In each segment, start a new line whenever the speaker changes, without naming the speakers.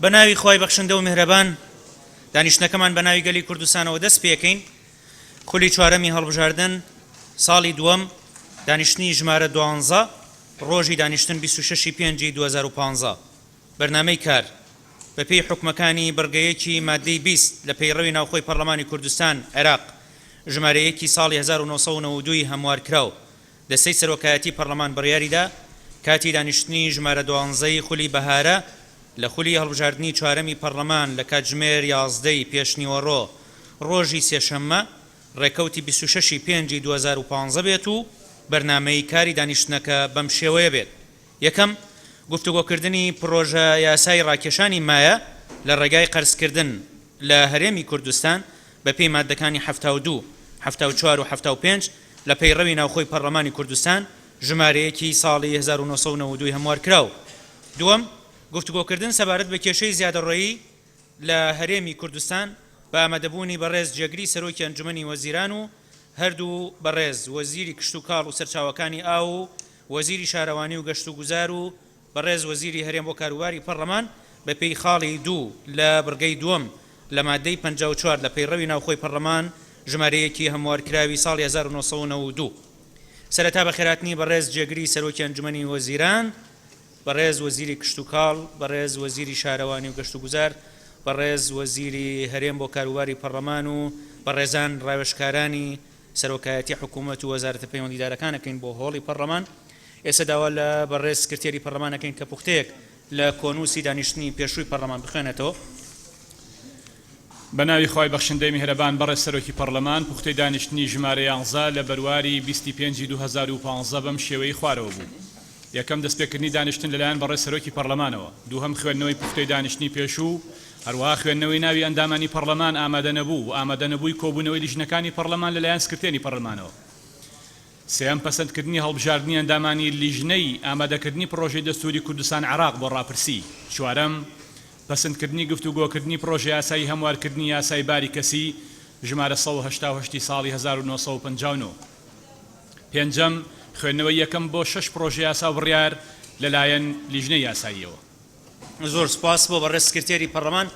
بەناوی خوای بەخشندە و میهرەبان دانیشتنەکەمان بەناوی گەلی کوردستانەوە دەست پێکەین خولی چوارەمی هەڵبژاردن ساڵی دووەم دانیشتنی ژمارە 12 ڕۆژی دانیشتن 26 پێنجی 2015 بەرنامەی کار بە پێی حکومەکانی بەرگەیەکی مادەی 20 لە پەیڕەوی ناوخۆی پەرلەمانی کوردستان عێراق ژمارەیەکی ساڵی 1992 هەموارکراو دەستەی سەرۆکایەتی پەرلەمان بڕیاریدا کاتی دانیشتنی ژمارە 12 خولی بەهارە لە خولی هەڵبژاردننی چوارەمی پەرلەمان لە کاتژمێر 11 پێشنیوەڕۆ ڕۆژی سێشەممە ڕێکەوتی 26 پێنجی 2015 بێت و بەرنامەی کاری دانیشتنەکە بەم شێوەیە بێت. یەکەم گفتوگۆکردنی پرۆژە یاسای ڕاکێشانی مایە لە ڕێگای قەرزکردن لە هەرێمی کوردستان بە پێی مادەکانی 72 74 و 75 لە پەیڕەوی ناوخۆی پەرلەمانی کوردستان ژمارەیەکی ساڵی 1992 هەموارکراو. دووەم گفتوگۆکردن سەبارەت بە کێشەی زیادەڕۆیی لە هەرێمی کوردستان بە ئامادەبوونی بەڕێز جێگری سەرۆکی ئەنجومەنی وەزیران و هەردوو بەڕێز وەزیری کشت و کاڵ و سەرچاوەکانی ئاو و وەزیری شارەوانی و گەشت و گوزار و بەڕێز وەزیری هەرێم بۆ کاروباری پەرلەمان بە پێی خاڵی دوو لە بڕگەی دووەم لە مادەی 54 لە پەیڕەوی ناوخۆی پەرلەمان ژمارەیەکی هەموارکراوی ساڵی 1992. سەرەتا بە خێراتنی بەڕێز جێگری سەرۆکی ئەنجومەنی وەزیران، بەڕێز وەزیری کشت و کاڵ، بەڕێز وەزیری شارەوانی و گەشت و گوزار، بەڕێز وەزیری هەرێم بۆ کاروباری پەرلەمان و بەڕێزان ڕاوێژکارانی سەرۆکایەتی حکوومەت و وەزارەتە پەیوەندیدارەکانەکەین بۆ هۆڵی پەرلەمان. ئێستا داوا لە بەڕێز سکرتێری پەرلەمانەکەین کە پوختەیەک لە کۆنووسی دانیشتنی پێشووی پەرلەمان بخوێنێتەوە.
بەناوی خوای بەخشندەی میهرەبان بەڕێز سەرۆکی پەرلەمان پوختەی دانیشتنی ژمارە 11 لە بەرواری 25 2015 بەم شێوەی خوارەوە بوو. یەکەم دەستپێکردنی دانیشتن لەلایەن بەڕێز سەرۆکی پەرلەمانەوە، دووهەم خوێندنەوەی پوختەی دانیشتنی پێشوو، هەروەها خوێندنەوەی ناوی ئەندامانی پەرلەمان ئامادە نەبوو و ئامادە نەبووی کۆبوونەوەی لیژنەکانی پەرلەمان لەلایەن سکرتێری پەرلەمانەوە. سێەم پەسەندکردنی هەڵبژاردننی ئەندامانی لیژنەی ئامادەکردنی پرۆژەی دەستوری کوردستان عێراق بۆ ڕاپرسی. چوارەم پەسەندکردنی گفتوگۆکردنی پرۆژە یاسایی هەموارکردنی یاسای باری کەسی ژمارە 188 ساڵی 1959. پێنجەم خوێندنەوەی یەکەم بۆ 6 پرۆژە یاسا بڕیار لەلایەن لیژنەی یاساییەوە.
زۆر سپاس بۆ بەڕێز سکرتێری پەرلەمان.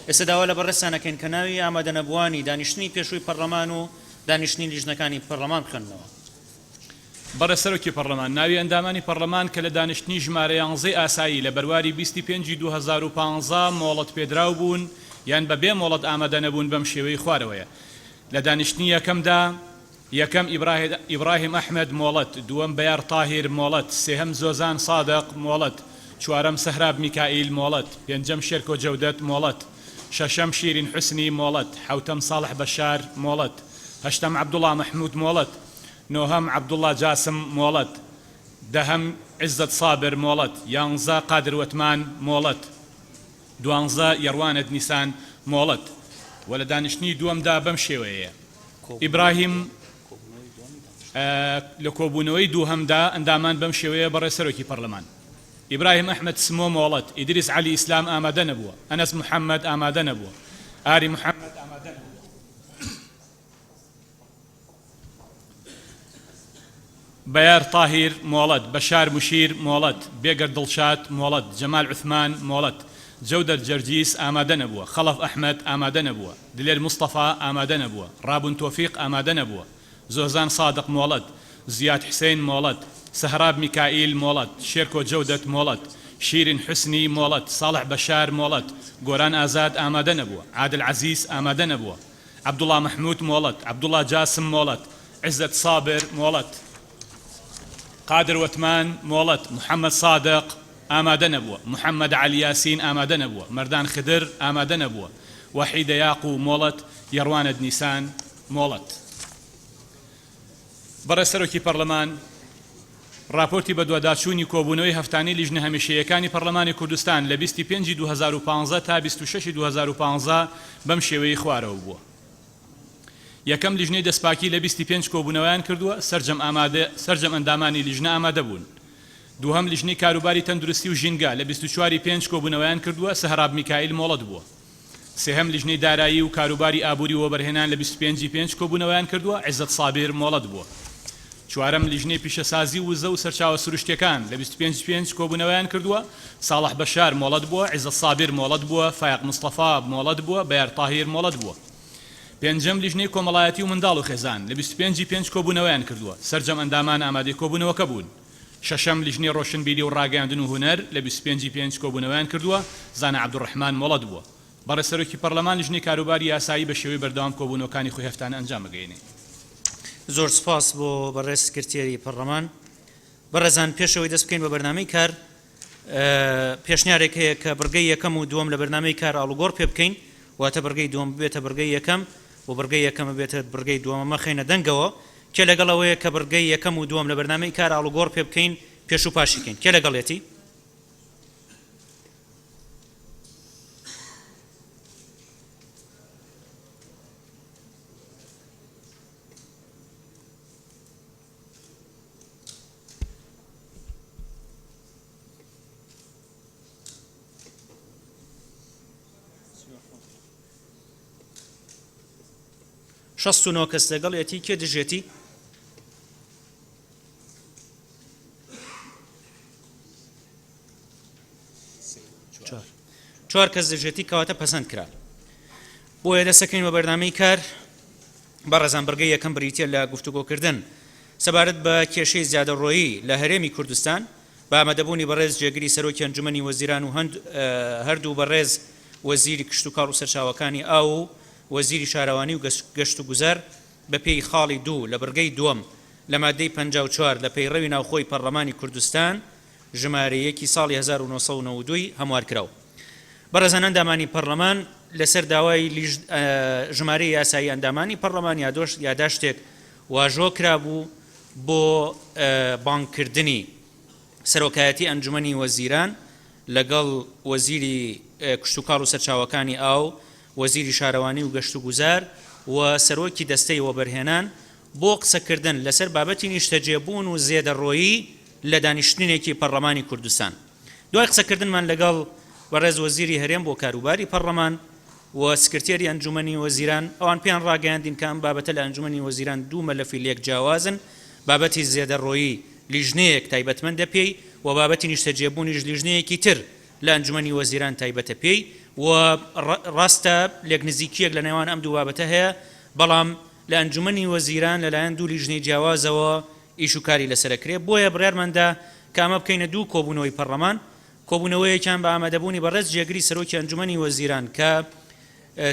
ئێستا داوا لە بەڕێزانەکەین کە ناوی ئامادەنەبووانی دانیشتنی پێشووی پەرلەمان و دانیشتنی لیژنەکانی پەرلەمان بخوێننەوە.
بەڕێز سەرۆکی پەرلەمان ناوی ئەندامانی پەرلەمان کە لە دانیشتنی ژمارە 11 ئاسایی لە بەرواری 25 2015 مۆڵەت پێدراو بوون یان بەبێ مۆڵەت ئامادە نەبوون بەم شێوەی خوارەوەیە. لە دانیشتنی یەکەمدا یەکەم ئیبراهیم ئەحمەد مۆڵەت، دووەم بەیار تاهیر مۆڵەت، سێهەم زۆزان سادق مۆڵەت، چوارەم سەهراب میکائیل مۆڵەت، پێنجەم شێرکۆ جەودەت مۆڵەت، شەشەم شیرین حوسنی مۆڵەت، حەوتەم ساڵح بەشار مۆڵەت، هەشتەم عەبدوڵڵا مەحموود مۆڵەت، نۆهەم عەبدوڵڵا جاسم مۆڵەت، دەهەم عیززەت سابر مۆڵەت، یانزە قادر وەتمان مۆڵەت، دوانزە یەڕوانت نیسان مۆڵەت. و لە دانیشتنی دووەمدا بەم شێوەیە ئیبراهیم لە کۆبوونەوەی دووهەمدا ئەندامان بەم شێوەیە بەڕێز سەرۆکی پەرلەمان. ئیبراهیم ئەحمەد سمۆ مۆڵەت، ئیدریس عەلی ئیسلام ئامادە نەبووە، ئەنەس محەممەد ئامادە نەبووە، ئاری محەممەد ئامادە نەبووە، بەیار تاهیر مۆڵەت، بەشار مشیر مۆڵەت، بێگەر دڵشات مۆڵەت، جەمال عوثمان مۆڵەت، جەودەت جەرجیس ئامادە نەبووە، خەڵەف ئەحمەد ئامادە نەبووە، دلێر مستەفا ئامادە نەبووە، ڕابوون تۆفیق ئامادە نەبووە، زۆزان سادق مۆڵەت، زیاد حسین مۆڵەت، سەهراب میکائیل مۆڵەت، شێرکۆ جەودەت مۆڵەت، شیرین حوسنی مۆڵەت، ساڵح بەشار مۆڵەت، گۆران ئازاد ئامادە نەبووە، عادل عەزیز ئامادە نەبووە، عەبدوڵڵا مەحموود مۆڵەت، عەبدوڵڵا جاسم مۆڵەت، عیززەت سابر مۆڵەت، قادر وەتمان مۆڵەت، محەممەد سادق ئامادە نەبووە، محەممەد عەلی یاسین ئامادە نەبووە، مەردان خدر ئامادە نەبووە، وەحیدە یاقوو مۆڵەت، یەڕوانت نیسان مۆڵەت. بەڕێز سەرۆکی پەرلەمان راپۆرتی بە دوواداچوونی کۆبوونەوەی هەفتانەی لیژنە هەمیشەیەکانی پەرلەمانی کوردستان لە 25 2015 تا 26 2015 بەم شێوەی خوارەوە بووە. یەکەم لیژنەی دەستپاکی لە 25 کۆبوونەوەیان کردووە، سەرجەم ئەندامانی لیژنە ئامادە بوون. دووهەم لیژنەی کاروباری تەندروستی و ژینگا لە 24 5 کۆبوونەوەیان کردووە، سەهراب میکائیل مۆڵەت بووە. سێهەم لیژنەی دارایی و کاروباری ئابووری وەبەرهێنان لە 25 5 کۆبوونەوەیان کردووە، عیززەت سابر مۆڵەت بووە. چوارەم لیژنەی پیشەسازی وزە و سەرچاوە سروشتیەکان لە 25 کۆبوونەوەیان کردووە. ساڵح بەشار مۆڵەت بووە، عیزە سابر مۆڵەت بووە، فایق مستەفا مۆڵەت بووە، بەیار تاهیر مۆڵەت بووە. پێنجەم لیژنەی کۆمەڵایەتی و منداڵ و خێزان لە 25 کۆبوونەوەیان کردووە. سەرجەم ئەندامان ئامادەی کۆبوونەوەکە بوون. شەشەم لیژنەی ڕۆشنبیری و ڕاگەاندن و هونەر لە 25 کۆبوونەوەیان کردووە. زانە عەبدوڕەحمان مۆڵەت بووە. بەڕێسەرۆکی پەرلەمان لیژنەی کاروباری یاسایی بە شێوەی بەردەوام کۆبوونەوەکانی خۆی هەفتانە ئەنجام بگەێنێ.
زۆر سپاس بۆ بەڕێز سکرتێری پەرلەمان. بەڕێزان پێشەوەی دەست بکەین بە بەرنامەی کار پێشنیارێک هەیە کە بڕگەی یەکەم و دووەم لە بەرنامەی کار ئاڵوگۆڕ پێ بکەین، واتە بڕگەی دووەم بێتە بڕگەی یەکەم و بڕگەی یەکەمە بێتە بڕگەی دووەمە خەینە دەنگەوە، کێ لەگەڵەوەیە کە بڕگەی یەکەم و دووەم لە بەرنامەی کار ئاڵوگۆڕ پێ بکەین پێش و پاشیکەین، کێ لەگەڵێتی؟ شەست و نۆ کەس لەگەڵێتی، کێ دژێتی؟ چوار کەس دژێتی کەواتە پەسەند کرا. بۆیە دەسەکەین بە بەرنامەی کار. بەڕێزان بڕگەی یەکەم بریتە لە گفتوگۆکردن سەبارەت بە کێشەی زیادەڕۆیی لە هەرێمی کوردستان بە ئامادەبوونی بەڕێز جێگیری سەرۆکی ئەنجومەنی وەزیران و هەردوو بەڕێز وەزیری کشت و کاڵ و سەرچاوەکانی ئاو و وەزیری شارەوانی و گەشت و گوزار بە پێی خاڵی دوو لە بڕگەی دووەم لە مادەی 54 لە پەیڕەوی ناوخۆی پەرلەمانی کوردستان ژمارەیەکی ساڵی 1992 هەموار کراوە. بەڕێزان ئەندامانی پەرلەمان لەسەر داوای ژمارەی یاسایی ئەندامانی پەرلەمان یاداشتێک واژۆ کرابوو بۆ بانکردنی سەرۆکایەتی ئەنجومەنی وەزیران لەگەڵ وەزیری کشت و کاڵ و سەرچاوەکانی ئاو، وەزیری شارەوانی و گەشت و گوزار و سەرۆکی دەستەی وەبەرهێنان بۆ قسەکردن لەسەر بابەتی نیشتەجێبوون و زێدەڕۆیی لە دانیشتنێکی پەرلەمانی کوردستان. دوای قسەکردنمان لەگەڵ بەڕێز وەزیری هەرێم بۆ کاروباری پەرلەمان و سکرتێری ئەنجومەنی وەزیران، ئەوان پێیان ڕاگەیاندین کە ئەم بابەتە لە ئەنجومەنی وەزیران دوو مەلەفی لێک جیاوازن، بابەتی زێدەڕۆیی لیژنەیەک تایبەتمەندە پێی و بابەتی نیشتەجێبوونیش لیژنەیەکی تر لە ئەنجومەنی وەزیران تایبەتە پێی و ڕاستە لێک نزیکیەک لە نێوان ئەم دوو بابەتە هەیە، بەڵام لە ئەنجومەنی وەزیران لەلایەن دوو لیژنەی جیاوازەوە ئیش و کاری لەسەرەکرێ. بۆیە بڕیارماندا کە ئەمە بکەینە دوو کۆبوونەوەی پەرلەمان، کۆبوونەوەیەکیان بە ئامادەبوونی بەڕێز جێگری سەرۆکی ئەنجومەنی وەزیران کە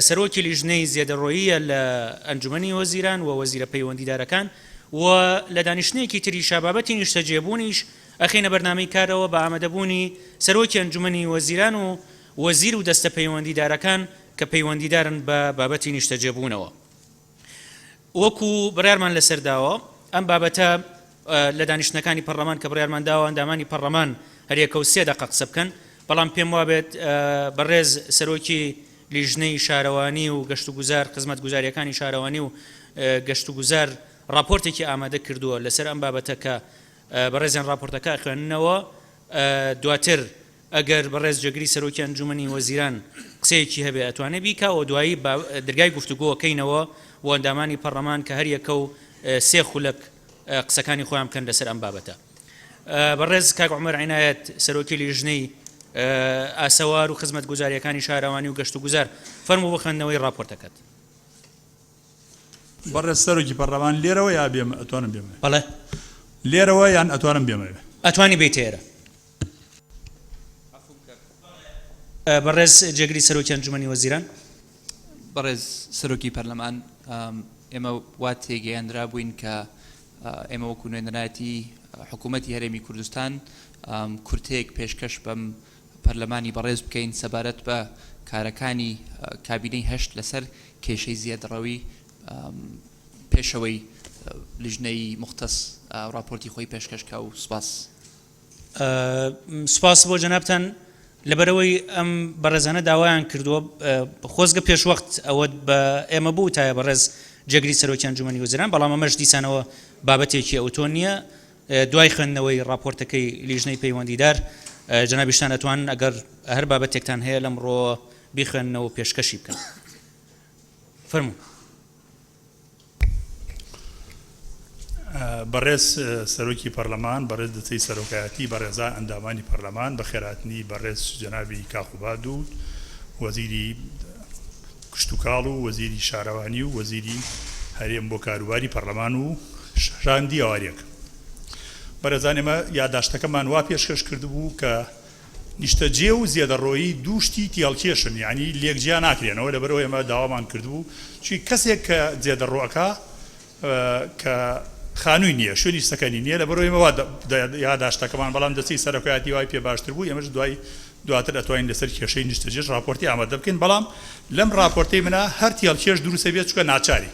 سەرۆکی لیژنەی زێدەڕۆییە لە ئەنجومەنی وەزیران و وەزیرە پەیوەندیدارەکان و لە دانیشتنێکی تریشا بابەتی نیشتەجێبوونیش ئەخینە بەرنامەی کارەوە بە ئامادەبوونی سەرۆکی ئەنجومەنی وەزیران و وەزیر و دەستە پەیوەندیدارەکان کە پەیوەندیدارن بە بابەتی نیشتەجێبوونەوە. وەکو بڕیارمان لەسەرداوە ئەم بابەتە لە دانیشتنەکانی پەرلەمان کە بڕیارمان داوە ئەندامانی پەرلەمان هەریەکە و 3 دقە قسە بکەن، بەڵام پێم وابێت بەڕێز سەرۆکی لیژنەی شارەوانی و گەشت و گوزار خزمەت گوزاریەکانی شارەوانی و گەشت و گوزار راپۆرتێکی ئامادە کردووە لەسەر ئەم بابەتە کە بەڕێزیان راپۆرتەکە خوێننەوە، دواتر ئەگەر بەڕێز جێگری سەرۆکی ئەنجومەنی وەزیران قسەیەکی هەبێ ئەتوانێت بیکا و دوایی دەرگای گفتوگۆکەینەوە و ئەندامانی پەرلەمان کە هەریەکە و 3 خولەک قسەکانی خۆیان بکەن لەسەر ئەم بابەتە. بەڕێز کاک عومەر عینایەت سەرۆکی لیژنەی ئاسەوار و خزمەت گوزاریەکانی شارەوانی و گەشت و گوزار، فەرموو بخەنەوەی راپۆرتەکەت.
بەڕێز سەرۆکی پەرلەمان لێرەوە یا بێم ئەتوانم بێمە؟
بەڵێ
لێرەوە یان ئەتوانم بێمەوێ؟
ئەتوانی بیت ئێرە. بەڕێز جێگری سەرۆکی ئەنجومەنی وەزیران.
بەڕێز سەرۆکی پەرلەمان، ئێمە وا تێگەیاندرا بووین کە ئێمە وەکو نوێنەرایەتی حکوومەتی هەرێمی کوردستان کورتەیەک پێشکەش بەم پەرلەمانی بەڕێز بکەین سەبارەت بە کارەکانی کابینەی هەشت لەسەر کێشەی زیادڕەوی پێشەوەی لیژنەی مختص راپۆرتی خۆی پێشکەشکە و سپاس.
سپاس بۆ جەنابتان لەبەرەوەی ئەم بەڕێزانە داوایان کردووە خۆزگە پێشوەخت ئەوە بە ئێمە بوو تایە بەڕێز جێگری سەرۆکی ئەنجومەنی وەزیران، بەڵام ئەمەش دیسانەوە بابەتێکی ئەوتۆ نییە. دوای خوێندنەوەی راپۆرتەکەی لیژنەی پەیوەندیدار جەنابیشتان ئەتوان ئەگەر هەر بابەتێکتان هەیە لەمڕۆ بیخوێننەوە پێشکەشی بکەن. فەرموو.
بەڕێز سەرۆکی پەرلەمان بەڕێز دەچەی سەرۆکایەتی بەڕێزان ئەندامانی پەرلەمان بە خێراتنی بەڕێز جەنابی کاخوباد و وەزیری کشتتوکاڵ و وەزیری شارەوانی و وەزیری هەرێم بۆ کاروباری پەرلەمان و شاندی ئەوارێک بەڕێزان ئێمە یادداشتەکەمان وا پێشکەش کردبوو کە نیشتەجێ و زیێدەڕۆیی دووشتی تیاڵکێشن یعنی لێکجیا ناکرێنەوە لەبەرەوە ئێمە داوامان کردبوو چی کەسێک کە زیێدەڕۆەکە کە خانووی نییە شوێنی سەکەنی نییە لەبەرەوە ئێمەوە یادداشتەکەمان بەڵام دەچەی سەرۆکایەتی وای پێ باشتر بوو ئێمەش دواتر ئەتوانین لەسەر کێشەی نیشتەجێش راپۆرتی ئامادە بکەین بەڵام لەم راپۆرتەی منە هەر تیاڵکێش دروستە بێت چکە ناچاری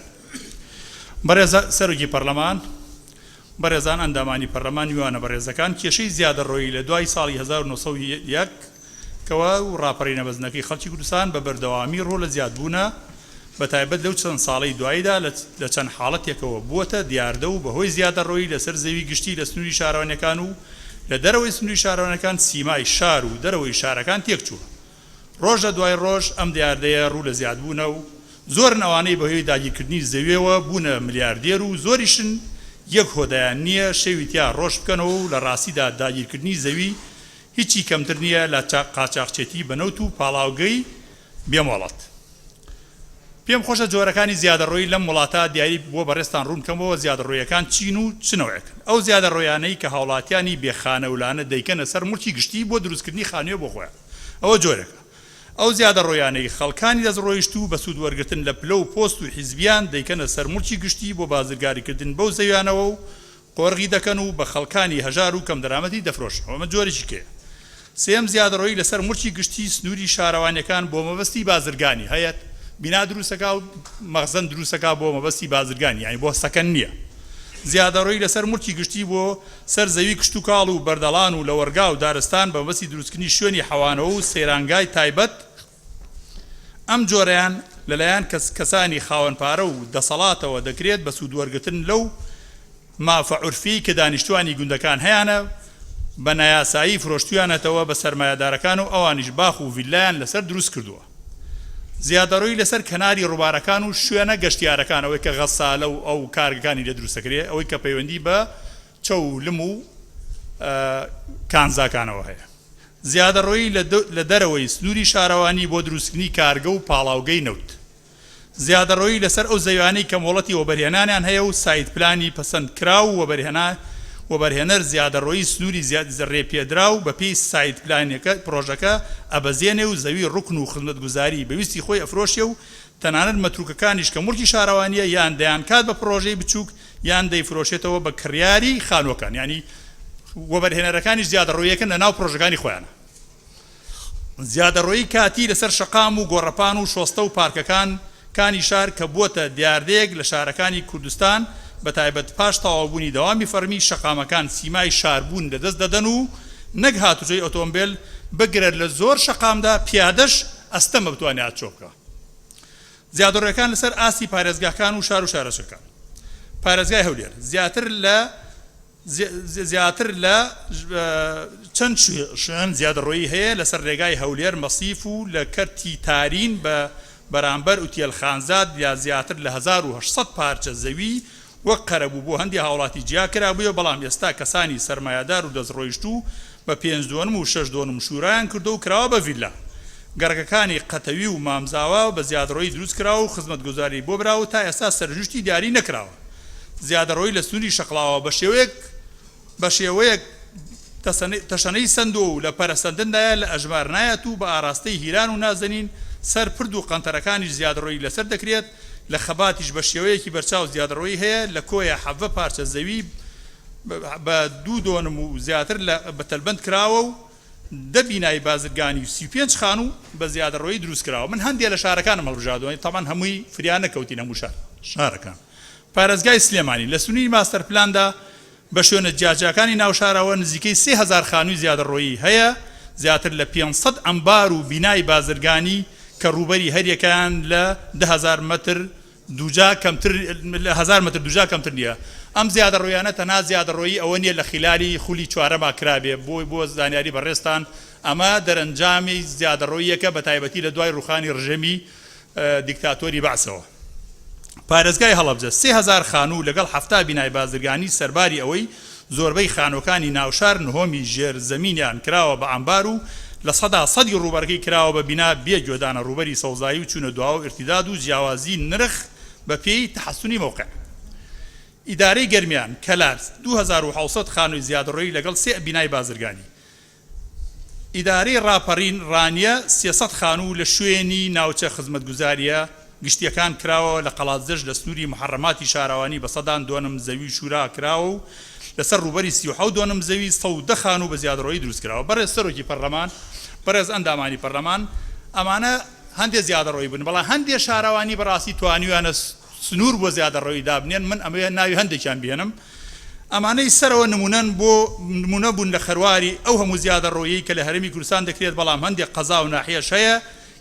بەڕێز سەرۆکی پەرلەمان بەڕێزان ئەندامانی پەرلەمان میوانە بەڕێزەکان کێشەی زیادەڕۆیی لە دوای ساڵی 1970 کەوە و ڕاپەڕینە بەزنەکەی خەڵکی کوردستان بە بەردەوامی ڕۆ لە زیادبوونە بەتایبەت لەو چەند ساڵەی دواییدا لە چەند حاڵەتێکەوە بووەتە دیاردە و بەهۆی زیادەڕۆیی لەسەر زەوی گشتی لە سنووری شارەوانەکان و لە دەرەوەی سنووری شارەوانەکان سیمای شار و دەرەوەی شارەکان تێکچووە ڕۆژ لە دوای ڕۆژ ئەم دیاردەیە ڕوو لە زیادبوونە و زۆر ئەوانەی بەهۆی داگیرکردنی زەویەوە بوونە ملیاردێر و زۆریشن یەک هۆدایان نییە شەوی تیا ڕۆژ بکەنەوە و لە ڕاستیدا داگیرکردنی زەوی هیچی کەمتر نییە لە قاچاقچێتی بەنەوت و پاڵاوگەی بێمۆڵەت پێم خۆشە جۆرەکانی زیادەڕۆیی لەم وڵاتە دیاری بۆ بەڕێستان ڕوونکەمەوە زیادەڕۆیەکان چین و چنەوەیەکن ئەو زیادەڕۆیانەی کە هاوڵاتیانی بێخانەولانە دەیکەنە سەر مورکی گشتی بۆ دروستکردنی خانوویە بۆ خۆیان ئەوە جۆرەکە ئەو زیادەڕۆیانەی خەڵکانی دەستڕۆیشت و بە سوود وەرگرتن لە پلە و پۆست و حیزبیان دەیکەنە سەر مورکی گشتی بۆ بازرگاریکردن بەو زەویانەوە و قۆڕغی دەکەن و بە خەڵکانی هەژار و کەم دەرامەتی دەفرۆشن ئەمە جۆرێکی کێ سێم زیادەڕۆیی لەسەر مورکی گشتی سنووری شارەوانەکان بۆ مەبەستی بازرگانی هەیەت بینا دروستەکە و مەخزن دروستەکە بۆ مەبەستی بازرگانی یعنی بۆ سەکەن نییە زیادەڕۆیی لەسەر مورکی گشتی بۆ سەر زەوی کشتتوکاڵ و بەردەڵان و لە وەرگا و دارستان بە مەبەستی دروستکردنی شوێنی حەوانەوە و سەیرانگای تایبەت ئەم جۆرەیان لەلایەن کەسانی خاوەنپارە و دەسەڵاتەوە دەکرێت بە سوود وەرگرتن لەو مافە عورفی کە دانیشتوانی گوندەکان هەیەە بە نایاسایی فرۆشتویانەتەوە بە سەرمایەدارەکان و ئەوانیش باخ و ڤیلایان لەسەر دروست کردووە زیادەڕۆیی لەسەر کەناری ڕووبارەکان و شوێنە گەشتیارەکان ئەوەی کە غەسالە و ئەو کارگەکانی لێ دروستەکرێت ئەوەی کە پەیوەندی بە چەو لم و کانزاکانەوە هەیە زیادەڕۆیی لە دەرەوەی سنووری شارەوانی بۆ دروستکردنی کارگە و پاڵاوگەی نەوت زیادەڕۆیی لەسەر ئەو زەویانەی کە مۆڵەتی وەبەرهێنانیان هەیە و سایت پلانی پەسەند کرا و وەبەرهێنەر زیادەڕۆیی سنووری ڕێپێدرا و بە پێی سایت پلانەکە پرۆژەکە ئەبەزێنێ و زەوی ڕوکن و خزمەتگوزاری بەویستی خۆی ئەفرۆشێ و تەنانەت مەتروکەکانیش کە مورکی شارەوانیە یان دەیان کات بە پرۆژەی بچووک یان دەیفرۆشێتەوە بە کڕیاری خانووەکان ینی وەبەرهێنەرەکانی زیادەڕۆیەکەن لە ناو پرۆژەکانی خۆیانە زیادەڕۆیی کاتی لەسەر شەقام و گۆڕەپان و شۆستە و پارکەکانی شار کە بووەتە دیاردەیەک لە شارەکانی کوردستان بە تایبەت پاش تەواوبوونی دەوامی فەرمی شەقامەکان سیمای شاربوون لەدەست دەدەن و نەک هاتوچۆی ئۆتۆمبیل بگرێت لە زۆر شەقامدا پیادەش ئەستەمە بتوانێت چۆ بکە زیادەڕۆیەکان لەسەر ئاستی پارێزگاکان و شار و شارەچەکان پارێزگای هەولێر زیاتر لە چەند شوێن زیادەڕۆیی هەیە لەسەر ڕێگای هەولێر مەسیف و لە کەرتی تارین بە بەرامبەر ئوتێل خانزاد یا زیاتر لە 1800 پارچە زەوی وەک قەرەبوو بۆ هەندی هاوڵاتی جیا کرابووە بەڵام ئێستا کەسانی سەرمایەدار و دەستڕۆیشت و بە 5.2 و 6.2 شوورایان کردو و کراوە بە ڤیلا گەڕگەکانی قەتەوی و مامزاوە بە زیادەڕۆیی دروست کراوە و خزمەتگوزاری بۆ براوە تا ئێستا سەرژوشتی دیاری نەکراوە زیادەڕۆیی لە سنووری شەقڵاوە بە شێوەیەک تەشەنەی سندۆ و لە پەرەسەندندایە لە ئەژمار نایەت و بە ئاراستەی هیران و نازەنین سەر پرد و قەنتەرەکانیش زیادەڕۆیی لەسەر دەکرێت لە خەباتیش بە شێوەیەکی بەرچاو زیادەڕۆیی هەیە لە کۆیە 7 پارچە زەوی بە 2.2 و زیاتر بە تەلبەند کراوە و 10 بینای بازرگانی و 35 خانوو بە زیادەڕۆیی دروست کراوە من هەندێک لە شارەکانم هەڵبژاردووە تەمان هەمووی فریان نەکەوتین هەموو شارەکان پارێزگای سلێمانی لە سنووری ماستەر پلاندا بە شوێنە جیاجەکانی ناو شارەوە نزیکەی 3000 خانووی زیادەڕۆیی هەیە زیاتر لە 500 ئەمبار و بینای بازرگانی کە ڕوبەری هەریەکان لە 10,000 متر دووجا کەمتر لە 1000 متر دووجا کەمتر نییە ئەم زیادەڕۆیانە تەنها زیادەڕۆیی ئەوە نییە لە خلالی خولی چوارەما کرابێ بۆ زانیاری بەڕێستان ئەمە دەرەنجامی زیادەڕۆییەکە بە تایبەتی لە دوای ڕوخانی ڕژەمی دیکتاتۆری بەعسەوە پارێزگای هەڵەبجە 3000 خانوو لەگەڵ 70 بینای بازرگانی سەرباری ئەوەی زۆربەی خانۆکانی ناوشار نهۆمی ژێر زەمینیان کراوە بە ئەمبار و لە سەدی ڕوبەرگەی کراوە بە بینا بێگوێدانە ڕوبەری سەوزایی و چوونە دواوە و ئرتیداد و جیاوازی نرخ بە پێی تحسنی موقع. ئیدارەی گەرمیان کەلارس 2700 خانووی زیادەڕۆیی لەگەڵ 3 بینای بازرگانی. ئیدارەی ڕاپەڕین ڕانیە 300 خانوو لە شوێنی ناوچە خزمەتگوزاریە گشتیەکان کراوە لە قەڵاتزەش لە سنووری محەڕەماتی شاراوانی بە سەدان دۆنم زەوی شورا کراوە و لەسەر ڕوبەری 37 دۆنم زەوی 110 خانوو بە زیادەڕۆیی دروست کراوە. بەڕێز سەرۆکی پەرلەمان بەڕێز ئەندامانی پەرلەمان ئەمانە هەندێک زیادەڕۆیی بن، بەڵام هەندێک شاراوانی بەڕاستی توانیوانە سنوور بۆ زیادەڕۆیی دابنێن. من ئەمە ناوی هەندێکیان بێنم. ئەمانەی سەرەوە نمونە بوون لە خەرواری ئەو هەموو زیادەڕۆیی کە لە هەرێمی کوردستان دەکرێت، بەڵام هەندێک قەزا و ناحیەش هەیە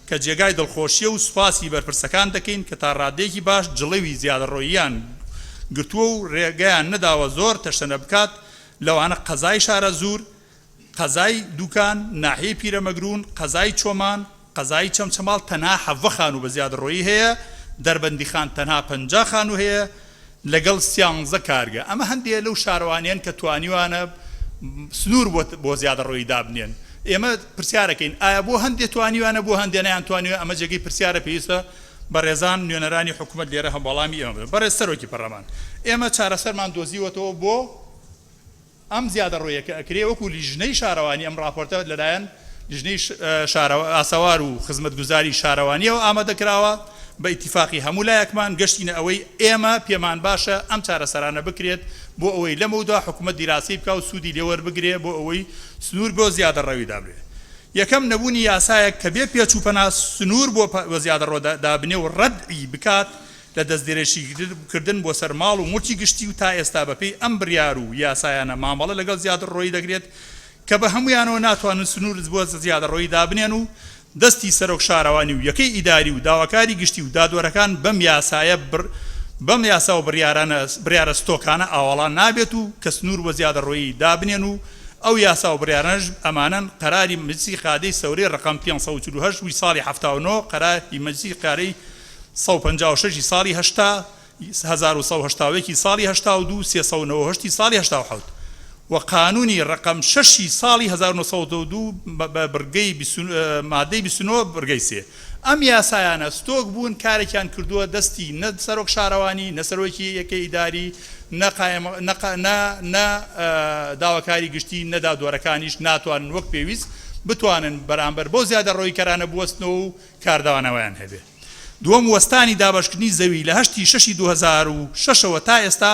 کە جێگای دڵخۆشیە و سوپاسی بەرپرسەکان دەکەین کە تا ڕادێکی باش جڵەوی زیادەڕۆییان گرتووە و ڕێگەیان نەداوە زۆر تەشەنە بکات. لەوانە قەزای شارە زوور، قەزای دوکان، ناحیەی پیرەمەگرون، قەزای چۆمان، قەزای چەمچەماڵ تەنها 7 خانوو بە زیادەڕۆیی هەیە، دەربەندی خان تەنها 50 خانوو هەیە لەگەڵ 13 کارگە. ئەمە هەندێک لەو شارەوانیان کە توانیوانە سنوور بۆ زیادەڕۆیی دابنێن. ئێمە پرسیارەکەین ئایا بۆ هەندێک توانیوانە بۆ هەندێنیان توانیوە؟ ئەمە جێگەی پرسیارە پێویستە بە ڕێزان نوێنەرانی حکوومەت لێرە هەموڵامی ئێمە. بەڕێز سەرۆکی پەرلەمان، ئێمە چارەسەرمان دۆزیوەتەوە بۆ ئەم زیادەڕۆیەکە ئەکرێ وەکو لیژنەی شارەوانی ئەم راپۆرتە لەلایەن لیژنەی ئاسەوار و خزمەتگوزاری شارەوانیەوە ئامادەکراوە بە ئیتیفاقی هەموو لایەکمان گەشتینە ئەوەی ئێمە پێمان باشە ئەم چارەسەرانە بکرێت بۆ ئەوەی لەمەودا حکوومەت دیراسی بکە و سوودی لێوەربگرێ بۆ ئەوەی سنوور بۆ زیادەڕەوی دابرێت. یەکەم نەبوونی یاسایەک کە بێ پێچووپەنا سنوور بۆ زیادەڕۆ دابنێ و ڕەدعی بکات لە دەستدرێژیکردن بۆ سەر ماڵ و موڵکی گشتی و تا ئێستا بەپێی ئەم بڕیار و یاسایانە مامەڵە لەگەڵ زیادەڕۆیی دەگرێت کە بە هەمویانەوە ناتوانن سنوور بۆ زیادەڕۆیی دابنێن و دەستی سەرۆک شارەوانی و یەکەی ئیداری و داواکاری گشتی و دادوەرەکان بەم یاسا و بڕیارە ستۆکانە ئاوەڵان نابێت و کە سنوور بۆ زیادەڕۆیی دابنێن و ئەو یاسا و بڕیارانش ئەمانەن قەراری مجلسی خادەی سەورەی ڕقم 548 وی ساڵی 79 قەراری مجلسی قارەی 156 ساڵی 1970 ساڵی 82 398 ساڵی 87 و قانونی ڕقم 6 ساڵی 1992 بە بڕگەی مادەی 29 بڕگەی 3. ئەم یاسایانە ستۆک بوون، کارێکیان کردووە دەستی نە سەرۆک شارەوانی، نە سەرۆکی یەکەی ئیداری، نە داواکاری گشتی، نە دادوەرەکانیش ناتوانن وەک پێویست بتوانن بەرامبەر بۆ زیادەڕۆیی کەرانە بوەستنەوە و کارداوانەوەیان هەبێت. دووەم وەستانی دابەشکردنی زەوی لە 8 6 2006ەوە تا ئێستا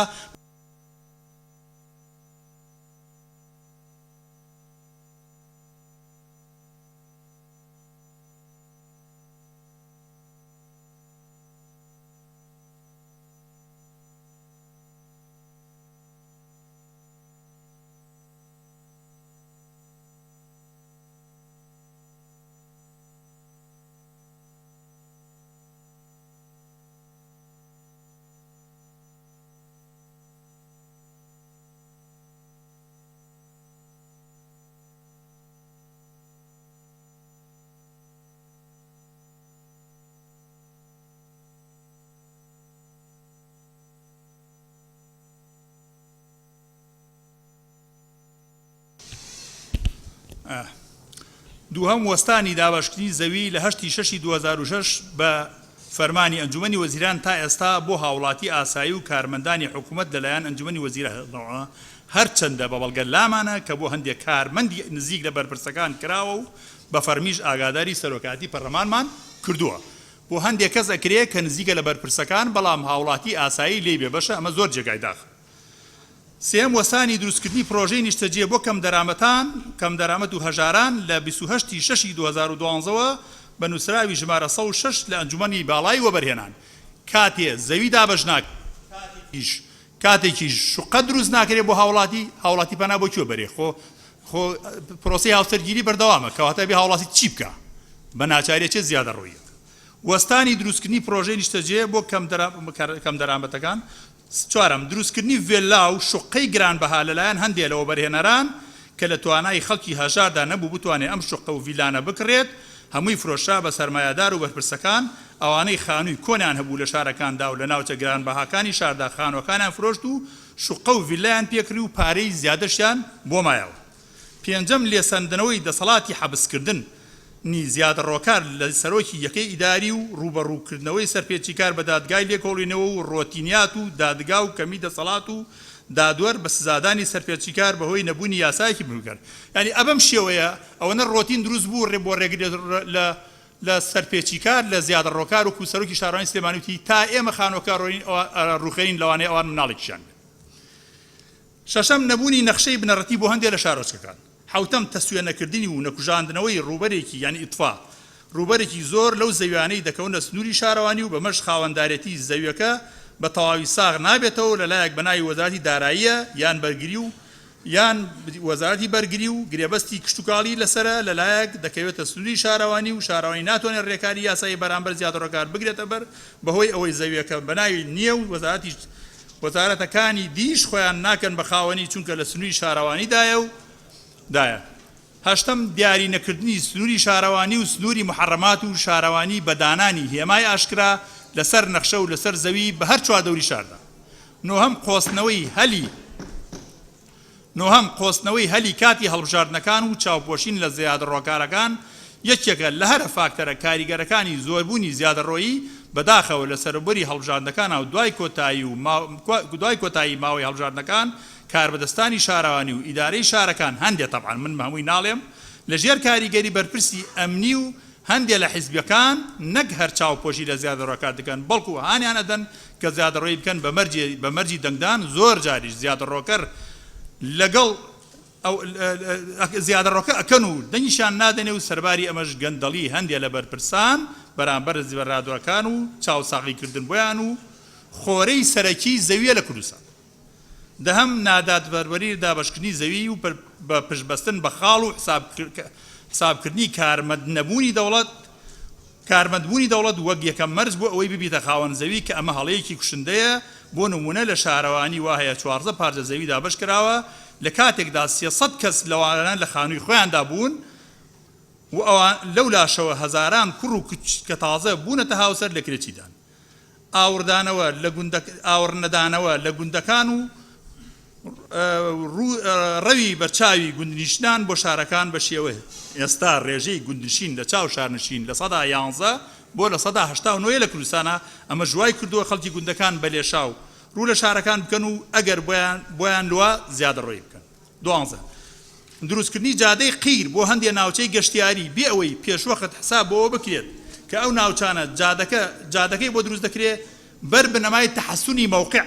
دووهەم وەستانی دابەشکردنی زەوی لە 8 6 2006 بە فەرمانی ئەنجومەنی وەزیران تا ئێستا بۆ هاوڵاتی ئاسایی و کارمەندانی حکوومەت لەلایەن ئەنجومەنی وەزیرانەوە هەرچەندە بە بەڵگە لامانە کە بۆ هەندێک کارمەندی نزیک لە بەرپرسەکان کراوە و بە فەرمیش ئاگاداری سەرۆکاتی پەرلەمانمان کردووە. بۆ هەندێک کەس ئەکرێت کە نزیکە لە بەرپرسەکان بەڵام هاوڵاتی ئاسایی لێ بێ بەشە، ئەمە زۆر جێگای داخە. سێم وەستانی دروستکردنی پرۆژەی نیشتەجێ بۆ کەم دەرامەت و هەژاران لە 28 6 2012ەوە بە نووسراوی ژمارە 106 لە ئەنجومەنی باڵای وەبەرهێنان. کاتێ زەوی دابەشناک کاتێکی شوقە دروست ناکرێت بۆ هاوڵاتی پەنا بۆ کوێ بەرێ؟ خۆ پرۆسی هاوسەرگیری بەردەوامە کەواتە بێ هاوڵاتی چی بکە بە ناچارێکی زیادەڕۆیی. وەستانی دروستکردنی پرۆژەی نیشتەجێ بۆ کەم دەرامەتەکان. چوارم دروستکردنی ڤێلا و شوقەی گرانبەها لەلایەن هەندێک لەوە بەرهێنەران کە لە توانای خەڵکی هەژاردا نەبوو بتوانێت ئەم شوقە و ڤیلانە بکڕێت
هەمووی فرۆشرا بە سەرمایه‌دار و بەرپرسەکان ئەوانەی خانووی کۆنیان هەبوو لە شارەکاندا و لە ناوچە گرانبەهاکانی شاردا خانوەکانیان فرۆشت و شوقە و ڤیلایان پێکردی و پارەی زیادەشیان بۆ مایەوە. پێنجەم لێسەندنەوەی دەسەڵاتی حەبسکردن نی زیادە ڕۆکار لە سەرۆکی یەکەی ئیداری و ڕوبەڕووکردنەوەی سەرپێچیکار بە دادگای لێکۆڵینەوە و ڕۆتینیات و دادگا و کەمی دەسەڵات و دادوەر بە سزادانی سەرپێچیکار بەهۆی نەبوونی یاسایەکی بنووکرد. ینی ئەبەم شێوەیە ئەوەنە ڕۆتین دروست بوو بۆ ڕێگرێت لە سەرپێچیکار لە زیادە ڕۆکار و کوسەرۆکی شارەوانی سلێمانیوتی تا ئێمە خانۆکار ڕوخێنین لەوانەیە ئەوان مناڵێکیشان. شەشەم نەبوونی نەخشەی بنەڕەتی بۆ هەندێک لە شارۆچکەکان. حوتەم تەسوێنەکردنی و نەکوژاندنەوەی ڕوبەرێکی یعنی ئیتفا ڕوبەرێکی زۆر لەو زەویانەی دەکەونە سنووری شارەوانی و بەمەش خاوەندارێتی زەویەکە بە تەواوی ساغ نابێتەوە لەلایەک بەناوی وەزارەتی داراییە یان بەرگری و یان وەزارەتی بەرگری و گرێبەستی کشتتوکاڵی لەسرە لەلایەک دەکەوێتە سنووری شارەوانی و شارەوانی ناتوانێت ڕێکاری یاسایی بەرامبەر زیادەڕۆکار بگرێتە بەر بەهۆی ئەوەی زەویەکە بەناوی نییە و وەزارەتەکانی دیش خۆیان ناکەن بە خاوەنی چونکە لە سنووری شارەوانیدایە و دایە. هەشتم دیاری نەکردنی سنووری شارەوانی و سنووری محەڕەمات و شارەوانی بەدانانی هێمای ئاشکرا لەسەر نەخشە و لەسەر زەوی بە هەر چوادەوری شاردا. نۆهەم قۆستنەوەی هەلی کاتی هەڵبژاردنەکان و چاوپۆشین لە زیادە ڕۆکارەکان یەکێکە لە هەرە فاکتەرە کاریگەرەکانی زۆربوونی زیادەڕۆیی بەداخەوە لە سەربەری هەڵبژاردنەکان و دوای کۆتایی ماوەی هەڵبژاردنەکان کاربەدەستانی شارەوانی و ئیدارەی شارەکان هەندێک تەبعاً من هەمووی ناڵێم لەژێر کاریگەری بەرپرسی ئەمنی و هەندێک لە حیزبیەکان نەک هەر چاوپۆشی لە زیادەڕۆکار دەکەن بەڵکو هانیان ئەدەن کە زیادەڕۆیی بکەن بە مەرجی دەنگدان زۆر جاریش زیادەڕۆکەر لەگەڵ زیادەڕۆکە ئەکەن و دەنگیشان نادەنێ و سەرباری ئەمەش گەندەڵی هەندێک لە بەرپرسان بەرامبەر زیێڕادوەکان و چاوساغیکردن بۆیان و خۆرەی سەرەکی زەویە لە کوردستان. دەهەم نادادبەروەری دابەشکردنی زەوی و بە پشتبەستن بە خاڵ و حسابکردنی کارمەندبوونی دەوڵەت وەک یەکەم مەرج بۆ ئەوەی ببیتە خاوەن زەوی کە ئەمە هەڵەیەکی کوشندەیە بۆ نمونە لە شارەوانی وایە 14 پارچە زەوی دابەش کراوە لە کاتێکدا 300 کەس لەوانە لە خانووی خۆیاندا بوون و ئەوان لەولاشەوە هەزاران کوڕ و کە تازە بوونەتە هاوسەر لە کرێچیدان. ئاوڕنەدانەوە لە گوندەکان و ڕەوی بەرچاوی گوندنیشتان بۆ شارەکان بە شێوەیە ئێستا ڕێژەی گوندنشین لە چاو شارنشین لە 11 بۆ لە 1970 لە کوردستانە ئەمە ژوای کردووە خەڵکی گوندەکان بە لێشاو ڕوو لە شارەکان بکەن و ئەگەر بۆیان لووە زیادەڕۆی بکەن. 12 دروستکردنی جادەی قیر بۆ هەندێک ناوچەی گەشتیاری بێ ئەوەی پێشوەخت حساب بۆەوە بکرێت کە ئەو ناوچانە جادەکەی بۆ دروست دەکرێت بەر بنەمای تەحەسونی مووقع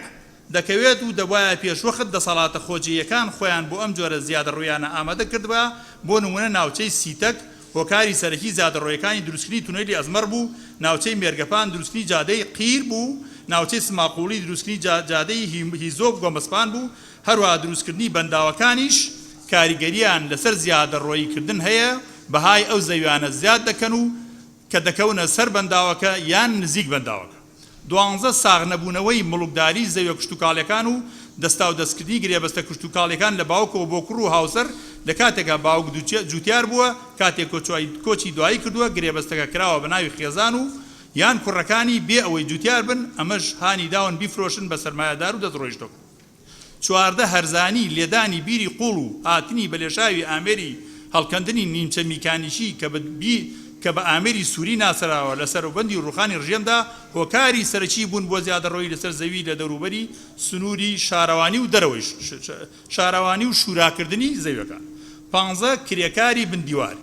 دەکەوێت و دەبایە پێشوەخت دەسەڵاتە خۆجیەکان خۆیان بۆ ئەم جۆرە زیادەڕۆیانە ئامادە کردبە بۆ نمونە ناوچەی سیتەک هۆکاری سەرەکی زیادەڕۆیەکانی دروستکردنی تونێلی ئەزمەر بوو، ناوچەی مێرگەپان دروستکردنی جادەی قیر بوو، ناوچەی سماقوڵی دروستکردنی جادەی هیزۆب گۆمەسپان بوو، هەروەها دروستکردنی بەنداوەکانیش کاریگەریان لەسەر زیادەڕۆییکردن هەیە بەهای ئەو زەویانە زیاد دەکەن و کە دەکەونە سەر بەنداوەکە یان نزیک بەنداوەکە. 12 ساغ نەبوونەوەی مڵکداری زەویە کشتتوکاڵەکان و دەستا و دەستکردنی گرێبەستە کشتتوکاڵەکان لە باوکەوە بۆ کوڕ و هاوسەر لە کاتێکا باوک جوتیار بووە کاتێک کۆچی دوایی کردووە گرێبەستەکە کراوە بە ناوی خێزان و یان کوڕەکانی بێ ئەوەی جوتیار بن ئەمەش هانی داون بیفرۆشن بە سەرمایەدار و دەستڕۆیشتەوە. 14 هەرزانی لێدانی بیری قوڵ و هاتنی بە لێشاوی ئامێری هەڵکەندنی نیمچە میکانیشی کە بە ئامێری سووری ناسراوە لە سەروبەندی ڕوخانی ڕژێمدا هۆکاری سەرەکی بوون بۆ زیادەڕۆیی لەسەر زەوی لە دەوروبەری سنووری شارەوانی و دەرەوەی شارەوانی و شوراکردنی زەویەکان. 15 کرێکاری بندیوار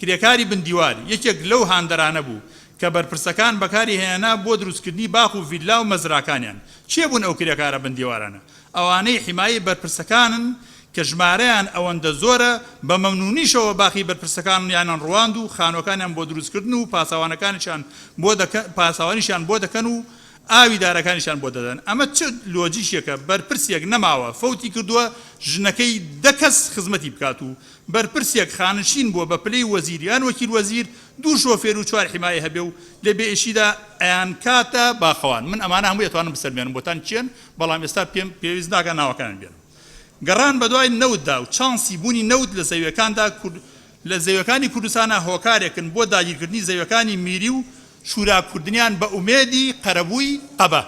کرێکاری بندیوار یەکێک لەو هاندەرانە بوو کە بەرپرسەکان بەکاری هێنا بۆ دروستکردنی باخ و ڤیلا و مەزراکانیان. چێ بوون ئەو کرێکارە بندیوارانە؟ ئەوانەی حیمایەی بەرپرسەکانن کە ژمارەیان ئەوەندە زۆرە بە مەمنونیشەوە باخی بەرپرسەکان یانان ڕواند و خانۆکانیان بۆ دروستکردن و پاساوانیشیان بۆ دەکەن و ئاوی دارەکانیشان بۆ دەدەن. ئەمە چ لۆجیشێکە بەرپرسێک نەماوە فەوتی کردووە ژنەکەی 10 کەس خزمەتی بکات و بەرپرسێک خانشین بووە بە پلەی وەزیریان وەکیل وەزیر 2 شۆفێر و 4 حیمایە هەبێ و لە بێئشیدا ئەیان کاتە باخەوان. من ئەمانە هەموو ئەتوانم بسەرمێنم بۆتان چێن بەڵام ئێستا پێویست ناکە ناوەکانیان بێن. گەڕان بە دوای نەوتدا و چانسی بوونی نەوت لە زەویەکاندا لە زەویەکانی کوردستانە هۆکارێکن بۆ داگیرکردنی زەویەکانی میری و شوراکردنیان بە ئومێدی قەرەبووی قەبە.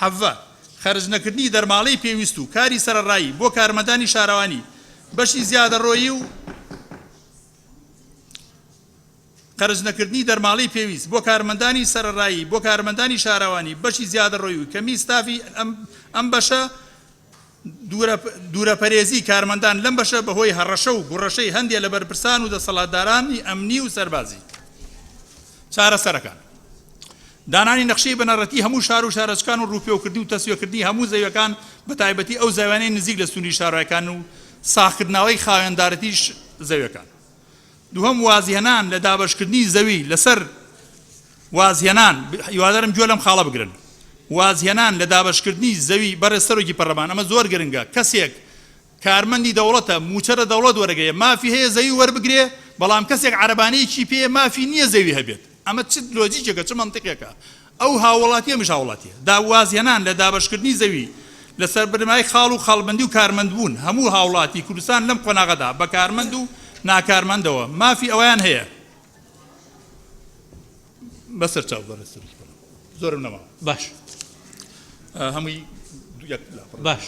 حەڤە خەرجنەکردنی دەرماڵەی پێویست و کاری سەرەڕایی بۆ کارمەندانی شارەوانی بەشی زیادەڕۆیی و خەرجنەکردنی دەرماڵەی پێویست بۆ کارمەندانی سەرەڕایی بۆ کارمەندانی شارەوانی بەشی زیادەڕۆیی و کەمی ستافی ئەم بەشە دوورەپەرێزی کارمەندان لەم بەشە بەهۆی هەڕەشە و گوڕەشەی هەندێک لە بەرپرسان و دەسەڵاتدارانی ئەمنی و سەربازی. چارەسەرەکان دانانی نەخشەی بەنەڕەتی هەموو شار و شارەچکان و ڕووپێوکردنی و تەسویەکردنی هەموو زەویەکان بە تایبەتی ئەو زەویانەی نزیک لە سنووری شارەکان و ساختکردنەوەی خاوێندارەتیش زەویەکان. دووهەم وازهێنان لە دابەشکردنی زەوی لەسەر وازهێنان هیوادارم گوێ لەم خاڵە بگرن. وازهێنان لە دابەشکردنی زەوی بەڕێز سەرۆکی پەرلەمان ئەمە زۆر گرنگە. کەسێک کارمەندی دەوڵەتە موچەرە دەوڵەت وەرەگەیە مافی هەیە زەوی وەربگرێ بەڵام کەسێک عەرەبانەیەکی پێ مافی نییە زەوی هەبێت. ئەمە چ لۆجیکێکە چ مەنتیقێکە؟ ئەو هاوڵاتیە مش هاوڵاتیە. وازهێنان لە دابەشکردنی زەوی لەسەر بنەمای خاڵ و خاڵبەندی و کارمەند بوون هەموو هاوڵاتی کوردستان لەم قۆناغەدا بە کارمەند و ناکارمەندەوە مافی ئەویان هەیە. بەسەر چاو بەڕێز سەرۆکی پەرلەمان زۆرم نەماوە.
باش
هەمووی
باش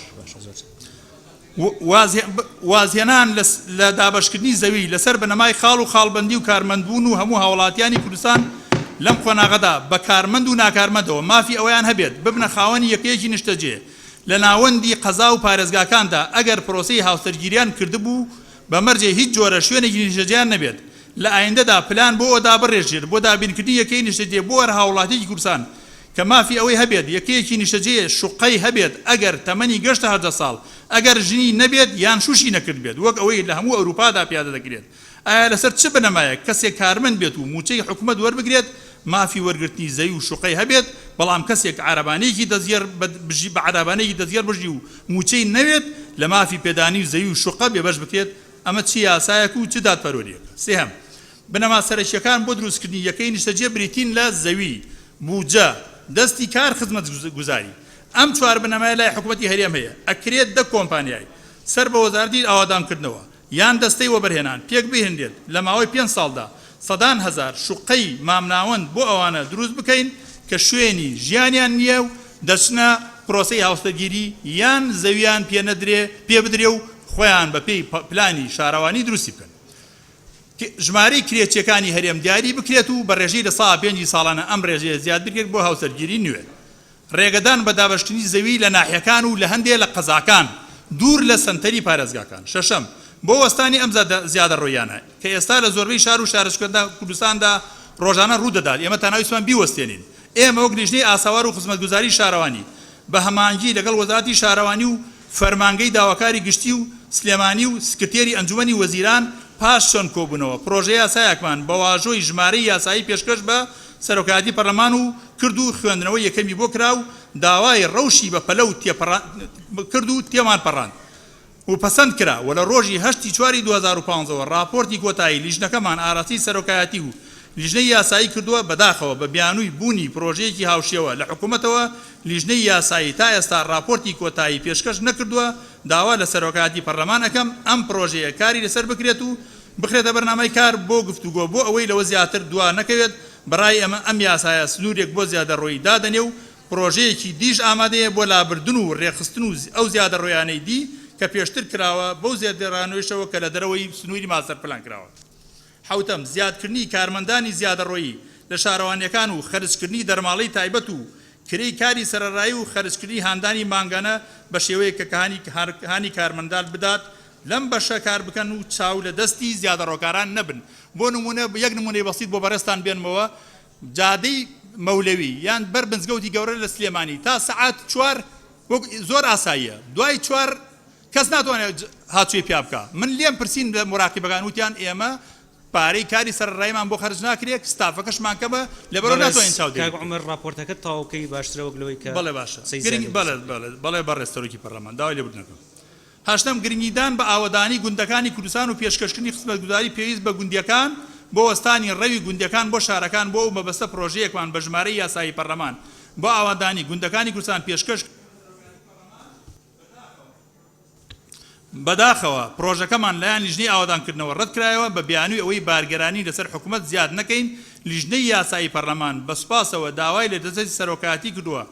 وازهێنان لە دابەشکردنی زەوی لەسەر بنەمای خاڵ و خاڵبەندی و کارمەندبوون و هەموو هاوڵاتیانی کوردستان لەم قۆناغەدا بە کارمەند و ناکارمەندەوە مافی ئەویان هەبێت ببنە خاوەنی یەکەیەکی نیشتەجێ لە ناوەندی قەزا و پارێزگاکاندا ئەگەر پرۆسەی هاوسەرگیریان کردبوو بە مەرجێ هیچ جۆرە شوێنێکی نیشتەجێیان نەبێت. لە ئایندەدا پلان بۆ ئەودا بڕێژێت بۆ دابینکردنی یەکەی نیشتەجێ بۆ هەر هاوڵاتیەکی کوردستان کە مافی ئەوەی هەبێت یەکەیەکی نیشتەجێ شوقەی هەبێت ئەگەر تەمەنی گەشتە 18 ساڵ ئەگەر ژنی نەبێت یان شوشی نەکرد بێت وەک ئەوەی لە هەموو ئەوروپادا پیادە دەکرێت. ئایا لەسەر چ بنەمایە کەسێک کارمەند بێت و موچەی حکوومەت وەربگرێت مافی وەرگرتنی زەوی و شوقەی هەبێت بەڵام کەسێک عەرەبانەیەکی دەزیێر بە عەرەبانەیەکی دەزیێر بژی و موچەی نەوێت لە مافی پێدانی و زەوی و شوقە بێبەش بکرێت. ئەمە چی یاسایەک و چ دادپەروەریەکە؟ سێهەم بنەما سەرەکیەکان بۆ دروستکردنی یەکەی نیشتەجێ بریتین لە زەوی بوجە دەستی کار خزمەت گوزاری. ئەم چوار بنەمای لای حکوومەتی هەرێم هەیە ئەکرێت دە کۆمپانیای سەر بە وەزارەتی ئاوادانکردنەوە یان دەستەی وەبەرهێنان پێک بهێنرێت لە ماوەی 5 ساڵدا سەدان هەزار شوقەی مامناوەند بۆ ئەوانە دروست بکەین کە شوێنی ژیانیان نییە و دەچنە پرۆسەی هاوسەرگیری یان زەویان پێ بدرێ و خۆیان بەپێی پلانی شارەوانی دروستی بکەن. ژمارەی کرێچیەکانی هەرێم دیاری بکرێت و بە ڕێژەی لە ساڵ 5 ساڵانە ئەم ڕێژەیە زیاد بکرێت بۆ هاوسەرگیری نوێ. ڕێگەدان بە دابەشکردنی زەوی لە ناحیەکان و لە هەندێک لە قەزاکان دوور لە سنتەری پارێزگاکان. شەشەم بۆ وەستانی ئەم زیادە ڕۆیانە کە ئێستا لە زۆربەی شار و شارەچکەدا کوردستاندا ڕۆژانە ڕوودەدات ئێمە تەناویستمان بیوەستێنین. ئێمە وەک لیژنەی ئاساوار و خزمەتگوزاری شارەوانی بە هەمانگی لەگەڵ وەزارەتی شارەوانی و فەرمانگەی داواکاری گشتی و سلێمانی و سکرتێری ئەنجومەنی وەزیران پاش چۆن کۆبوونەوە پرۆژەی یاسایەکمان بە واژۆی ژمارەی یاسایی پێشکەش بە سەرۆکایەتی پەرلەمان و کرد و خوێندنەوەی یەکەمی بۆ کرا و داوای ڕەوشی بە پەلە و کرد و تێمان پەڕاند و پەسەند کرا و لە ڕۆژی 8 چواری 2015 راپۆرتی کۆتایی لیژنەکەمان ئاراسی سەرۆکایەتی و لیژنەی یاسایی کردووە بەداخەوە بە بیانووی بوونی پرۆژەیەکی هاوشێوە لە حکوومەتەوە لیژنەی یاسایی تا ئێستا راپۆرتی کۆتایی پێشکەش نەکردووە داوا لە سەرۆکایەتی پەرلەمان ئەەکەم ئەم پرۆژەیە کاری لەسەر بکرێت و بخرێتە بەرنامەی کار بۆ گفتوگۆ بۆ ئەوەی لەوە زیاتر دوا نەکەوێت بەڕای ئەمە ئەم یاسایە سنوورێک بۆ زیادە ڕۆی دادەنێ و پرۆژەیەکی دیش ئامادەیە بۆ لابردن و ڕێخستن و ئەو زیادە ڕۆیانەی دی کە پێشتر کراوە بەو زیادەڕانوێشەوە کە لە دەرەوەی سنووری ماستەر پلان کراوە. حوتەم زیادکردنی کارمەندانی زیادە ڕۆیی لە شارەوانیەکان و خەرجکردنی دەرماڵەی تایبەت و کرێی کاری سەرەڕایی و خەرجکردنی هاندانی مانگانە بە شێوەیە کە هانی کارمەندان بدات لەم بەشە کار بکەن و چاو لە دەستی زیادە ڕۆکاران نەبن. بۆ نمونە یەک نمونەی بەسیط بۆ بەڕێستان بێنمەوە جادەی مەولەوی یان بەر بنزگەوتی گەورە لە سلێمانی تا سەعات 4 زۆر ئاساییە دوای 4 کەس ناتوانێت هاتووی پیا بکە. من لێم پرسین لە مراقیبەکان وتیان ئێمە پارەی کاری سەرڕایمان بۆ خەرج ناکرێت ستافەکەشمان کەمە لەبەرەوە ناتوانین چاو دێت.
عومەر راپۆرتەکە تاوکەی باشترە وەک لەوەی کە
بەڵێ باشە بەڵێ بەڕێز سەرۆکی پەرلەمان داوای لێبوردنەکە. هەشتم گرنگیدان بە ئاوەدانی گوندەکانی کوردستان و پێشکەشکردنی خزمەتگوزاری پێویست بە گوندیەکان بۆ وەستانی ڕەوی گوندەکان بۆ شارەکان بۆ مەبەستە پرۆژەیەکمان بە ژمارەی یاسایی پەرلەمان بۆ ئاوەدانی گوندەکانی کوردستان پێشکەش بەداخەوە پرۆژەکەمان لایەن لیژنەی ئاوادانکردنەوە ڕەت کرایەوە بە بیانووی ئەوەی بارگەرانی لەسەر حکوومەت زیاد نەکەین لیژنەی یاسایی پەرلەمان بە سوپاسەوە داوای لە دەستی سەرۆکایەتی کردووە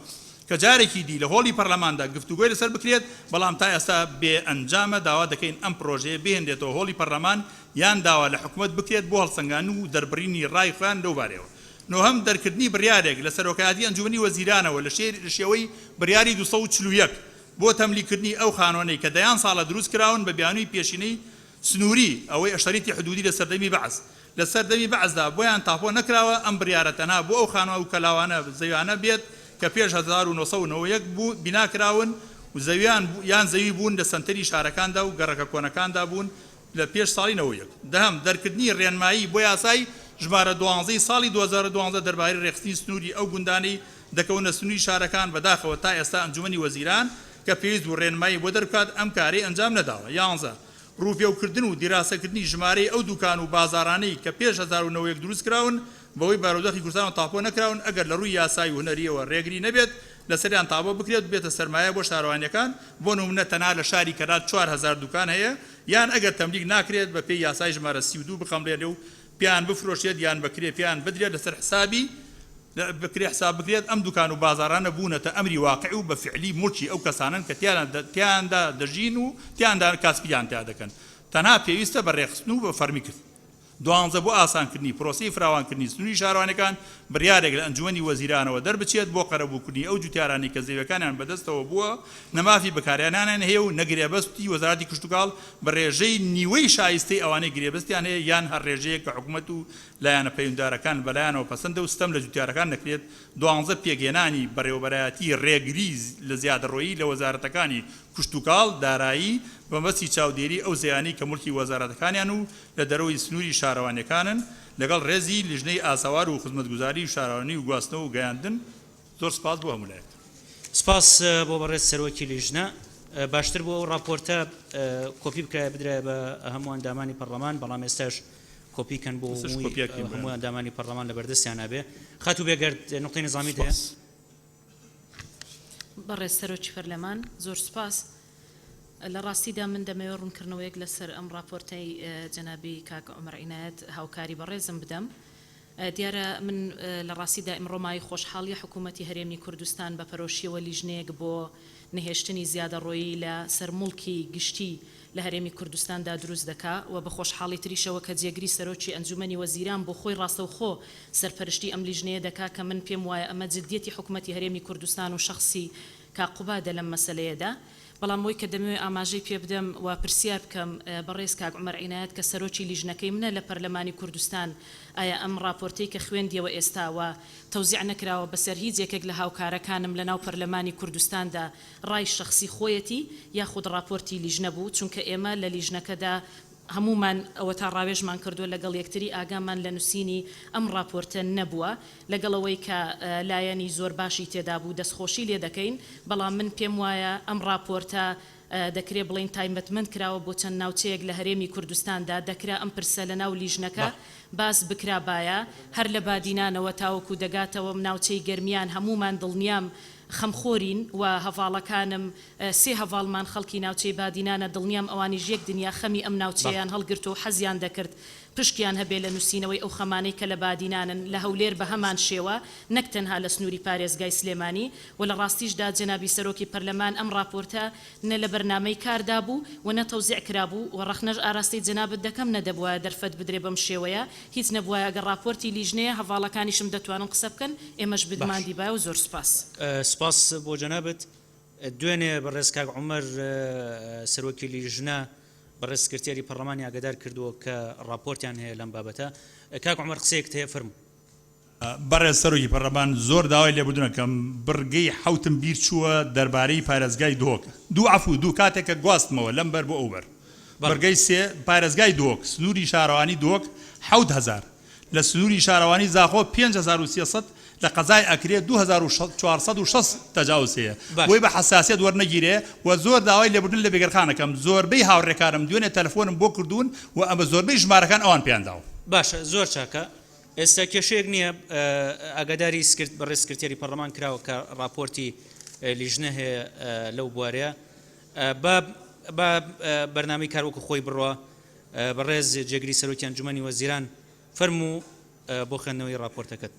کە جارێکی دی لە هۆڵی پەرلەماندا گفتوگۆی لەسەر بکرێت بەڵام تا ئێستا بێ ئەنجامە داوا دەکەین ئەم پرۆژەیە بهێنرێتەوە هۆڵی پەرلەمان یان داوا لە حکوومەت بکرێت بۆ هەڵسەنگان و دەربڕینی ڕای خوان لەو بارەوە نۆهەم دەرکردنی بڕیارێک لە سەرۆکایەتی ئەنجومەنی وەزیرانەوە لە شێوەی بڕیاری 241 بۆ تەملیکردنی ئەو خانۆنەی کە دەیان ساڵە دروست کراون بە بیانووی پێشینەی سنووری ئەوەی ئەشەریتی حدودی لە سەردەمی بەعز لە سەردەمی بەعزدا بۆیان تاپۆ نەکراوە ئەم بڕیارە تەنها بۆ ئەو خانۆ و کەلاوانە زەویانە بێت کە پێش 1990 بوو بیناکراون و زەویان یان زەوی بوون لە سنتەری شارەکاندا و گەڕەکە کۆنەکاندا بوون لە پێش ساڵی 91 دەهم دەرکردنی ڕێنمایی بۆ یاسای ژمارە 12 ساڵی 2012 دەربارەی ڕێخستنی سنووری ئەو گوندانەی دەکەونە سنووری شارەکان بەداخەوە تا ئێستا ئەنجومەنی وەزیران کە پێویست و ڕێنمایی بۆ دەرکات ئەم کارەی ئەنجام نەداوە 11 ڕووپێوکردن و دیراسەکردنی ژمارەی ئەو دوکان و بازارانەی کە پێش 1990 دروست کراون بەوەی بارودۆخی کوردستان تاپۆ نەکراون ئەگەر لە ڕووی یاسای و هونەریەوە ڕێگری نەبێت لەسەریان تاپۆ بکرێت بێتە سەرمایە بۆ شارەوانیەکان بۆ نمونە تەنها لە شاری کەرات 4000 دوکان هەیە یان ئەگەر تەملیک ناکرێت بە پێی یاسای ژمارە 32 بخەمرێت و پیان بفرۆشێت یان بکرێت پیان بدرێت لەسەر حسابی بکرێ حساب بکرێت ئەم دوکان و بازارانە بوونەتە ئەمری واقعی و بە فعلی مڵکی ئەو کەسانن کە تیاندا دەژین و تیاندا کاسبیان تا دەکەن تەنها پێویستە بە ڕێخستن و بە فەرمیکرد 12 بۆ ئاسانکردنی پرۆسی فراوانکردنی سنووری شارەوانەکان بڕیارێک لە ئەنجومەنی وەزیرانەوە دەربچێت بۆ قەرەبووکردنی ئەو جوتیارانی کە زەویەکانیان بەدەستەوە بووە نەمافی بەکارهێنانیان هەیە و نەگرێبەستی وەزارەتی کشتوکاڵ بە ڕێژەی نیوەی شایستەی ئەوانەی گرێبەستیان هەیە یان هەر ڕێژەیە کە حکوومەت و لایەنە پەیوەنددارەکان بەلایەنەوە پەسەندە و ستەم لە جوتیارەکان نەکرێت 12 پێگەێنانی بەڕێوەبەرایەتی ڕێگری لە زیادەڕۆیی لە وەزارەتەکانی کشتوکاڵ دارایی بەمەستی چاودێری ئەو زیانی کە مڵکی وەزارەتەکانیان و لە دەرەوەی سنووری شارەوانیەکانن لەگەڵ ڕێزی لیژنەی ئاساوار و خزمەتگوزاری و شارەوانی و گواستنەوە و گەیاندن زۆر سپاس بۆ هەموو لایەک
سپاس بۆ بەڕێز سەرۆکی لیژنە باشتر بۆ ئەو راپۆرتە کۆپی بکە بدرێ بە هەموو ئەندامانی پەرلەمان بەڵام ئێستاش کۆپیکەن بۆ هەموو ئەندامانی پەرلەمان لە بەردەستیان نابێ خەت و بێگەرد نقطەی نظامی هەیە
بەڕێز سەرۆکی پەرلەمان زۆر سپاس لە ڕاستیدا من دەمەوێت ڕوونکردنەوەیەک لەسەر ئەم راپۆرتەی جەنابی کاک عومەر عینایەت هاوکاری بەڕێزم بدەم دیارە من لە ڕاستیدا ئەمڕۆمای خۆشحاڵی حکوومەتی هەرێمی کوردستان بە پەرۆشیەوە لیژنەیەک بۆ نهێشتنی زیادەڕۆیی لە سەرموڵکی گشتی لە هەرێمی کوردستاندا دروست دەکا و بە خۆشحاڵی تریشەوە کە جێگری سەرۆکی ئەنجومەنی وەزیران بۆ خۆی ڕاستەوخۆ سەرپەرشتی ئەم لیژنەیە دەکا کە من پێم وایە ئەمە جددیەتی حکوومەتی هەرێمی کوردستان و شخصی کاقوبادە لەم مەسەلەیەدا بەڵام وی کە دەمەوێت ئاماژەی پێ بدەم و پرسیار بکەم بەڕێز کاک عومەر عینایەت کە سەرۆکی لیژنەکەی منە لە پەرلەمانی کوردستان ئایا ئەم راپۆرتەی کە خوێندیەوە ئێستا و تەوزیع نەکراوە بەسەر هیچ یەکێک لە هاوکارەکانم لە ناو پەرلەمانی کوردستاندا ڕای شخصی خۆیەتی یاخود راپۆرتی لیژنە بوو چونکە ئێمە لە لیژنەکەدا هەمومان ئەوە تا ڕاوێژمان کردووە لەگەڵ یەکتری ئاگامان لە نووسینی ئەم راپۆرتە نەبووە لەگەڵەوەی کە لایەنی زۆر باشی تێدا بوو دەستخۆشی لێ دەکەین بەڵام من پێم وایە ئەم راپۆرتە دەکرێت بڵین تایبەتمەند کراوە بۆ چەند ناوچەیەک لە هەرێمی کوردستاندا دەکرا ئەم پرسە لە ناو لیژنەکە باس بکرابایە هەر لە بادینانەوە تاوەکو دەگاتەوە ناوچەی گەرمیان هەمومان دڵنیام خەمخۆرین و هەڤاڵەکانم سێ هەڤاڵمان خەڵکی ناوچەی بادینانە دڵنیام ئەوانی ژێک دنیا خەمی ئەم ناوچەیان هەڵگرت و حەزیان دەکرد پشکیان هەبێ لە نووسینەوەی ئەو خەمانەی کە لە بادینانن لە هەولێر بە هەمان شێوە نەک تەنها لە سنووری پارێزگای سلێمانی و لە ڕاستیشدا جەنابی سەرۆکی پەرلەمان ئەم راپۆرتە نە لە بەرنامەی کاردا بوو و نە تەوزیع کرابوو و ڕەخنەش ئاراستەی جەنابەت دەکەم نەدەبووە دەرفەت بدرێ بەم شێوەیە هیچ نەبووە ئەگەر راپۆرتی لیژنەیە هەڤاڵەکانیشم دەتوانن قسە بکەن ئێمەش بدماندی باە و زۆر سپاس
سپاس بۆ جەنابەت دوێنێ بەڕێز کاک عومەر سەرۆکی لیژنە بەڕێز سکرتێری پەرلەمانی ئاگادار کردووە کە راپۆرتیان هەیە لەم بابەتە کاک عومەر قسەیەک هەیە فەرموو
بەڕێز سەرۆکی پەرلەمان زۆر داوای لێبوردنەکەم بڕگەی حوتم بیر چووە دەربارەی پارێزگای دۆک دوو کاتێکە گواستمەوە لەم بەر بۆ ئەو بەر بەرگەی سێ پارێزگای دۆک سنووری شارەوانی دۆک 7000 لە سنووری شارەوانی زاخۆ 5300 لە قەزای ئەکرێت 2460 تەجاوز هەیە بۆی بە حساسیت وەرنەگیرێ و زۆر داوای لێبوردن لە بێگەرخانەکەم زۆربەی هاوڕێکارم دوێنێ تەلەفۆنم بۆ کردوون و ئەمە زۆربەی ژمارەکان ئەوان پێیانداوە
باشە زۆر چاکە ئێستا کێشەیەک نییە ئاگاداری بەڕێز سکرتێری پەرلەمان کراوە کە راپۆرتی لیژنە هەیە لەو بوارەیە بە بە بەرنامەی کاروەکو خۆی بڕوە بەڕێز جێگری سەرۆکی ئەنجومەنی وەزیران فەرموو بۆ خوێندنەوەی راپۆرتەکەت.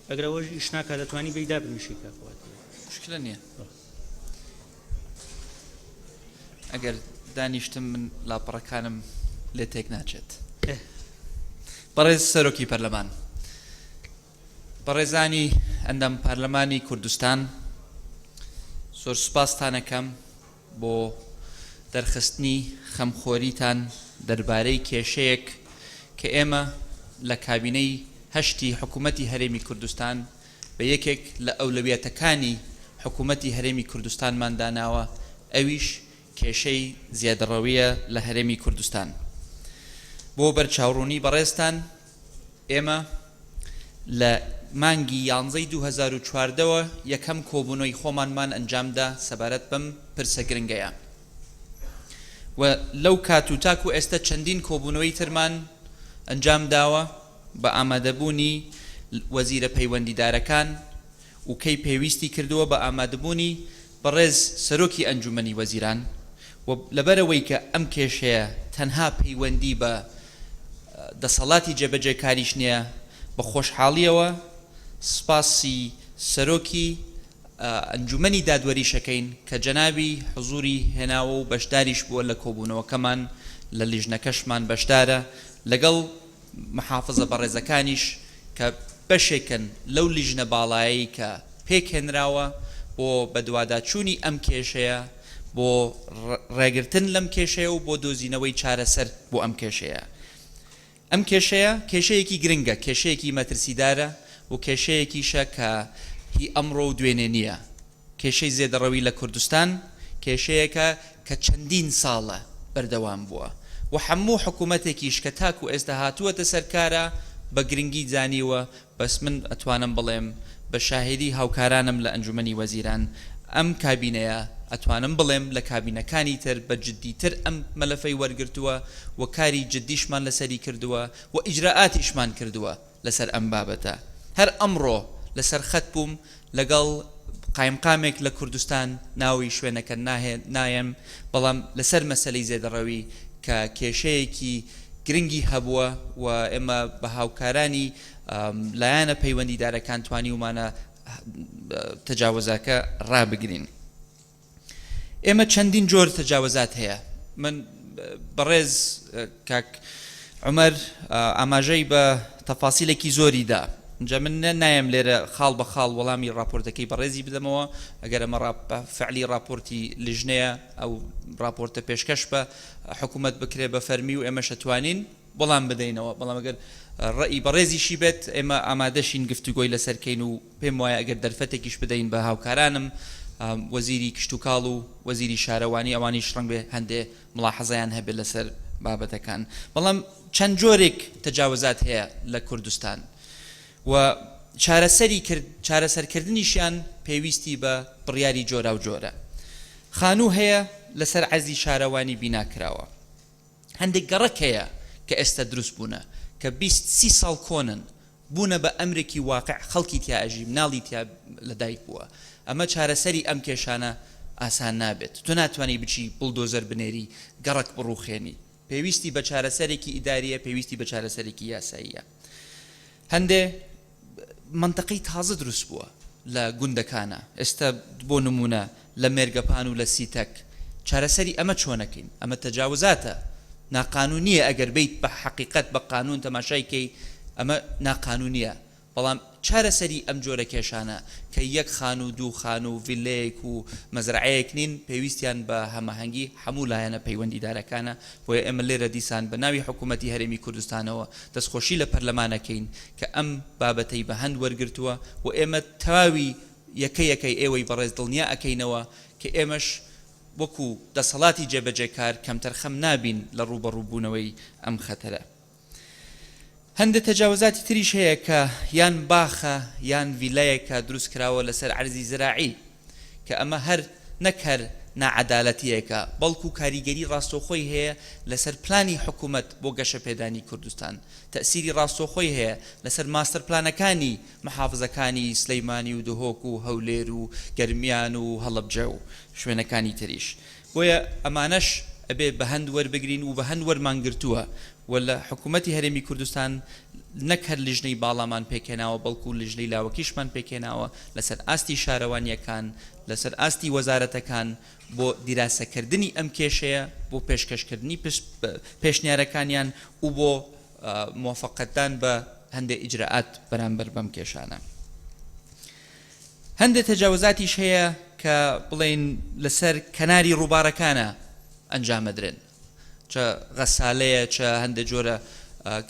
ئەگەرەوەش ئیش ناکات دەتوانی بەیدا بنووشی کاکوات
مشکلە نییە. ئەگەر دانیشتم من لاپەڕەکانم لێ تێک ناچێت. بەڕێز سەرۆکی پەرلەمان، بەڕێزانی ئەندام پارلەمانی کوردستان، زۆر سوپاستان دەکەم بۆ دەرخستنی خەمخۆریتان دەربارەی کێشەیەک کە ئێمە لە کابینەی هەشتی حکوومەتی هەرێمی کوردستان بە یەکێک لە ئەولەویەتەکانی حکوومەتی هەرێمی کوردستانمان داناوە، ئەویش کێشەی زیادەڕەویە لە هەرێمی کوردستان. بۆ بەرچاوڕوونی بەڕێزتان، ئێمە لە مانگی 11 2014ەوە یەکەم کۆبوونەوەی خۆمانمان ئەنجامدا سەبارەت بەم پرسە گرنگەیە و لەو کات و تاک و ئێستا چەندین کۆبوونەوەی ترمان ئەنجام داوە بە ئامادەبوونی وەزیرە پەیوەندیدارەکان و کەی پێویستی کردووە بە ئامادەبوونی بەڕێز سەرۆکی ئەنجومەنی وەزیران و لەبەرەوەی کە ئەم کێشەیە تەنها پەیوەندی بە دەسەڵاتی جێبەجێکاریش نییە، بە خۆشحاڵیەوە سپاسی سەرۆکی ئەنجومەنی دادوەریشەکەین کە جەنابی حزوری هێناوە و بەشداریش بووە لە کۆبوونەوەکەمان لە لیژنەکەشمان بەشدارە، لەگەڵ محافظە بەڕێزەکانیش کە بەشێکن لەو لیژنە باڵایی کە پێکهێنراوە بۆ بەدواداچوونی ئەم کێشەیە، بۆ ڕێگرتن لەم کێشەیە و بۆ دۆزینەوەی چارەسەر بۆ ئەم کێشەیە. ئەم کێشەیە کێشەیەکی گرنگە، کێشەیەکی مەترسیدارە و کێشەیەکیشە کە هی ئەمڕۆ و دوێنێ نییە. کێشەی زێدەڕەوی لە کوردستان کێشەیەکە کە چەندین ساڵە بەردەوام بووە و هەموو حکوومەتێکیش کە تاکو ئێستا هاتووەتە سەرکارە بە گرنگی زانیوە. بەس من ئەتوانم بڵێم بە شاهدی هاوکارانم لە ئەنجومەنی وەزیران ئەم کابینەیە ئەتوانم بڵێم لە کابینەکانی تر بە جددیتر ئەم مەلەفەی وەرگرتووە و کاری جددیشمان لەسەری کردووە و ئیجراعاتیشمان کردووە لەسەر ئەم بابەتە. هەر ئەمڕۆ لەسەر خەت بووم لەگەڵ قایمقامێک لە کوردستان، ناوی شوێنەکە نایم، بەڵام لەسەر مەسەلەی زێدەڕەوی کە کێشەیەکی گرنگی هەبووە و ئێمە بە هاوکارانی لایەنە پەیوەندیدارەکان توانی ومانە تەجاوزاکە ڕابگرین. ئێمە چەندین جۆر تەجاوزات هەیە. من بەڕێز کاک عومەر ئاماژەی بە تەفاسیلێکی زۆری دا. اینجا من نایم لێرە خاڵ بە خاڵ وەڵامی راپۆرتەکەی بەڕێزی بدەمەوە. ئەگەر ئەمە فعلی راپۆرتی لیژنەیە ئەو راپۆرتە پێشکەش بە حکوومەت بکرێ بە فەرمی و ئێمە شەتوانین وەڵام بدەینەوە. بەڵام ئەگەر ڕێی بەڕێزیشی بێت ئێمە ئامادەشین گفتوگۆی لەسەرکەین و پێم وایە ئەگەر دەرفەتێکیش بدەین بە هاوکارانم، وەزیری کشتتوکاڵ و وەزیری شارەوانی، ئەوانیش ڕەنگ بێ هەندێ ملاحەزەیان هەبێت لەسەر بابەتەکان. بەڵام چەند جۆرێک تەجاوزات هەیە لە کوردستان و چارەسەرکردنیشیان پێویستی بە بڕیاری جۆرا و جۆرە. خانوو هەیە لەسەر عەرزی شارەوانی بیناکراوە. هەندێک گەڕەک هەیە کە ئێستا دروست بوونە کە 20-30 ساڵ کۆنن، بوونە بە ئەمرێکی واقع، خەڵکی تیا ئەژی، مناڵی تیا لەدایک بووە. ئەمە چارەسەری ئەم کێشانە ئاسان نابێت. تۆ ناتوانانی بچی بڵدۆزەر بنێری گەڕک بڕوخێنی. پێویستی بە چارەسەرێکی ئیداریە، پێویستی بە چارەسەرێکی یاساییە. هەندێ منطقەی تازە دروست بووە لە گوندەکانە. ئێستا بۆ نمونە لە مێرگەپان و لە سیتەک چارەسەری ئەمە چۆنەکەین؟ ئەمە تەجاوزاتە، ناقانونیە. ئەگەر بیت بە حقیقت بە قانون تەماشایکەی ئەمە ناقانونیە. بەڵام چارەسەری ئەم جۆرە کێشانە کە یەک خان و دوو خان و ڤیلەیەک و مەزرعەیەک نین، پێویستیان بە هەماهەنگی هەموو لایەنە پەیوەندیدارەکانە. بۆیە ئێمە لێرە دیسان بە ناوی حکوومەتی هەرێمی کوردستانەوە دەستخۆشی لە پەرلەمانەکەین کە ئەم بابەتەی بە هەند وەرگرتووە و ئێمە تەواوی یەکەیەکەی ئێوەی بەڕێز دڵنیا ئەکەینەوە کە ئێمەش وەکو دەسەڵاتی جێبەجێکار کەمتەر خەم نابین لە ڕوبەڕووبوونەوەی ئەم خەتەرە. هەندێک تەجاوزاتی تریش هەیە کە یان باخە یان ڤیلایەکە دروست کراوە لەسەر عەرزی زراعی کە ئەمە هەر نەکەر نعەدالەتیەکە بەڵکو کاریگەری ڕاستۆخۆی هەیە لەسەر پلانی حکوومەت بۆ گەشە پێدانی کوردستان تەسیری ڕاستۆخۆی هەیە لەسەر ماستەر پلانەکانی محافزەکانی سلەیمانی و دهۆک و هەولێر و گەرمیان و هەڵەبجە و شوێنەکانی تریش بۆیە ئەمانەش ئەبێ بە هەند وەربگرین و بە هەند وەرمانگرتووە و لە حکوومەتی هەرێمی کوردستان نەک هەر لیژنەی باڵامان پێکێناوە بەڵکو لیژنەی لاوەکیشمان پێکێناوە لەسەر ئاستی شارەوانیەکان لەسەر ئاستی وەزارەتەکان بۆ دیراسەکردنی ئەم کێشەیە بۆ پێشکەشکردنی پێشنیارەکانیان و بۆ موافقەتدان بە هەندێک ئیجراعات بەرامبەر بەم کێشانە هەندێک تەجاوزاتیش هەیە کە بڵێن لەسەر کەناری ڕووبارەکانە ئەنجامەدرێن چە غەسالەیە چە هەندێک جۆرە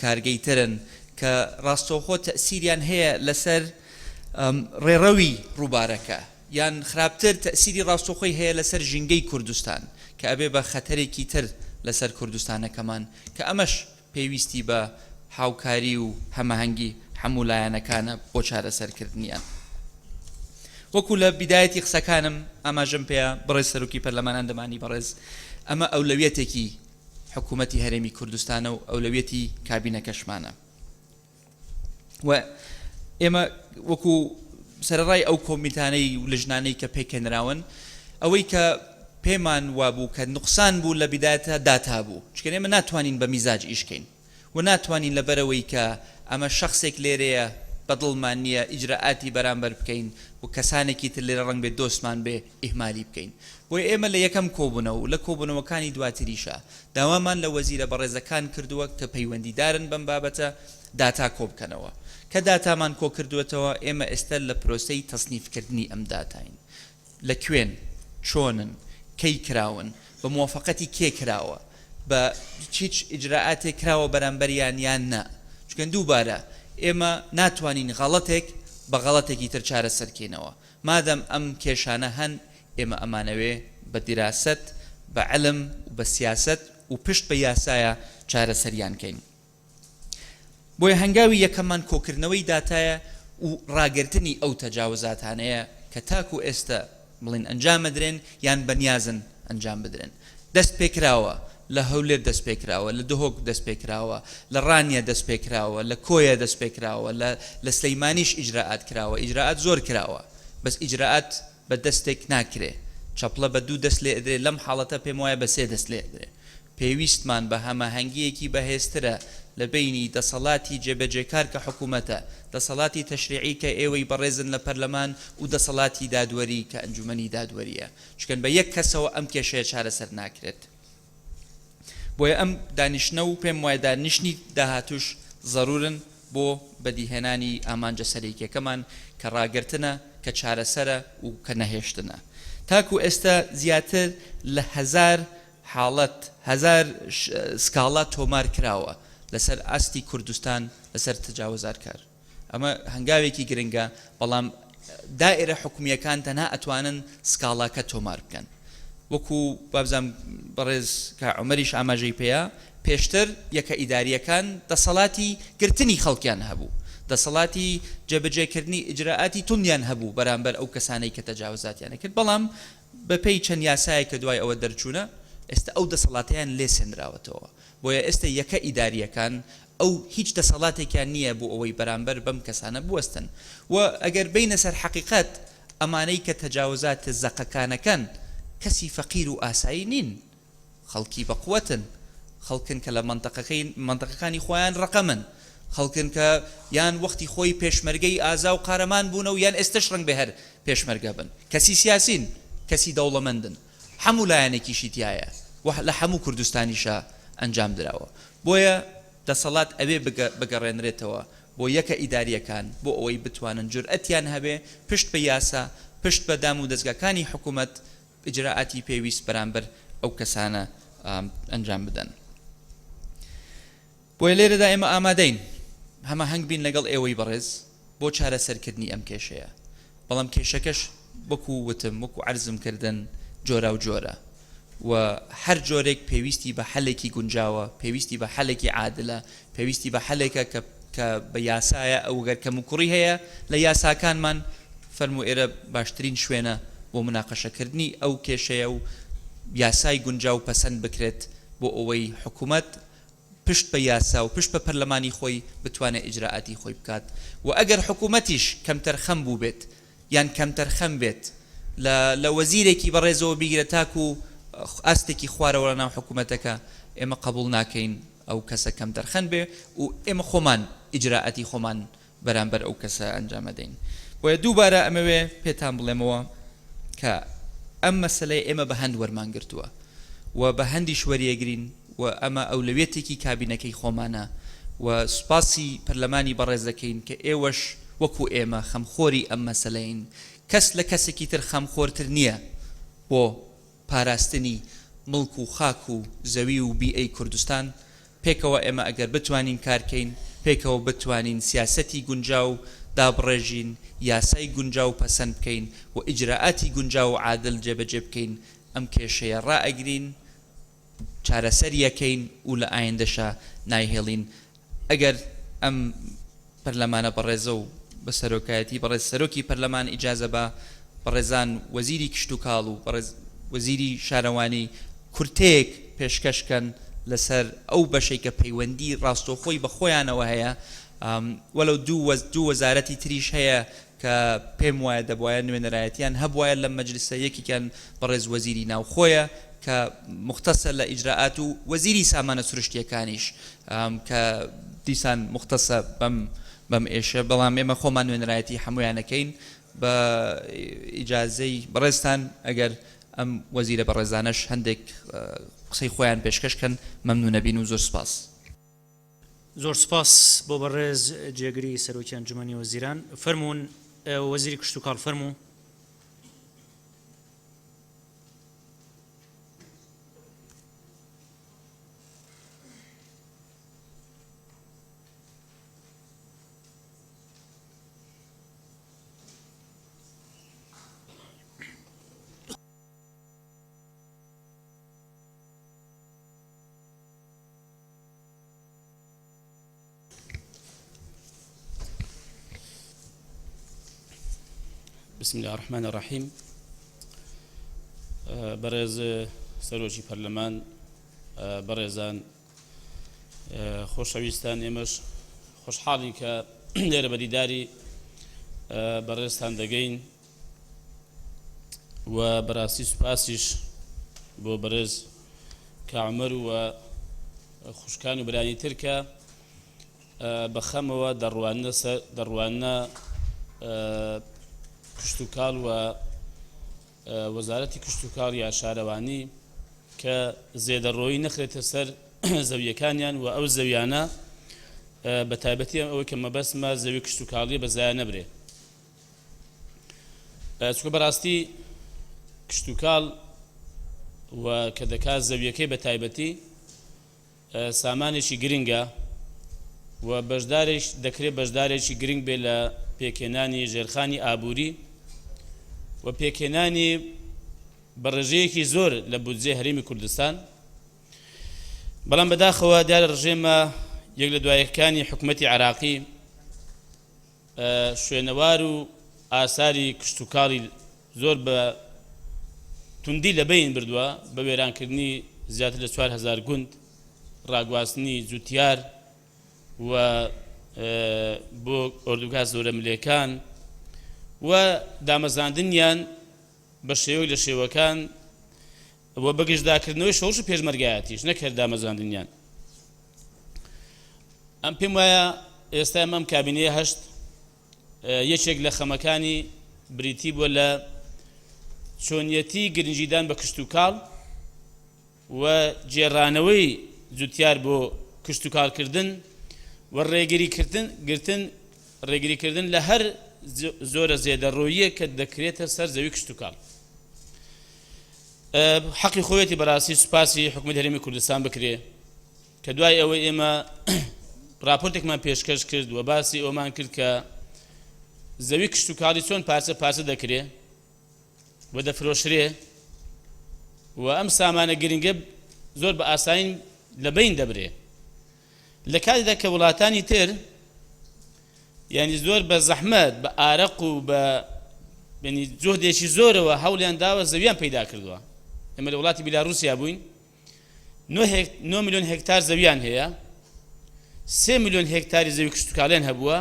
کارگەی ترن کە ڕاستەوخۆ تەسیریان هەیە لەسەر ڕێڕەوی ڕووبارەکە یان خراپتر تەسیری ڕاستەوخۆی هەیە لەسەر ژینگەی کوردستان کە ئەبێ بە خەتەرێکی تر لەسەر کوردستانەکەمان کە ئەمەش پێویستی بە هاوکاری و هەماهەنگی هەموو لایەنەکانە بۆ چارەسەرکردنیان وەکو لە بیدایەتی قسەکانم ئاماژەم پێە بەڕێز سەرۆکی پەرلەمانان دەمانی بەڕێز ئەمە ئەولەویەتێکی حکوومەتی هەرێمی کوردستانە و ئەولەویەتی کابینەکەشمانە و ئێمە وەکو سەرڕای ئەو کۆمیتانەی و لژنانەی کە پێکێنراون ئەوەی کە پێمان وابوو کە نوقسان بوو لە بیدایەتە داتا بوو چکە ئێمە ناتوانین بە میزاج ئیشکەین و ناتوانین لەبەرەوەی کە ئەمە شخصێک لێرەیە بەدڵمان نییە ئیجراعاتی بەرامبەر بکەین و کەسانێکی تر لێرە ڕەنگ بێت دۆستمان بێ ئیهمالی بکەین بۆی ئێمە لە یەکەم کۆبوونەوە و لە کۆبوونەوەکانی دواتریشە داوامان لە وەزیرە بەڕێزەکان کردووە کە پەیوەندیدارن بەم بابەتە داتا کۆبکەنەوە کە داتامان کۆ کردوێتەوە ئێمە ئێستا لە پرۆسەی تەصنیفکردنی ئەم داتاین لەکوێن چۆنن کەی کراون بە موافقەتی کێ کراوە بە هیچ ئیجراعاتێک کراوە بەرامبەریان یان نا چکە دووبارە ئێمە ناتوانین غەڵەتێک بە غەڵەتێکی تر چارەسەرکەینەوە مادەم ئەم کێشانە هەن ئێمە ئەمانەوێ بە دیراست بە علم و بە سیاست و پشت بە یاسایە چارەسەریان کەین بۆیە هەنگاوی یەکەمان کۆکردنەوەی داتایە و ڕاگررتنی ئەو تەجاوزاتانەیە کە تاکو ئێستا بڵین ئەنجامەدرێن یان بەنیازن ئەنجام بدرێن دەست پێکراوە لە هەولێر دەست پێکراوە لە دهۆک دەست پێکراوە لە ڕانیە دەست پێکراوە لە کۆیە دەست پێکراوە لە سلەیمانیش ئیجراعات کراوە ئیجراعات زۆر کراوە بەس ئیجراعات بە دەستێک ناکرێ چەپڵە بە دوو دەست لێ ئەدرێ لەم حاڵەتە پێم وایە بە سێ دەست لێ ئەدرێ پێویستمان بە هەماهەنگیەکی بەهێزترە لە بینی دەسەڵاتی جێبەجێکار کە حکوومەتە دەسەڵاتی تەشریعی کە ئێوەی بەڕێزن لە پەرلەمان و دەسەڵاتی دادوەری کە ئەنجومەنی دادوەریە چکەن بە یەک کەسەوە ئەم کێشەیە چارەسەر ناکرێت بۆیە ئەم دانیشتنە و پێم وایە دانیشتنی داهاتوش ضرورن بۆ بەدیهێنانی ئامانجە سەرەکیەکەمان کە ڕاگرتنە کە چارەسەرە و کە نەهێشتنە تاکو ئێستا زیاتر لە 1000 حاڵەت 1000 سکاڵا تۆمار کراوە لەسەر ئاستی کوردستان لەسەر تجاوزارکار ئەمە هەنگاوێکی گرنگە بەڵام دائرە حکومیەکان تەنها ئەتوانن سکاڵاکە تۆمار بکەن وەکو بابزام بەڕێز کە عومەریش ئاماژەی پێەیە پێشتر یەکە ئیداریەکان دەسەڵاتی گرتنی خەڵکیان هەبوو دەسەڵاتی جێبەجێکردنی ئیجراعاتی توندیان هەبوو بەرامبەر ئەو کەسانەی کە تەجاوزاتیانە کرد بەڵام بەپێی چەند یاسایە کە دوای ئەوە دەرچوونە ئێستا ئەو دەسەڵاتیان لێ سێنراوەتەوە بۆیە ئێستا یەکە ئیداریەکان ئەو هیچ دەسەڵاتێکیان نییە بۆ ئەوەی بەرامبەر بەم کەسانە بوەستن و ئەگەر بینە سەر حەقیقەت ئەمانەی کە تەجاوزات زەقەکانەکەن کەسی فەقیر و ئاسایی نین خەڵکی بەقوەتن خەڵکن کە لە منتەقەکانی خۆیان ڕقەمن خەڵکن کە یان وەختی خۆی پێشمەرگەی ئازا و قارەمان بوون و یان ئێستش ڕەنگ بە هەر پێشمەرگە بن کەسی سیاسین کەسی دەوڵەمەندن هەموو لایەنێکیشی تایە لە هەموو کوردستانیشە ئەنجام دراوە بۆیە دەسەڵات ئەوێ بگەڕێنرێتەوە بۆ یەکە ئیداریەکان بۆ ئەوەی بتوانن جورئەتیان هەبێ پشت بە یاسا پشت بە دام و دەستگاکانی حکوومەت ئیجراعاتی پێویست بەرامبەر ئەو کەسانە ئەنجام بدەن بۆیە لێرەدا ئێمە ئامادەین هەمە هەنگ بین لەگەڵ ئێوەی بەڕێز بۆ چارەسەرکردنی ئەم کێشەیە بەڵام کێشەکەش وەکو وتم وەکو عەرزم کردن جۆرە و جۆرە و هەر جۆرێک پێویستی بە حەلێکی گونجاوە پێویستی بە حەلێکی عادلە پێویستی بە حەلێکە کە بە یاسایە ئەو گەر کەم و کوڕی هەیە لە یاساکانمان فەرمو ئێرە باشترین شوێنە بۆ مناقەشەکردنی ئەو کێشەیە و یاسای گونجاو پەسەند بکرێت بۆ ئەوەی حکوومەت پشت بە یاسا و پشت بە پەرلەمانی خۆی بتوانێت ئیجراعاتی خۆی بکات و ئەگەر حکوومەتیش کەمتەرخەم بوو بێت یان کەمتەرخەم بێت لە وەزیرێکی بەڕێزەوە بیگرە تاکو ئاستێکی خوارەوە ناو حکوومەتەکە ئێمە قبول ناکەین ئەو کەسە کەمتەرخەن بێ و ئێمە خۆمان ئیجراعاتی خۆمان بەرامبەر ئەو کەسە ئەنجام دەین بۆیە دووبارە ئەمەوێ پێتان بڵێمەوە کە ئەم مەسەلەی ئێمە بە هەند وەرمانگرتووە و بە هەندیش وەریەگرین و ئەمە ئەولەوێتێکی کابینەکەی خۆمانە و سوپاسی پەرلەمانی بەڕێز دەکەین کە ئێوەش وەکو ئێمە خەمخۆری ئەم مەسەلەین کەس لە کەسێکی تر خەمخۆرتر نییە بۆ پاراستنی مڵک و خاک و زەوی و بیئەی کوردستان پێکەوە ئێمە ئەگەر بتوانین کارکەین پێکەوە بتوانین سیاسەتی گونجاو دابڕێژین یاسای گونجاو پەسەند بکەین و ئیجراعاتی گونجاو و عادل جێبەجێ بکەین ئەم کێشەیە ڕائەگرین چارەسەریەکەین و لە ئایندەشە نایهێڵین ئەگەر ئەم پەرلەمانە بەڕێزە و بە سەرۆکایەتی بەڕێز سەرۆکی پەرلەمان ئیجازە بە بەڕێزان وەزیری کشت و کاڵ و وەزیری شارەوانی کورتەیەک پێشکەشکەن لەسەر ئەو بەشەی کە پەیوەندی ڕاستۆخۆی بە خۆیانەوە هەیە وەلو دوو وەزارەتی تریش هەیە کە پێم وایە دەبوایە نوێنەرایەتیان هەبوایە لە مەجلیسە یەکێکیان بەڕێز وەزیری ناوخۆیە کە مختصە لە ئیجراعات و وەزیری سامانە سروشتیەکانیش کە دیسان مختصە بەم ئێشە بەڵام ئێمە خۆمان نوێنەرایەتی هەمویانەکەین بە ئیجازەی بەڕێزتان ئەگەر ئەم وەزیرە بەڕێزانەش هەندێک قسەی خۆیان پێشکەشکەن مەمنونە بین و زۆر سپاس
زۆر سپاس بۆ بەڕێز جێگری سەرۆکی ئەنجومەنی وەزیران فەرموون وەزیری کشت و کاڵ فەرموو
بسم الله الرحمن الرحيم برز سەرۆکی پەرلەمان بەڕێزان خۆشەویستان ئێمەش خۆشحاڵین کە لێرە بەدیداری بەڕێزتان دەگەین و بەڕاستی سوپاسیش بۆ بەڕێز کاعومەر و خوشکان و برانی تر کە بەخەمەوە دەڕوانە کشت و کاڵ و وەزارەتی کشت و کاڵ یا شارەوانی کە زێدەڕۆیی نەخرێتە سەر زەویەکانیان و ئەو زەویانە بە تایبەتی ئەوەی کە مەبەستمە زەوی کشت و کاڵی بەزایە نەبرێ چونکە بەڕاستی کشت و کاڵ و کە دەکات زەویەکەی بە تایبەتی سامانێکی گرنگە و بەشدارێک دەکرێت بەشدارێکی گرنگ بێ لە پێکێنانی ژێرخانی ئابووری و پێکێنانی بەڕێژەیەکی زۆر لە بودجێ هەرێمی کوردستان بەڵام بەداخەوە دیارە ڕژێمە یەک لە دوایەکانی حکومەتی عراقی شوێنەوار و ئاساری کشت و کاڵی زۆر بە توندی لەبەین بردووە بە وێرانکردنی زیاتر لە 4000 گوند ڕاگواستنی جوتیار و بۆ ئۆردوگا زۆرە ملێکان و دامەزاندنیان بە شێوەی لە شێوەکان و بەگەشتداکردنەوەی شەوش و پێشمەرگایەتیش نەکرد دامەزاندنیان ئەم پێم وایە ئێستا ئەم کابینەیە هەشت یەکێک لە خەمەکانی بریتی بووە لە چۆنیەتی گرنجیدان بە کشت و کاڵ و جێڕانەوەی جوتیار بۆ کشت و کاڵکردن و ڕێگریکردن لە هەر زۆرە زێدەڕۆییە کە دەکرێتە سەر زەوی کشت و کاڵ حەقی خۆیەتی بەڕاستی سوپاسی حکومەتی هەرێمی کوردستان بکرێ کە دوای ئەوەی ئێمە راپۆرتێکمان پێشکەش کرد و باسی ئەومان کرد کە زەوی کشت و کاڵی چۆن پارچە دەکرێ و دەفرۆشرێ و ئەم سامانە گرنگە زۆر بە ئاساین لەبەین دەبرێ لە کاتێکدا کە وڵاتانی تر یعنی زۆر بە زەحمەت بە ئارەق و بە ینی جۆدێکی زۆرەوە هەوڵیان داوە زەویان پەیدا کردووە ئێمە لە وڵاتی بیلاڕوسیا بووین 9 میلیۆن هێکتار زەویان هەیە 3 میلیۆن هێکتاری زەوی کشتتوکاڵیان هەبووە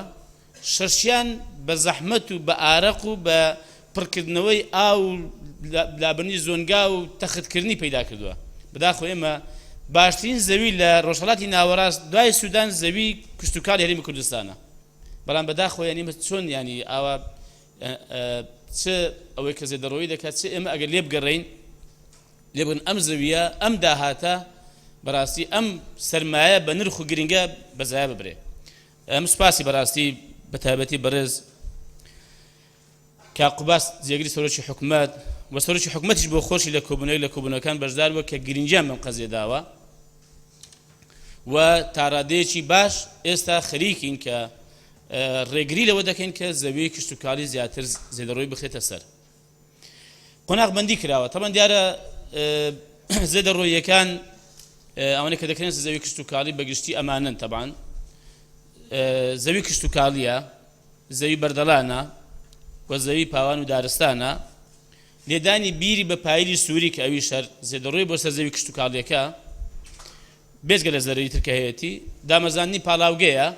شەشیان بە زەحمەت و بە ئارەق و بە پڕکردنەوەی ئاو لابنی زۆنگا و تەختکردنی پەیدا کردووە بەداخۆ ئێمە باشترین زەوی لە ڕۆژهەڵاتی ناوەڕاست دوای سوودان زەوی کشتتوکاڵ هەرێمی کوردستانە بەڵام بەداخۆ ینی چۆن ینی ئاوا چ ئەوەی کە زێدەڕۆیی دەکات چ ئێمە ئەگەر لێ بگەڕین لێ بگەن ئەم زەویە ئەم داهاتە بەڕاستی ئەم سەرمایە بە نرخ و گرنگە بەزایە ببرێ ئەم سوپاسی بەڕاستی بە تایبەتی بەڕێز کاقوباس جێگری سەرۆکی حکومەت و سەرۆکی حکومەتیش بۆ خۆشی لە کۆبوونەکان بەشدار بووە کە گرنگیان بەم قەزیە داوە و تاڕادەیەکی باش ئێستا خەریکین کە ڕێگری لەوە دەکەین کە زەوی کشتتوکاڵی زیاتر زێدەڕۆی بخێتە سەر قۆناغبەندی کراوە تەمان دیارە زێدەڕۆیەکان ئەوانەی کە دەکرێن زەوی کشتتوکاڵی بەگشتی ئەمانن تەبان زەوی کشتتوکاڵیە زەوی بەردەڵانە و زەوی پاوان و دارستانە لێدانی بیری بە پایلی سووری کە ئەوی شەر زێدەڕۆی بۆ سەر زەوی کشتتوکاڵیەکە بێزگە لە زەرەری ترکە هەیەتی دامەزانی پاڵاوگەیە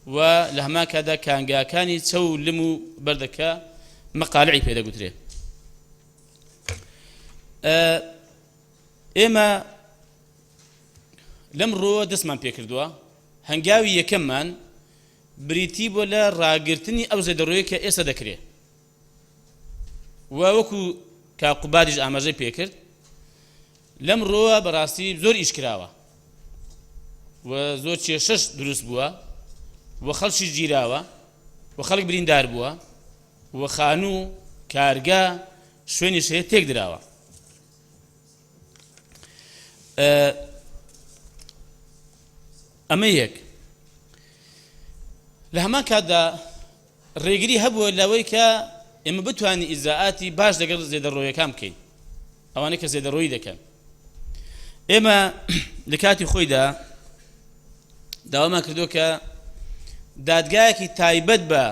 و لە هەمان کادا کانگاکانی چەو و لم و بەردەکە مەقالعی پێدەگوترێ ئێمە لەم ڕۆوە دەستمان پێکردووە هەنگاوی یەکەممان بریتی بۆ لە ڕاگررتنی ئەو زێدەڕۆیە کە ئێستا دەکرێت و وەکو کاقوبادیش ئاماژەی پێکرد لەم ڕۆوە بەڕاستی زۆر ئیش کراوە و زۆر کێشەش دروست بووە و خەڵکی گیراوە و خەڵک بریندار بووە و خانوو کارگا شوێنی شەیە تێک دراوە ئەمە یەک لە هەمان کاتدا ڕێگری هەبووە لەوەی کە ئێمە بتوانین ئیجراءاتی باش لەگەڵ زێدەڕۆیەکان بکەین ئەوانەی کە زێدەڕۆیی دەکەن ئێمە لە کاتی خۆیدا داوامان کردو کە دادگایەکی تایبەت بە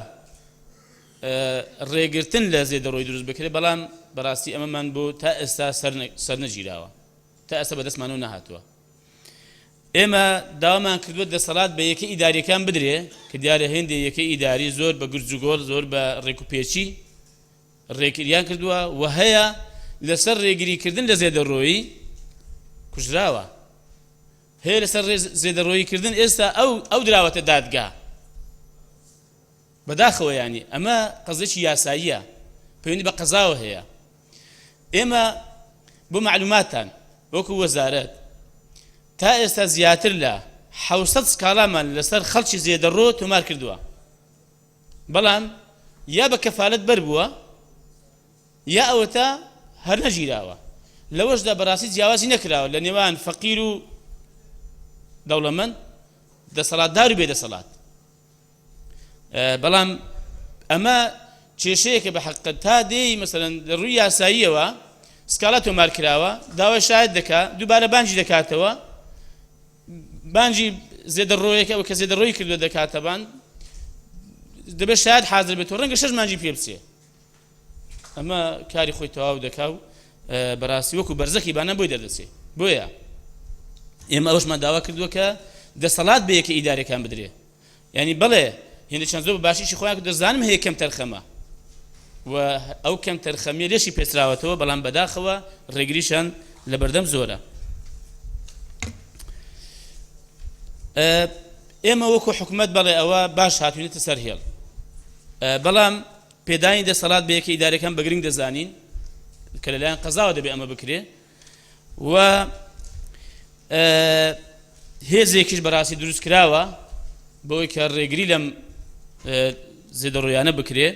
ڕێگرتن لە زێدەڕۆی دروست بکرێت بەڵام بەڕاستی ئەمەمان بۆ تا ئێستا سەر نەگیراوە تا ئێستا بەدەستمانەوە نەهاتووە ئێمە داوامان کردووە دەسەڵات بە یەکەی ئیداریەکان بدرێ کە دیارە هێندێک یەکەی ئیداری زۆر بە گورج و گۆڵ زۆر بە ڕێکوپێچی ڕێگریان کردووە و هەیە لەسەر ڕێگریکردن لە زێدەڕۆیی کوژراوە هەیە لەسەر زێدەڕۆییکردن ئێستا ئەو دراوەتە دادگا بەداخەوە ینی ئەمە قەزێکی یاساییە پەیوەندی بە قەزاوە هەیە ئێمە بۆ معلوماتان وەکو وەزارەت تا ئێستا زیاتر لە 700 سکاڵامان لەسەر خەڵکی زێدەڕۆ تۆمار کردووە بەڵام یا بە کەفالەت بەربووە یا ئەوەتە هەر نەگیراوە لەوەشدا بەڕاستی جیاوازی نەکراوە لە نێوان فەقیر و دەوڵەمەند دەسەڵاتدار و بێدەسەڵات بەڵام ئەمە کێشەیەکە بە حەقیقەت تا دێی مەسەلەن ڕووی یاساییەوە سکاڵا تۆمار کراوە داوای شاهد دەکات دووبارە بانجی دەکاتەوە بانجی زێدەڕۆیەکە ئەوە کە زێدەڕۆیی کردووە دەکاتەبان دەبێت شاهد حاضر بێتەوە ڕەنگە 6 مانجی پێ بچێ ئەمە کاری خۆی تەواو دەکاو بەڕاستی وەکو بەرزەکی بانە بۆی دەردەچێ بۆیە ئێمە ئەوەشمان داوا کردووە کە دەسەڵات بە یەکەی ئیدارەکان بدرێ یعنی بەڵێ هێندە چەند زۆر بە باشیشی خۆیان کە دەزانم هەیە کەم تەرخەمە و ئەو کەم تەرخەمیە لێشی پێچراوەتەوە بەڵام بەداخەوە ڕێگریشان لە بەردەم زۆرە ئێمە وەکو حکومەت بەڵێ ئەوە باش هاتوونێتە سەر هێڵ بەڵام پێدانی دەسەڵات بە یەکەی ئیدارەکان بە گرنگ دەزانین کە لەلایەن قەزاوە دەبێت ئەمە بکرێ و هێزێکیش بەڕاستی دروست کراوە بۆی کە ڕێگری لەم زێدەڕۆیانە بکرێ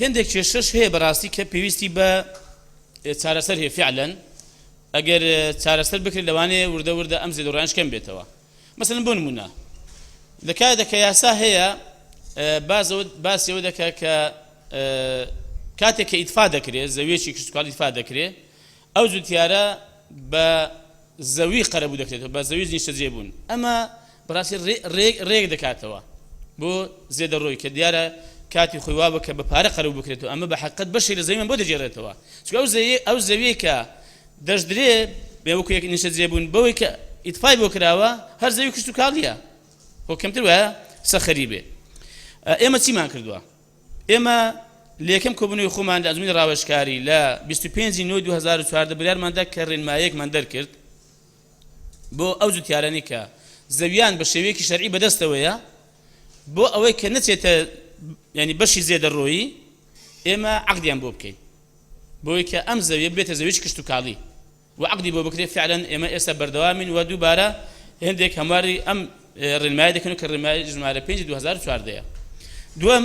هێندێک کێشەش هەیە بەڕاستی کە پێویستی بە چارەسەر هەیە فعلەن ئەگەر چارەسەر بکرێت لەوانەیە وردە وردە ئەم زێدەڕۆیان شکەم بێتەوە مەسەلەن بۆ نمونە لە کاتێک کە یاسا هەیە باسیەوە دەکات کە کاتێک کە ئیتفا دەکرێت زەویەکی کشتتوکاڵ ئیتفا دەکرێت ئەو جوتیارە بە زەوی قەرەبوو دەکرێتەوە بە زەوی نیشتەجێ بوون ئەمە بەڕاستی ڕێک دەکاتەوە بۆ زێدەڕۆی کە دیارە کاتی خۆی وا بە کە بە پارە قەرەو بکرێتەوە ئەمە بە حەقیقەت بەشێک لە زەویمان بۆ دەجێڕێتەوە چونکە ئەو زەویە کە دەشدرێ بێ وەکو یەک نیشە جێبوون بەوەی کە ئیتفای بۆ کراوە هەر زەوی کشت و کاڵیە بۆ کەمتر وایە سەخەری بێ ئێمە چیمان کردووە ئێمە لە یەکەم کۆبوونەوەی خۆمان لە ئەنجومەنی ڕاوێژکاری لە 25/9/2014 بریارماندا کە ڕێنمایەکمان دەرکرد بۆ ئەو جوتیارانی کە زەویان بە شێوەیەکی شەرعی بەدەستەوەیە بۆ ئەوەی کە نەچێتە ینی بەشی زێدەڕۆیی ئێمە عەقدیان بۆ بکەین بۆی کە ئەم زەویە بێتە زەویی کشت و کاڵی و عەقدی بۆ بکرێت فعلەن ئێمە ئێستا بەردەوامین و دووبارە هێندێک هەمواری ئەم ڕێنمایی دەکەن کە ڕێنمایی ژمارە 5/2014 دووەم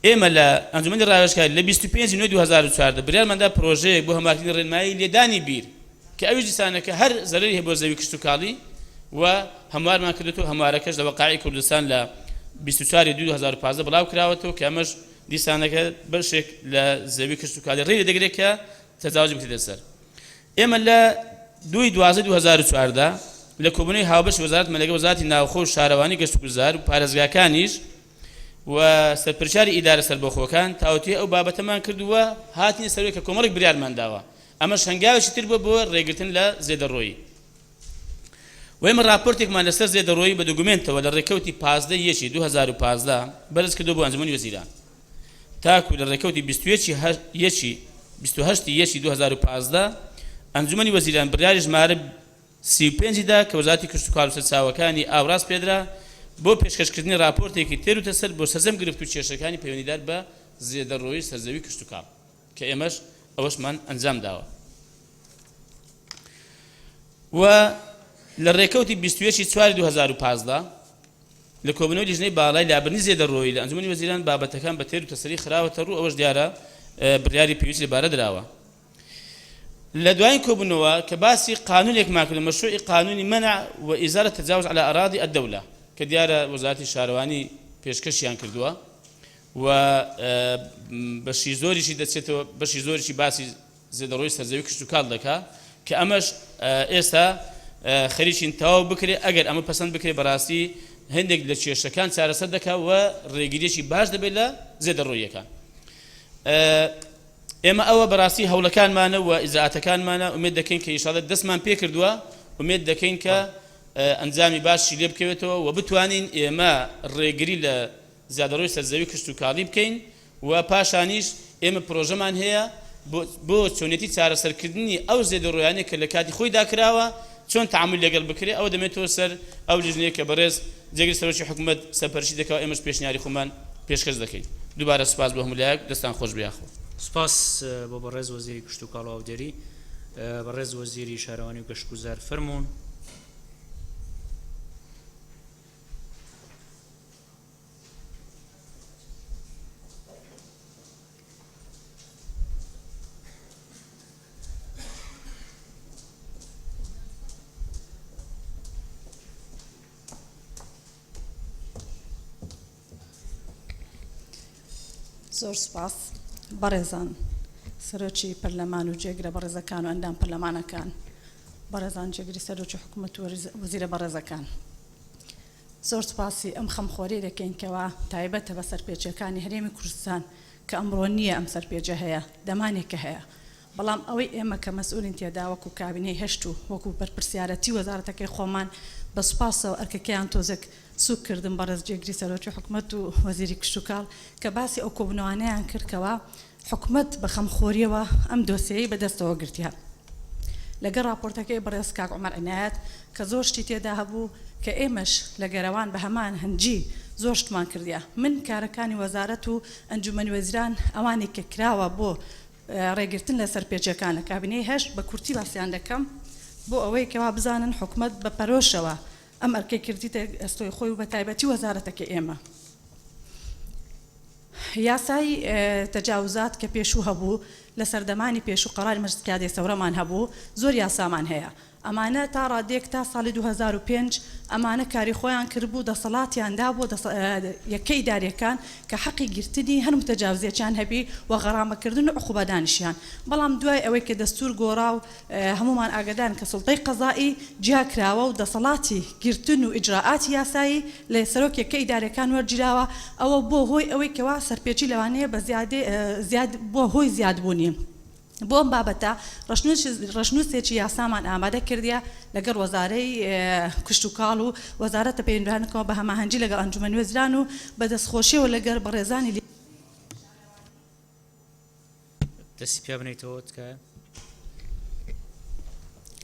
ئێمە لە ئەنجومەنی ڕاوێژکاری لە 25/9/2014 بریارماندا پرۆژەیەک بۆ هەماکردنی ڕێنمایی لێدانی بیر کە ئەویش دیسانەکە هەر زەرەری هەیە بۆ زەوی کشت و کاڵی و هەموارمان کردوەوە هەموارەکەش لە وەقاعی کوردستان لە 24/2/2015 بڵاو کراوەتەوە کە ئەمەش دیسانەکە بەشێک لە زەوی کشت و کاڵی ڕێی دەگرێت کە تەجاوز بکرێتە سەر ئێمە لە 2/12/2014 لە کۆبوونەوەی هاوبەشی وەزارەت مەلەکە وەزارەتی ناوخۆ و شارەوانی گەشت و گوزار و پارێزگاکانیش و سەرپرشاری ئیدارە سەربەخۆکان تاوەتی ئەو بابەتەمان کردووە هاتینە سەرەوەی کە کۆمەڵێک بریارمان داوە ئەمەش هەنگاوێکی تر بۆ ڕێگرتن لە زێدەڕۆیی و ئێمە راپۆرتێکمان لەسەر زێدەڕۆیی بە دوگومنتەوە لە ڕێکەوتی 15/1/2015 بەرز کردو بۆ ئەنجومەنی وەزیران تاکو لە ڕێکەوتی 28/1/2015 ئەنجومەنی وەزیران بڕیاری ژمارە 35دا کە وەزارەتی کشت و کاڵ و سەرچاوەکانی ئاوڕاست پێدرا بۆ پێشکەشکردنی راپۆرتێکی تێروتە سەر بۆ سەرجەم گرفت و کێشەکانی پەیوەندیدار بە زێدەڕۆیی سەرزەوی کشت و کاڵ کە ئێمەش ئەوەشمان ئەنجام داوە و لە ڕێکەوتی 21/4/2015 لە کۆبوونەوەی لیژنەی باڵای لابرنی زێدەڕۆیی لە ئەنجومەنی وەزیران بابەتەکان بە تێر و تەسەری خراوەتە ڕوو ئەوەش دیارە بڕیاری پێویستی لەبارە درراوە لە دوایین کۆبوونەوە کە باسی قانونێکمان کرد مەشروعی قانونی منع وإزالة التجاوز على أراضي الدولة کە دیارە وەزارەتی شارەوانی پێشکەشیان کردووە و بەشی زۆریشی دەچێتەوە بەشی زۆریشی باسی زێدەڕۆیی سەرزەوی کشت و کاڵ دەکات کە ئەمەش ئێستا خەریکین تەواو بکرێ ئەگەر ئەمە پەسەند بکرێ بەڕاستی هەندێک لە کێشەکان چارەسەر دەکات و ڕێگیریەکی باش دەبێت لە زێدەڕۆیەکان ئێمە ئەوە بەڕاستی هەوڵەکانمانە و ئیزاعەتەکانمانە ئومێد دەکەین کە ئینشاڵڵا دەستمان پێ کردووە ئومێد دەکەین کە ئەنجامی باشی لێ بکەوێتەوە و بتوانین ئێمە ڕێگری لە زیادەڕۆی سەرزەوی کشت و کاڵی بکەین و پاشانیش ئێمە پرۆژەمان هەیە بۆ چۆنێتی چارەسەرکردنی ئەو زێدەڕۆیانەیە کە لە کاتی خۆی داکراوە چۆن تعامل لەگەڵ بکرێ ئەوە دەمێتەوە سەر ئەو لیژنەیە کە بەڕێز جێگری سەرۆکی حکوومەت سەرپەرشتی دەکەوە ئێمەش پێشنیاری خۆمان پێشکەش دەکەین دووبارە سوپاس بە هەموو دەستان خۆش بیاخۆ
سپاس بۆ بەڕێز وەزیری کشت و کاڵ و ئاودێری بەڕێز وەزیری شارەوانی و گەشت و گوزار فەرموون
زۆر سپاس بەڕێزان سەرۆکی پەرلەمان و جێگرە بەڕێزەکان و ئەندام پەرلەمانەکان بەڕێزان جێگری سەرۆکی حکوومەت و وەزیرە بەڕێزەکان زۆر سپاسی ئەم خەمخۆری دەکەین کەوا تایبەتە بە سەرپێچەکانی هەرێمی کوردستان کە ئەمڕۆ نییە ئەم سەرپێچە هەیە دەمانێکە هەیە بەڵام ئەوەی ئێمە کە مەسئولین تێدا وەکو کابینەی هەشت و وەکو بەرپرسیارەتی وەزارەتەکەی خۆمان بە سوپاسەوە ئەرکەکەیان تۆزێک سوک کردن بەڕێز جێگری سەرۆکی حکوومەت و وەزیری کشت و کاڵ کە باسی ئەو کۆبوونەوانەیان کردکەوە حکوومەت بە خەمخۆریەوە ئەم دۆسیەی بەدەستەوە گرتیان لەگەڵ راپۆرتەکەی بەڕێز کاک عومەر عنایەت کە زۆر شتی تێدا هەبوو کە ئێمەش لە گەرەوان بە هەمان هەنجی زۆر شتمان کردیا من کارەکانی وەزارەت و ئەنجومەنی وەزیران ئەوانی کە کراوە بۆ ڕێگرتن لە سەرپێچەکانە کابینەی هەشت بە کورتی باسییان دەکەم بۆ ئەوەی کەوا بزانن حکوومەت بە پەرۆشەوە ئەم ئەرکەی کردیتە ئەستۆی خۆی و بە تایبەتی وەزارەتەکە ئێمە یاسای تەجاوزات کە پێشوو هەبوو لە سەردەمانی پێش و قەراری مەجلیسکادەی سەورەمان هەبوو زۆر یاسامان هەیە ئەمانە تا ڕادێک تا ساڵی 2005 ئەمانە کاری خۆیان کردبوو دەسەڵاتیاندا بۆ یەکەی داریەکان کە حەقی گرتنی هەر متەجاوزێکیان هەبی و غەرامەکردن و عقوبەدانیشیان بەڵام دوای ئەوەی کە دەستور گۆڕا و هەمومان ئاگادان کە سوڵتەی قەزایی جیا کراوە و دەسەڵاتی گرتن و ئیجراعاتی یاسایی لە سەرۆک یەکەی دارەکان وەرگیراوە ئەوە بۆ هۆی ئەوەی کەوا سەرپێچی لەوانەیە بە زیاد بۆ هۆی زیادبوونی بۆ ئەم بابەتە ڕەشنووسێکی یاسامان ئامادە کردیە لەگەڵ وەزارەی کشت و کاڵ و وەزارەتە پەیوەندیدارانەوە بە هەماهەنگی لەگەڵ ئەنجومەنی وەزیران و بە دەستخۆشیەوە لەگەڵ بەڕێزانی
دەستی پیا بنیتەوە تکایە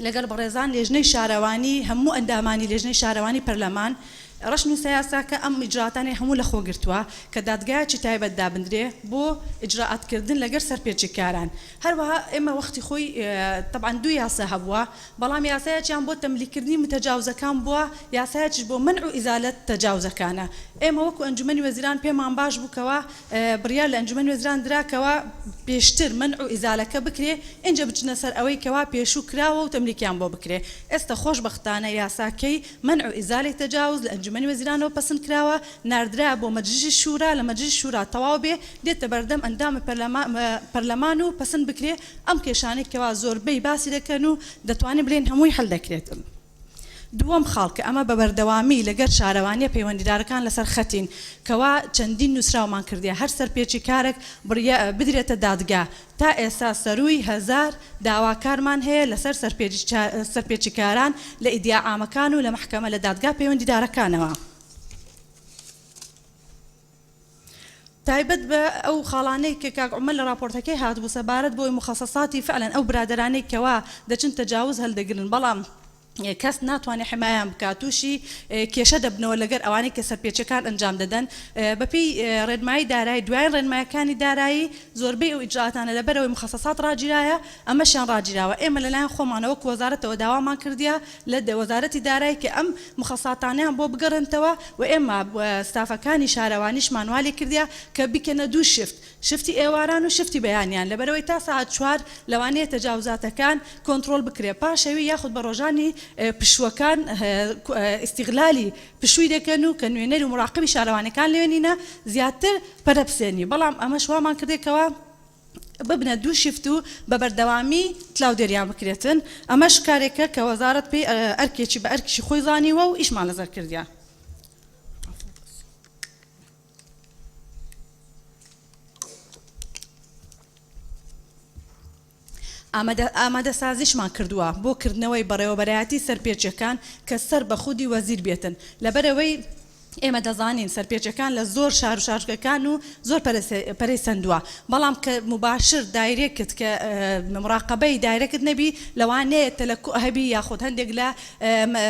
لەگەڵ بەڕێزان لێژنەی شارەوانی هەموو ئەندامانی لێژنەی شارەوانی پەرلەمان ڕەشنووسە یاساکە ئەم ئیجراعاتانەی هەموو لەخۆ گرتووە کە دادگایەکی تایبەت دابدرێ بۆ ئیجراعاتکردن لەگەر سەرپێچی کاران هەروەها ئێمە وەختی خۆی طبعاً دوو یاسا هەبووە بەڵام یاسایەکیان بۆ تەملیکردنی متەجاوزەکان بووە یاسایەکیش بۆ منع و ئیزالەت تەجاوزەکانە ئێمە وەکو ئەنجومەنی وەزیران پێمان باش بووکەوە بڕیار لە ئەنجومەنی وەزیران دراکەوە پێشتر منع و ئیزالەکە بکرێ اینجا بچنە سەر ئەوەی کەوا پێشوو کراوە و تەملیکیان بۆ بکرێ ئێستا خۆشبەختانە یاساکەی منع و ئیزالی تەجاوز لە ئەنجومەنی وەزیرانەوە پەسەند کراوە ناردرا بۆ مەجلیسی شورا لە مەجلیسی شورا تەواو بێ دێتە بەردەم ئەندامی پەرلەمان و پەسەند بکرێ ئەم کێشانەی کەوا زۆربەی باسی دەکەن و دەتوانێت بڵێن هەمووی هەڵ دەکرێت دووەم خاڵکە ئەمە بە بەردەوامی لەگەر شارەوانیە پەیوەندیدارەکان لەسەر خەتین کەوا چەندین نووسراومان کردیە هەر سەرپێچی کارێک بدرێتە دادگا تا ئێستا سەرووی 1000 داواکارمان هەیە لەسەر سەرپێچی کاران لە ئیدیا عامەکان و لە محکەمە لە دادگا پەیوەندیدارەکانەوە تایبەت بە ئەو خاڵانەی کە کاک عومەر لە راپۆرتەکەی هاتبوو سەبارەت بۆی مخەسەساتی فعلەن ئەو برادرانەی کەوا دەچن تەجاوز هەڵدەگرن بەڵام کەس ناتوانێت حمایان بکات تووشی کێشە دەبنەوە لەگەر ئەوانەی کە سەرپێچەکان ئەنجام دەدەن بەپێی ڕێنمایی دارایی دوای ڕێنمایەکانی دارایی زۆربەی ئەو ئیجراعاتانە لەبەرەوەی مخەسەسات ڕاگیرایە ئەمەشیان ڕاگیراوە ئێمە لەلایەن خۆمانەوە وەزارەتەوە داوامان کردیا لە وەزارەتی دارایی کە ئەم مخەساتانیان بۆ بگەڕنتەوە و ئێمە ستافەکانی شارەوانیشمان والی کردیا کە بیکەنە دوو شفتی ئێواران و شفتی بەیانیان لەبەرەوەی تا ساعت 4 لەوانەیە تەجاوزاتەکان کۆنتڕۆل بکرێ پاشەوی یاخود بە ڕۆژانی پشوەکان ئیستیغلالی پشووی دەکەن و کە نوێنەر و مراقبی شارەوانەکان لێنینە زیاتر پەرەپسێنی بەڵام ئەمەش وامان کردێکەوە ببنە دوو شفت و بە بەردەوامی تلااودێریان بکرێتن ئەمەش کارێکە کە وەزارەت پێی ئەرکێکی بە ئەرکیشی خۆی زانیوە و ئیشمان لەزەر کردیان ئامادەسازیشمان کردووە بۆ کردنەوەی بەڕێوەبەرایەتی سەرپێچەکان کە سەر بە خودی وەزیر بێتن لەبەرەوەی ئێمە دەزانین سەرپێچەکان لە زۆر شار و شارگەکان و زۆر پەرەیسەندووە بەڵام کە مباشر دایرێکت کە مراقبەی دایرەکت نەبی لەوانەیە تەلەکو هەبی یاخود هەندێک لە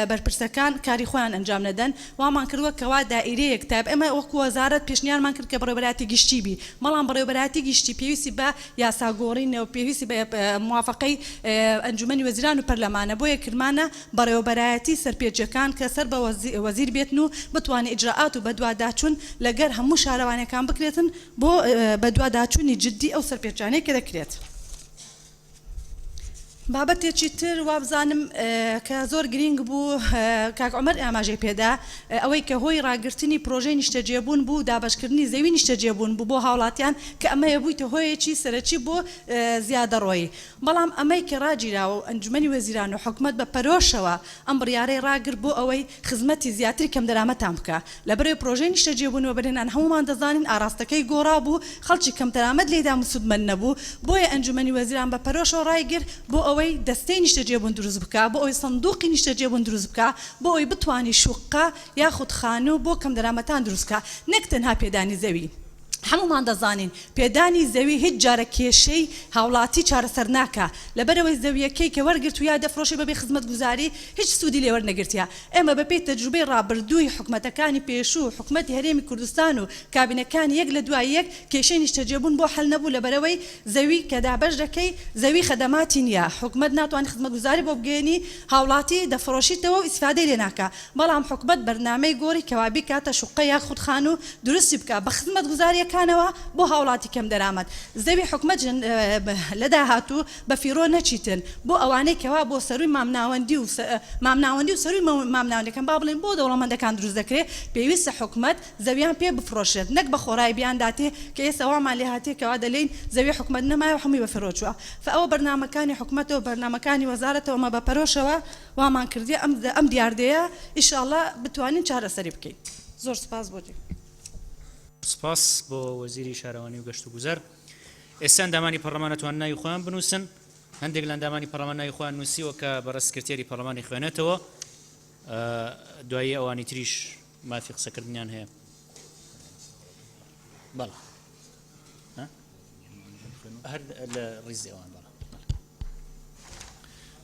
بەرپرسەکان کاری خۆیان ئەنجام نەدەن وامان کردووە کەوا دائیرەیەک تاب ئێمە وەکو وەزارەت پێشنیارمان کرد کە بەڕێوەبەرایەتی گشتی بی بەڵام بەڕێوەبەرایەتی گشتی پێویستی بە یاساگۆڕینەوە پێویستی بە موافقەی ئەنجومەنی وەزیران و پەرلەمانە بۆ یەکرمانە بەڕێوەبەرایەتی سەرپێچەکان کە سەر بە وەزیر بێتن و بتوانێت ئیجراعات و بەدواداچوون لەگەر هەموو شارەوانەکان بکرێتن بۆ بەدواداچوونی جددی ئەو سەرپێچانەی کە دەکرێت. بابەتێکی تر وابزانم کە زۆر گرنگ بوو کاک عومەر ئاماژەی پێدا ئەوەی کە هۆی ڕاگررتنی پرۆژەی نیشتەجێبوون بوو دابشکردنی زەوی نیشتەجێبوون بوو بۆ هاوڵاتیان کە ئەمەیە بوویتە هۆیەکی سەرەکی بۆ زیادەڕۆیی بەڵام ئەمەی کە ڕاگیراوە و ئەنجومەنی وەزیران و حکومەت بە پەرۆشەوە ئەم بڕیارەی ڕاگر بۆ ئەوەی خزمەتی زیاتری کەم دەرامەتان بکە لەبەرەوەی پرۆژەی نیشتەجێبوون و بەرهێنان هەمومان دەزانین ئاراستەکەی گۆڕا بوو خەڵکی کەم دەرامەت لێدا مسودمەن نەبوو بۆیە ئەنجومەنی وەزیران بە پەرۆشەوە ڕایگر بۆ ئەوەی دەستەی نیشتەجێبوون دروست بکە بۆ ئەوی سندوقی نیشتەجێبوون دروست بکە بۆ ئەوی بتوانی شوقا یاخود خانوو بۆ کەم دەرامەتان دروستکە نەک تەنها پێدانی زەوی هەمومان دەزانین پێدانی زەوی هیچ جارە کێشەی هاوڵاتی چارەسەر ناکە لەبەرەوەی زەویەکەی کە وەرگرت و یا دەفرۆشی بەبێ خزمەت گوزاری هیچ سوودی لێ وەرنەگرتیا ئێمە بەپێی تەجروبەی ڕابردووی حکومەتەکانی پێشوو حکومەتی هەرێمی کوردستان و کابینەکانی یەک لە دوای یەک کێشەی نیشتەجێبوون بۆ حەل نەبوو لەبەرەوەی زەوی کە دابەش دەکەی زەوی خەدەماتی نییە حکومەت ناتوانێت خزمەت گوزاری بۆ بگەێنی هاوڵاتی دەفرۆشیتەوە و ئیسفادەی لێ ناکە بەڵام حکومەت بەرنامەی گۆڕی کەوابی کاتە شوقە یاخود خانوو دروستی بکە بە خزمەت گوزاریەکان بەرزەکانەوە بۆ هاوڵاتی کەم دەرامەت زەوی حکومەت لەدا هاتوو بە فیرۆ نەچیتن بۆ ئەوانەی کەوا بۆ سەروی مامناوەندی و مامناوەندی و سەروی مامناوەندەکەم با بڵێن بۆ دەوڵەمەندەکان دروست دەکرێت پێویستە حکومەت زەویان پێ بفرۆشێت نەک بە خۆڕای بیان داتێ کە ئێستا وامان لێ هاتێکەوە دەلێن زەوی حکومەت نەمایە هەمووی بە فیرۆ چووە فەوە بەرنامەکانی حکومەتەوە بەرنامەکانی وەزارەتەوە بە پەرۆشەوە وامان کردی ئەم دیاردەیە ئیشاءالله بتوانین چارەسەری بکەین زۆر سپاس بۆ
سپاس بۆ وەزیری شارەوانی و گەشت و گوزەر
ئێستا ئەندامانی پەرلەمان ئەتوان ناوی خۆیان بنووسن هەندێک لە ئەندامانی پەرلەمان ناوی خۆیان نووسیوە کە بەڕێز سکرتێری پەرلەمانی خوێنێتەوە دوایی ئەوانی تریش مافی قسەکردنیان هەیە بەڵێ هەر لە ڕیزی ئەوان بەڵێ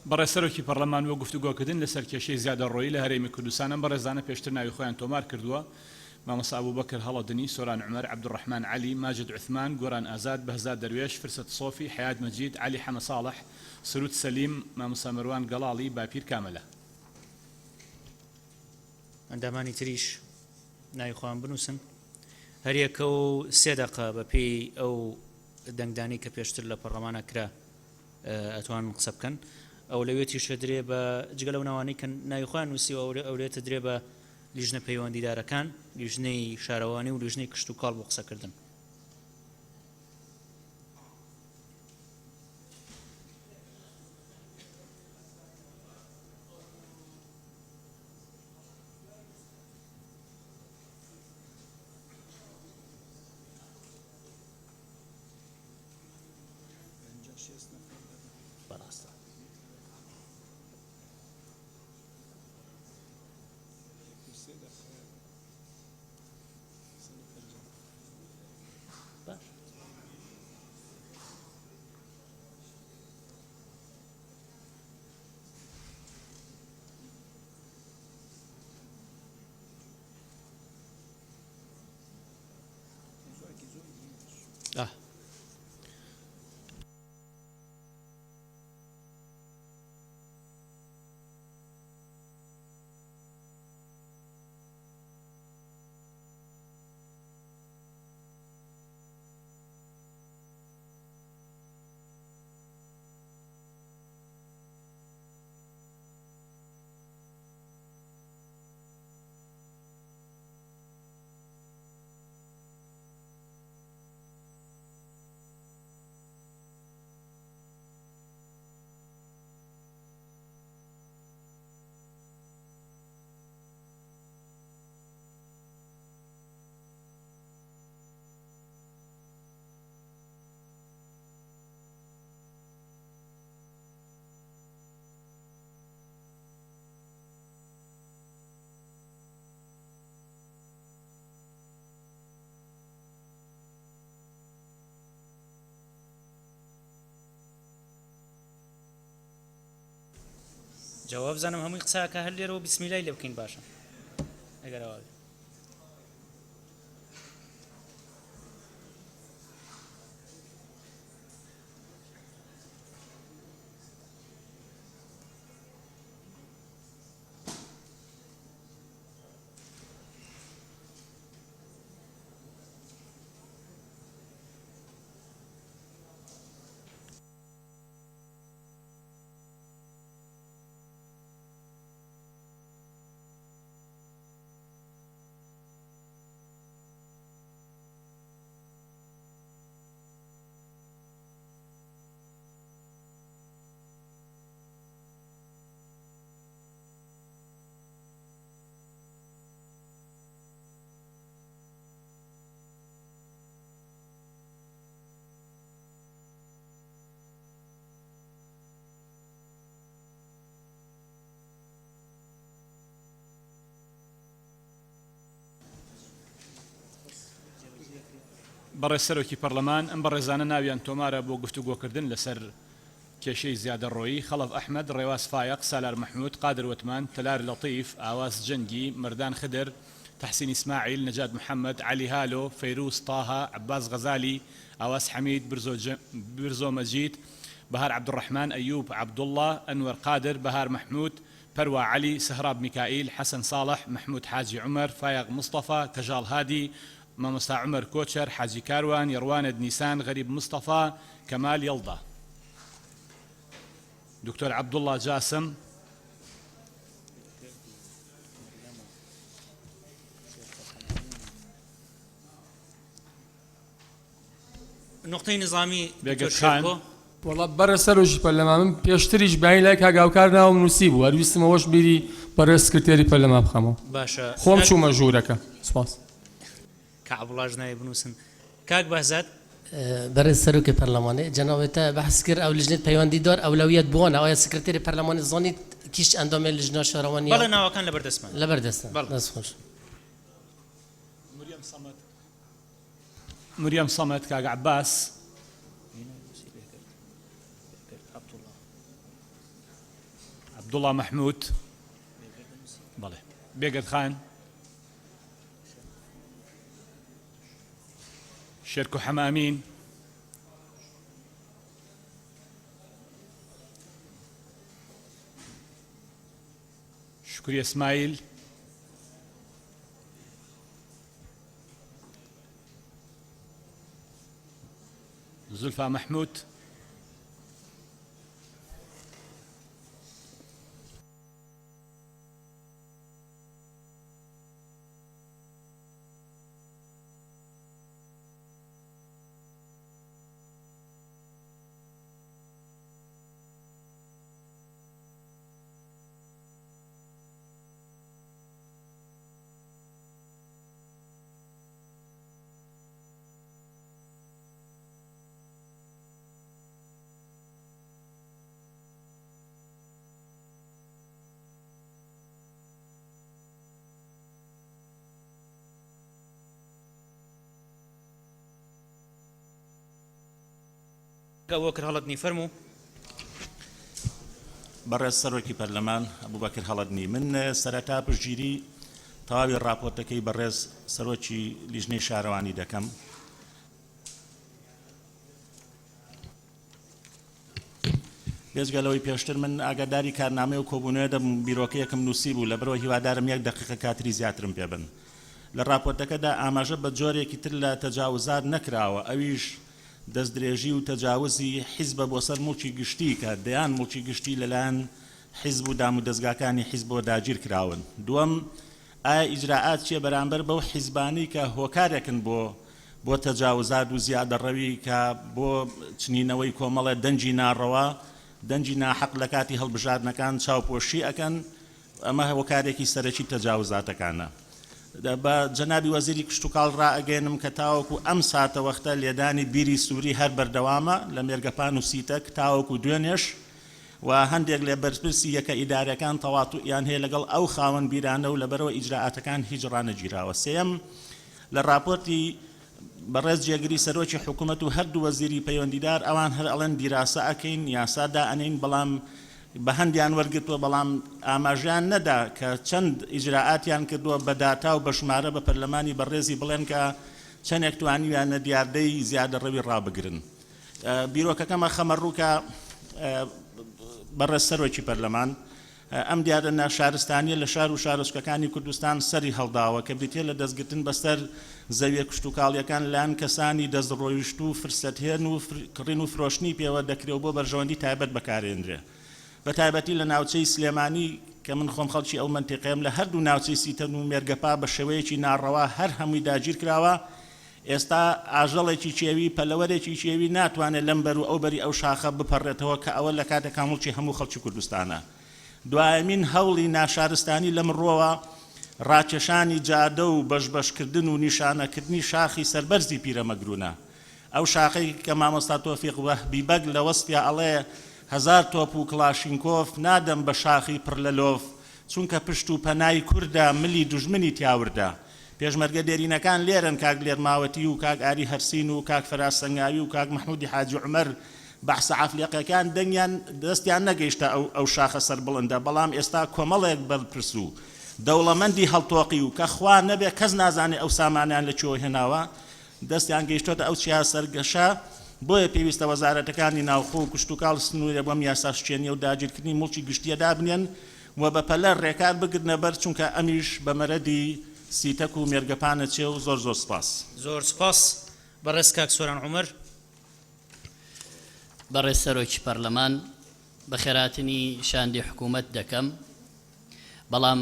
بەڕێسەرۆکی پەرلەمان وە گفتوگۆکردن لەسەر کێشەی زیادە ڕۆیی لە هەرێمی کوردستانە بەڕێزانە پێشتر ناوی خۆیان تۆمار کردووە مامۆستا ئەبوبەکر هەڵەدنی سۆران عومەر عەبدوڕەحمان عەلی ماجد عوثمان گۆران ئازاد بەهزاد دەروێش فرسەت سۆفی حەیات مەجید عەلی حەمە ساڵح سرود سەلیم مامۆستا مەروان گەڵاڵی باپیر کامەلە
ئەندامانی تریش ناوی خۆیان بنووسن هەریەکە و 3 دقە بە پێی ئەو دەنگدانی کە پێشتر لە پەرلەمانە کرا ئەتوان قسە بکەن ئەو لەوێتی شەدرێ بە جگە لەو ناوانەی کە ناوی خۆیان نووسی ئەوێتە درێ بە لیژنە پەیوەندیدارەکان لیژنەی شارەوانی و لیژنەی کشت و کاڵ بۆ قسەکردن جواب زانم هەمووی قساکە هەر لێرەوە بسمیلای لێ بکەین باشە ئەگەر ئەوە
بەڕێسەرۆکی پەرلەمان ئەم بەڕێزانە ناویان تۆمارە بۆ گفتوگۆکردن لەسەر کێشەی زیادە ڕۆیی خەڵف ئەحمەد ڕێواز فایق سالار محمود قادر وتمان تەلار لەطیف ئاواز جەنگی مردان خدر تحسین ئیسماعیل نەجات محەممەد علی هالۆ فەیروس تاها عباس غەزالی ئاواز حەمید برزۆ مەجید بەهار عەبدوڕەحمان ئەیوب عەبدوڵڵا ئەنوەر قادر بەهار محمود پەروا علی سهراب میکائیل حەسەن ساڵح محمود حاجی عومەر فایق مستەفا کەژاڵ هادی مامۆستا عمر کۆچەر، حاجی کاروان، یڕوانە نیسان، غەریب مستەفا، کەمال یەڵدا، دکتۆر عەبدوڵڵا جاسم،
نقطەی نظامی
بێگەر خان.
وڵا بەرە سەرۆژی پەرلەمان من پێشتریش باین لای کاگاوکار ناوم نووسی بوو هەرویستمەوەش بیری بەڕێ سکرتێری پەرلەمان بخەمەوە
باشە
خۆم چوومە ژوورەکە سپاس
کەعبڵاژ نایە بنووسن کاک بەهزات
برای سەرۆکی پەرلەمانی جنابەتە بەحث کرد ئەو لژنێت پەیوەندیدار ئەولەویەت بوونە ئایا سکرتێری پەرلەمانی زانیت کیش ئەندامێ لژنە شارەوانی
بەڵێ ناوەکان لەبەردەستمان
لەبەردەستن دەست خۆش
مریەم سەمەد، کاک عەباس، عەبدوڵڵا مەحموود، بەڵێ بێگەر خان، شێرکۆ حەمامین، شکوری ئیسماعیل، زولفا محمود،
ئەوە کرد هەڵەتنی فەرموو
بەڕێز سەرۆکی پەرلەمان ئەبوبەکر هەڵەتنی من سەرەتا پشتگیری تەواوی ڕاپۆرتەکەی بەڕێز سەرۆکی لیژنەی شارەوانی دەکەم. بێجگەلەوەی پێشتر من ئاگاداری کارنامەی و کۆبوونەوە دەبم بیرۆکەیەکم نووسی بوو لەبەرەوە هیوادارم 1 دقیقە کاتری زیاترم پێبن. لە ڕاپۆرتەکەدا ئاماژە بە جۆرێکی تر لە تەجاوزات نەکراوە، ئەویش دەستدرێژی و تەجاوزی حیزبە بۆ سەر موڵکی گشتی کە دەیان موڵکی گشتی لەلایەن حیزب و دام و دەستگاکانی حیزبەوە داگیر کراون. دووەم ئایا ئیجراعات چیە بەرامبەر بەو حیزبانی کە هۆکارێکن بۆ تەجاوزات و زیادەڕەوی کە بۆ چنینەوەی کۆمەڵە دەنجی ناڕەوا دەنجی ناحەق لە کاتی هەڵبژاردنەکان چاوپۆشی ئەکەن، ئەمە هۆکارێکی سەرەکی تەجاوزاتەکانە. بە جەنابی وەزیری کشتتوکاڵ ڕائەگەێنم کە تاوەکو ئەم ساتە وەختە لێدانی بیری سووری هەر بەردەوامە لە مێرگەپان و سیتەک تاوەکو دوێنێش و هەندێک لێ بەرپرسی یەکە ئیدارەکان تەواتوئیان هەیە لەگەڵ ئەو خاوەن بیرانە و لەبەرەوە ئیجراعاتەکان هیچ ڕانەگیراوە. سێم لە راپۆرتی بەڕێز جێگری سەرۆکی حکوومەت و هەردوو وەزیری پەیوەندیدار ئەوان هەر ئەڵێن دیراسە ئەکەین یاسادا ئەنین، بەڵام بە هەندیان وەرگتووە بەڵام ئاماژیان نەدا کە چەند ئیجراعاتیان کردووە بە داتا و بە ژمارە بە پەرلەمانی بەڕێزی بڵێن کە چەندێک توانیویانە دیاردەی زیادەڕەوی ڕابگرن. بیرۆکەکەمە خەمەڕووکە بەڕێز سەرۆکی پەرلەمان ئەم دیارە شارستانیە لە شار و شارۆچکەکانی کوردستان سەری هەڵداوە کە بریتێ لە دەستگرتن بەسەر زەویە کشتتوکاڵیەکان لایەن کەسانی دەستڕۆیشت و فرسەتهێن و کڕین و فرۆشتنی پێوە دەکرێت بۆ بەرژەوەندی تایبەت بەکارێنرێ. بە تایبەتی لە ناوچەی سلێمانی کە من خۆم خەڵکی ئەو منتیقەیەم لە هەردوو ناوچەی سیتەن و مێرگەپا بە شێوەیەکی ناڕەوا هەر هەمووی داگیر کراوە. ئێستا ئاژەڵێکی چێوی پەلەوەرێکی چێوی ناتوانێت لەم بەر و ئەو بەری ئەو شاخە بپەڕێتەوە کە ئەوە لە کاتێکا موڵکی هەموو خەڵکی کوردستانە. دوایەمین هەوڵی ناشارستانی لەم ڕۆوە ڕاکێشانی جادە و بەشبەشکردن و نیشانەکردنی شاخی سەربەرزی پیرەمەگرونە. ئەو شاخەی کە مامۆستا تۆفیق وەهبی بەگ لە وەسفیا ئەڵێ 1000 تۆپ و کلاشینکۆف نادەم بە شاخی پڕ لە لۆف چونکە پشت و پەنای کووردا ملی دوژمنی تیاوردا. پێشمەرگە دێرینەکان لێرن کاک لێرماوەتی و کاک ئاری هەرسین و کاک فەراس سەنگاوی و کاک محمودی حاجی عومەر بەحسە عەفلیقەکان دەنگیان دەستیان نەگەیشتە ئەو شاخە سەر بڵندە، بەڵام ئێستا کۆمەڵێک بەرپرس و دەوڵەمەندی هەڵتۆقی و کە خوا نەبێ کەس نازانێ ئەو سامانیان لەکوێوە هێناوە دەستیان گەیشتۆتە ئەو چیا سەرگەشە. بۆیە پێویستە وەزارەتەکانی ناوخۆ و کشتتوکاڵ سنوورە بۆم یاساشتێنی و داگیرکردنی موڵکی گشتیە دابنێن و بە پەلە ڕێکار بگرنە بەر چونکە ئەمیش بە مەرەدی سیتەک و مێرگەپانە چێ و زۆر زۆر سپاس.
زۆر سپاس بەڕێز کاک سۆران عومەر.
بەڕێز سەرۆکی پەرلەمان بە خێراتنی شاندی حکوومەت دەکەم، بەڵام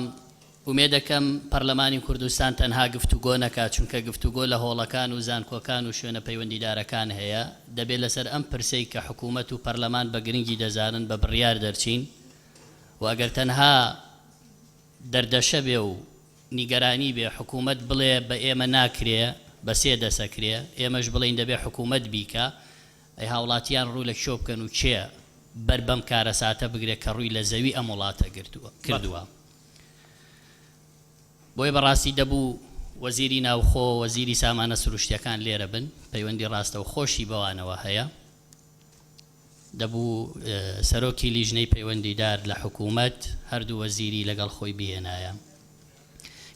ومێ دەکەم پەرلەمانی کوردستان تەنها گفتوگۆ نەکات، چونکە گفتوگۆ لە هۆڵەکان و زانکۆکان و شوێنە پەیوەندیدارەکان هەیە. دەبێت لەسەر ئەم پرسەی کە حکوومەت و پەرلەمان بە گرنگی دەزانن بە بڕیار دەرچین، و ئەگەر تەنها دەردەشە بێ و نیگەرانی بێ حکوومەت بڵێ بە ئێمە ناکرێ بە سێ دەسەکرێ، ئێمەش بڵین دەبێ حکوومەت بیکە، ئەی هاوڵاتیان ڕوو لە شۆ بکەن و چێ بەر بەم کارە ساتە بگرێت کە ڕووی لە زەوی ئەم وڵاتە کردووە. بۆیە بەڕاستی دەبوو وەزیری ناوخۆ وەزیری سامانە سروشتیەکان لێرە بن، پەیوەندی ڕاستە و خۆشی بەوانەوە هەیە. دەبوو سەرۆکی لیژنەی پەیوەندیدار لە حکوومەت هەردوو وەزیری لەگەڵ خۆی بهێنایە.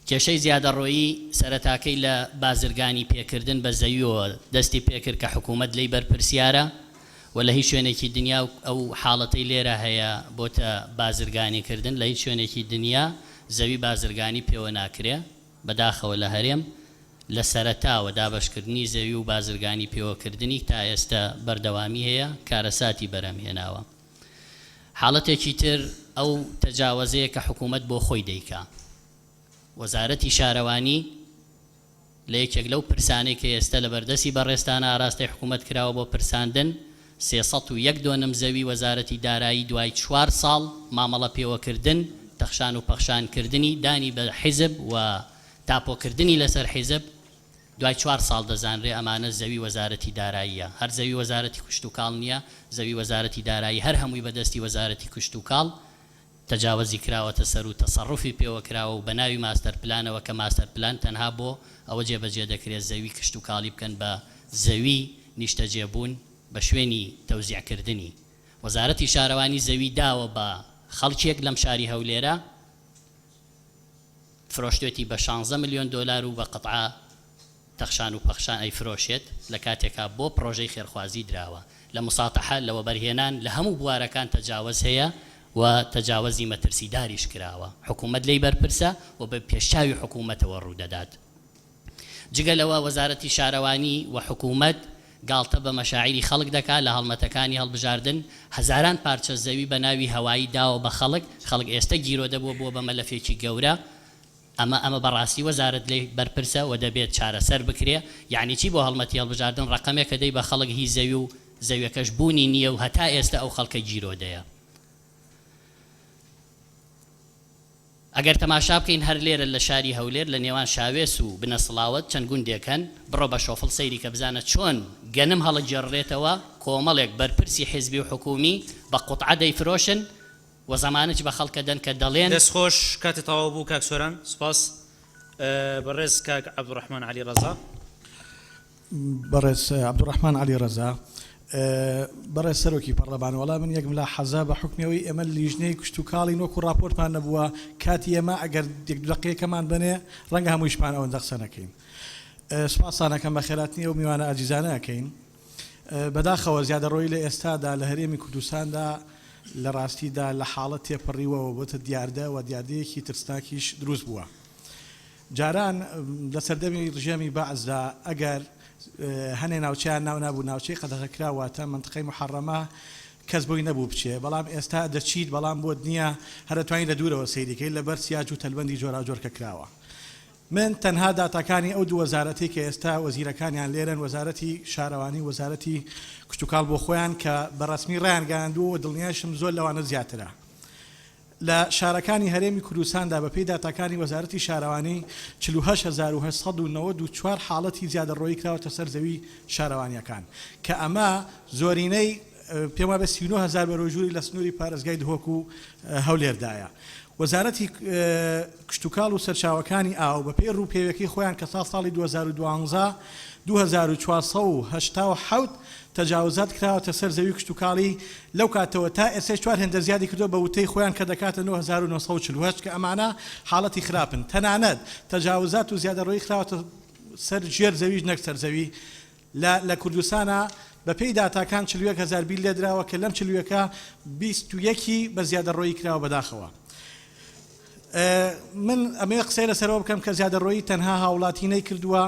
کێشەی زیادەڕۆیی سەرەتاکەی لە بازرگانی پێکردن بە زەویەوە دەستی پێکرد کە حکوومەت لێی بەرپرسیارە، و لە هیچ شوێنێکی دنیا ئەو حاڵەتەی لێرە هەیە بۆتە بازرگانیکردن، لە هیچ شوێنێکی دنیا زەوی بازرگانی پێوە ناکرێ بەداخەوە لە هەرێم لە سەرەتاوە دابشکردنی زەوی و بازرگانی پێوەکردنی تا ئێستا بەردەوامی هەیە، کارەساتی بەرەمهێناوە. حاڵەتێکی تر ئەو تەجاوزەیە کە حکوومەت بۆ خۆی دەیکا. وەزارەتی شارەوانی لە یەکێک لەو پرسانەی کە ئێستا لە بەردەستی بەڕێستانە ئاراستەی حکوومەت کراوە بۆ پرساندن 301 دۆنم زەوی وەزارەتی دارایی دوای 4 ساڵ مامەڵە پێوەکردن، تەخشان و پەخشانکردنی دانی بە حیزب و تاپۆکردنی لەسەر حیزب دوای 4 ساڵ دەزانرێ ئەمانە زەوی وەزارەتی داراییە. هەر زەوی وەزارەتی کوشت و کاڵ نییە، زەوی وەزارەتی دارایی هەر هەمووی بەدەستی وەزارەتی کوشت و کاڵ تەجاوزی کراوەتە سەر و تەسەڕوفی پێوە کراوە و بە ناوی ماستەر پلانەوە کە ماستەر پلان تەنها بۆ ئەوە جێبەجێ دەکرێت زەوی کشت و کاڵی بکەن بە زەوی نیشتەجێبوون بە شوێنی تەوزیعکردنی. وەزارەتی شارەوانی زەوی داوە بە خەڵکێک لەم شاری هەولێرە فرۆشتێتی بە 16 ملیۆن دۆلار و بە قەتعا تەخشان و پەخشان ئەی فرۆشێت لە کاتێکا بۆ پرۆژەی خێرخوازی دراوە. لە مساتەحە لەوە بەرهێنان لە هەموو بوارەکان تەجاوز هەیە و تەجاوزی مەترسیداریش کراوە. حکوومەت لێی بەرپرسە و بە پێشچاوی حکوومەتەوە ڕوودەدات. جگەلەوە وەزارەتی شارەوانی و حکوومەت گاڵتە بە مەشاعیری خەڵک دەکات لە هەڵمەتەکانی هەڵبژاردن. هەزاران پارچە زەوی بە ناوی هەوایی داوە بە خەڵک ئێستا گیرۆ دەبووە بۆ بە مەلەفێکی گەورە. ئەمە بەڕاستی وەزارەت لێ بەرپرسە و دەبێت چارەسەر بکرێ. یعنی چی بۆ هەڵمەتی هەڵبژاردن ڕقەمێکە دەی بە خەڵک هی زەوی و زەویەکەش بوونی نییە و هەتا ئێستا ئەو خەڵکە گیرۆ دەیە. ئەگەر تەماشا بکەین هەر لێرە لە شاری هەولێر لە نێوان شاوێس و بنەسڵاوت چەند گوندێکن، بڕۆ بە شۆفڵ سەیری کە بزانە چۆن گەنم هەڵەجێڕێتەوە کۆمەڵێک بەرپرسی حیزبی و حکومی بە قوتعە دەیفرۆشن و زەمانەی بە خەڵکە دەن کە دەڵێن.
دەستخۆش کاتی تەواو بوو کاک سۆران، سپاس. بەڕێز کاک عەبدوڕەحمان عەلی ڕەزا.
بەڕێز عەبدوڕەحمان عەلی ڕەزا، بەڕێز سەرۆکی پەرلەمان، وەڵام من یەکم لە حەزا بە حکمەوەی ئێمە لیژنەی کشت و کاڵی نۆک و راپۆرتمان نەبووە کاتی ئێمە ئەگەر دقیقەکەمان بنێ ڕەنگە هەموویشمان ئەوەندە قسە نەکەین. سپاسانەکەم بە خێراتنی ئەو میوانە ئاجیزانە ئەکەین. بەداخەوە زیادەڕۆیی لە ئێستادا لە هەرێمی کوردستاندا لە ڕاستیدا لە حاڵەت تێپەڕیوەوە بۆتە دیاردە و دیاردەیەکی ترسناکیش دروست بووە. جاران لە سەردەمی ڕژێمی بەعزدا ئەگەر هەنێ ناوچیان ناو نابوو ناوچەی قەدەغەکراواتە منطقەی محەڕەمە کەس بۆی نەبوو بچێ، بەڵام ئێستا دەچیت بەڵام بۆ نییە هەرەتوانی لە دوورەوە سەیریکەی لەبەر سیاج و تەلبەندی جۆراجۆر کە کراوە. من تەنها داتاکانی ئەو دوو وەزارەتی کە ئێستا وەزیرەکانیان لێرن، وەزارەتی شارەوانی وەزارەتی کشت و کاڵ بۆ خۆیان کە بەڕەسمی ڕایان گەیاندووە و دڵنیاشم زۆر لەوانە زیاترە. لە شارەکانی هەرێمی کوردستاندا بە پێی داتاکانی وەزارەتی شارەوانی 48894 حاڵەتی زیادەڕۆیی کراوەتە سەر زەوی شارەوانیەکان کە ئەمە زۆرینەی پێم وایە 39,000 بەرەوژووری لە سنووری پارێزگای دهۆک و هەولێردایە. وەزارەتی کشت و کاڵ و سەرچاوەکانی ئاو بە پێی ڕووپێوەکەی خۆیان کە ساڵی 2012 2487 تەجاوزات کراوەتە سەر زەوی کشت و کاڵی لەو کاتەوە تا ئێستا 4 هێندە زیادی کردو بە وتەی خۆیان کە دەکاتە 9948 کە ئەمانە حاڵەتی خراپن. تەنانەت تەجاوزات و زیادەڕۆیی کراوەتە سەر ژێر زەویش نەک سەر زەوی لە کوردستانە بە پێی داتاکان 41,000 بیل لێدراوە کە لەم 41 21 بە زیادەڕۆیی کراوە بەداخەوە. من ئەمێ قسەی لەسەرەوە بکەم کە زیادەڕۆیی تەنها هاوڵاتینەی کردووە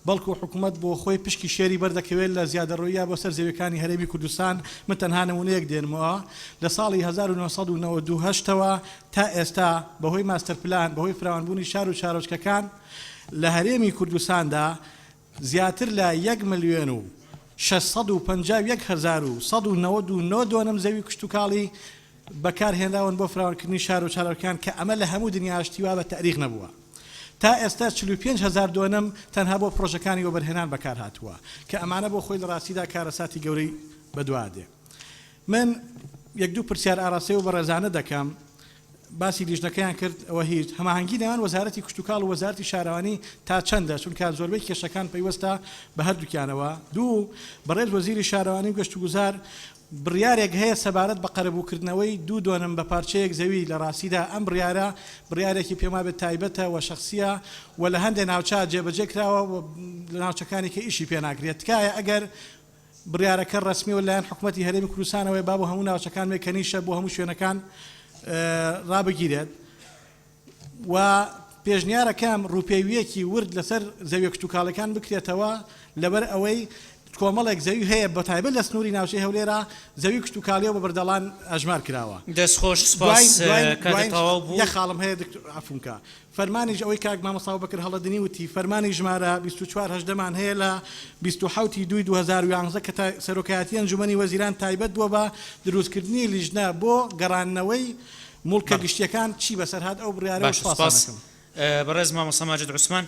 بەڵکو حکوومەت بۆ خۆی پشکی شێری بەردەکەوێت لە زیادەڕۆیە بۆ سەر زەویەکانی هەرێمی کوردستان من تەنها نمونەیەک دێنمەوە لە ساڵی 1992ەوە تا ئێستا بەهۆی ماستەر پلان بەهۆی فراوانبوونی شار و شارۆچکەکان لە هەرێمی کوردستاندا زیاتر لە 1,651,199 زەوی کشت و کاڵی بەکارهێنراون بۆ فراوانکردنی شار و شارەکان کە ئەمە لە هەموو دنیاشتیوا بە تاریخ نەبووە. تا ئێستا 45,000 دۆنم تەنها بۆ پرۆژەکانی وەبەرهێنان بەکار هاتووە کە ئەمانە بۆ خۆی لە ڕاستیدا کارەساتی گەورەی بەدوادێ. من یەک دوو پرسیار ئاراستەی و بەڕێزانە دەکەم باسی لیژنەکەیان کرد ئەوە هیچ هەماهەنگی نێوان وەزارەتی کشتتوکاڵ و وەزارەتی شارەوانی تا چەندە چونکە زۆربەی کێشەکان پەیوەستە بە هەردووکیانەوە. دوو بەڕێز وەزیری شارەوانی و گەشت و گوزار بڕیارێک هەیە سەبارەت بە قەرەبووکردنەوەی 2 دۆنم بە پارچەیەک زەوی لە ڕاستیدا ئەم بڕیارێکی پێما بێت تایبەتە و شخصیە و لە هەندێک ناوچە جێبەجێ کراوە لە ناوچەکانی کە ئیشی پێ ناکرێت تکایە ئەگەر بڕیارەکە ڕسمی و لایەن حکوومەتی هەرێمی کوردستانەوەی با بۆ هەموو ناوچەکان مێکەنیشە بۆ هەموو شوێنەکان ڕابگیرێت و پێشنیارەکەم ڕووپێویەکی ورد لەسەر زەویە کشتتوکاڵەکان بکرێتەوە لەبەر ئەوەی کۆمەڵێک زەوی هەیە بە تایبەت لە سنووری ناوچەی هەولێرە زەوی کشتتوکاڵیەوە بە بەردەڵان ئەژمار کراوە.
دەستخۆش سپاس کاتەواو بوو.
یە خاڵم هەیە عفونکە فەرمانیش ئەوەی کاک مامەستا بەکر هەڵەدنی وتی فەرمانی ژمارە 24/8 هەیە لە 27/2/2011 کە سەرۆکایەتی ئەنجومەنی وەزیران تایبەت بووە بە دروستکردنی لیژنە بۆ گەڕانەوەی مڵکە گشتیەکان چی بەسەر هات ئەو بڕیارە
سپاس بەڕێز مامۆستا ماجد عوسمان.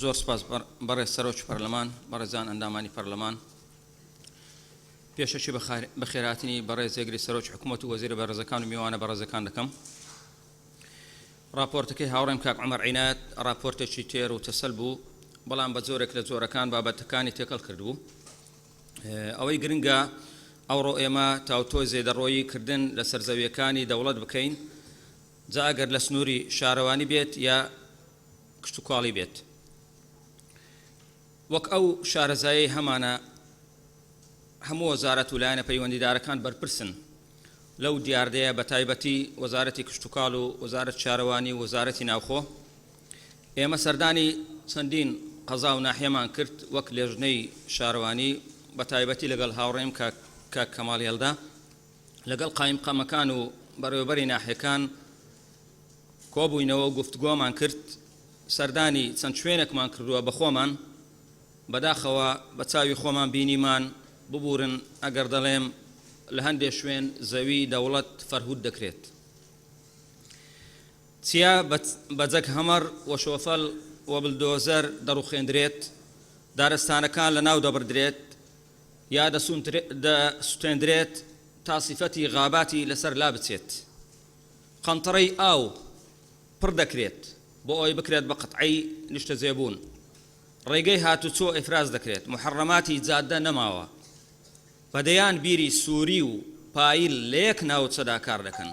زۆر سپاس بەڕێز سەرۆک پەرلەمان بەڕێزان ئەندامانی پەرلەمان پێشەچی بە خێراتنی بەڕێز یەکگری سەرۆک حکوومەت و وەزیرە بەڕێزەکان و میوانە بەڕێزەکان دەکەم. راپۆرتەکەی هاوڕێم کاک عومەر عینات راپۆرتێکی تێر و تەسەل بوو بەڵام بە زۆرێک لە زۆرەکان بابەتەکانی تێکەڵ کردبوو. ئەوەی گرنگە ئەوڕۆ ئێمە تاوتۆی زێدەڕۆیی کردن لە سەرزەویەکانی دەوڵەت بکەین جا ئەگەر لە سنووری شارەوانی بێت یا کشتتوکاڵی بێت. وەک ئەو شارەزایی هەمانە هەموو وەزارەت و لایەنە پەیوەندیدارەکان بەرپرسن لەو دیاردەیە بە تایبەتی وەزارەتی کشتتوکاڵ و وەزارەت شارەوانی و وەزارەتی ناوخۆ ئێمە سەردانی چەندین قەزا و ناحیەمان کرد وەک لێژنەی شارەوانی بە تایبەتی لەگەڵ هاوڕێم کاک کەماڵ هێڵدا لەگەڵ قایمقامەکان و بەڕێوەبەری ناحیەکان کۆبووینەوە و گفتگۆمان کرد سەردانی چەند شوێنێکمان کردووە بە خۆمان بەداخەوە بە چاوی خۆمان بینیمان ببورن ئەگەر دەڵێم لە هەندێک شوێن زەوی دەوڵەت فەرهود دەکرێت چیا بە جەک هەمەر و شۆفەل و بلدۆزەر دەڕوخێندرێت دارستانەکان لە ناو دەبردرێت یا دەسوتێندرێت تا سیفەتی غاباتی لەسەر لا بچێت قەنتەڕەی ئاو پڕ دەکرێت بۆ ئەوی بکرێت بە قەتعی نیشتە جێبوون ڕێگەی هاتوچۆ ئیفراز دەکرێت محەڕەماتی جادە نەماوە بەدەیان بیری سووری و پایل لە یەک ناوچەدا کار دەکەن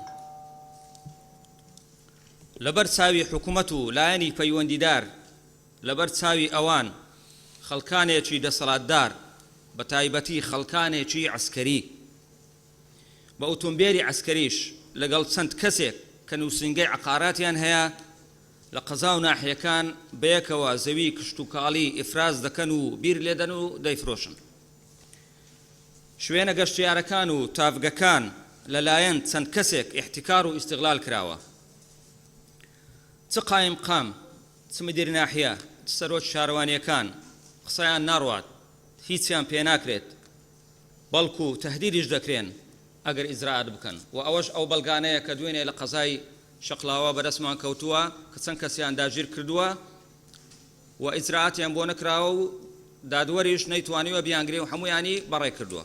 لەبەر چاوی حکوومەت و لایەنی پەیوەندیدار لەبەر چاوی ئەوان خەڵکانێکی دەسەڵاتدار بە تایبەتی خەڵکانێکی عسکەری بە ئۆتۆمبیلی عسکەریش لەگەڵ چەند کەسێک کە نووسنگەی عقاراتیان هەیە لە قەزا و ناحیەکان بەیەکەوە زەوی کشتتوکاڵی ئیفراز دەکەن و بیر لێدەن و دەیفرۆشن شوێنە گەشتیارەکان و تافگەکان لەلایەن چەند کەسێک احتیکار و ئیستیغلال کراوە چ قایمقام چ مدیر ناحیە چ سەرۆک شارەوانیەکان قسەیان ناڕوات هیچیان پێ ناکرێت بەڵکو تەهدیدیش دەکرێن ئەگەر ئیجرات بکەن و ئەوەش ئەو بەڵگانەیە کە دوێنێ لە قەزای شەقلاوە بەدەستمان کەوتووە کە چەند کەسیان داگیر کردووە و ئیجراتیان بۆ نەکراوە و دادوەریش نەیتوانیوە بیانگرێ و هەمویانی بەڕێ کردووە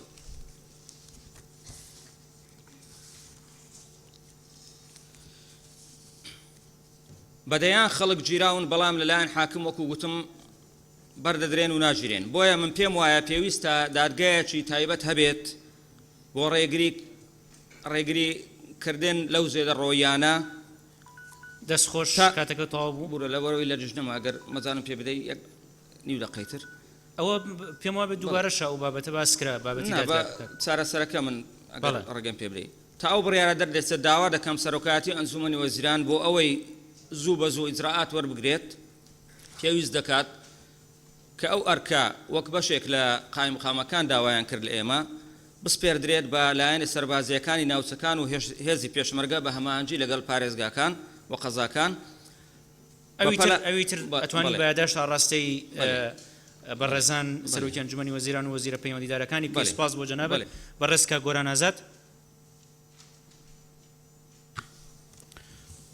بەدەیان خەڵک گیراون بەڵام لەلایەن حاکم وەکو گوتم بەردەدرێن و ناگیرێن بۆیە من پێم وایە پێویستە دادگایەکی تایبەت هەبێت بۆ ڕێگریکردن لەو زێدەڕۆیانە
دەستخۆش کاتەکە تەواو بوو
بوو لەبەرەوەی لە دژنەوە ئەگەر مەزانم پێ بدەی یەک نیو دقەیتر
ئەوە پێم وایە دووبارە شاو بابەتە باس کرا بابەتی
چارەسەرەکە من ڕگەم پێ بڵێ تا ئەو بڕیارە دەردێتە داوا دەکەم سەرۆکایەتی ئەنجومەنی وەزیران بۆ ئەوەی زوو بە زوو ئیجراعات وەربگرێت پێویست دەکات کە ئەو ئەرکە وەک بەشێک لە قایمقامەکان داوایان کرد لە ئێمە بسپێردرێت بە لایەنی سەربازیەکانی ناوچەکان و هێزی پێشمەرگە بە هەماهەنگی لەگەڵ پارێزگاکان و قەزاکان
ئەویتر ئەتوانی بەیاداش تا ڕاستەی بەڕێزان سەرۆکی ئەنجومەنی وەزیران و وەزیرە پەیوەندیدارەکانی پێی سوپاس بۆ جەنابەت بەڕێزکە گۆران ئازاد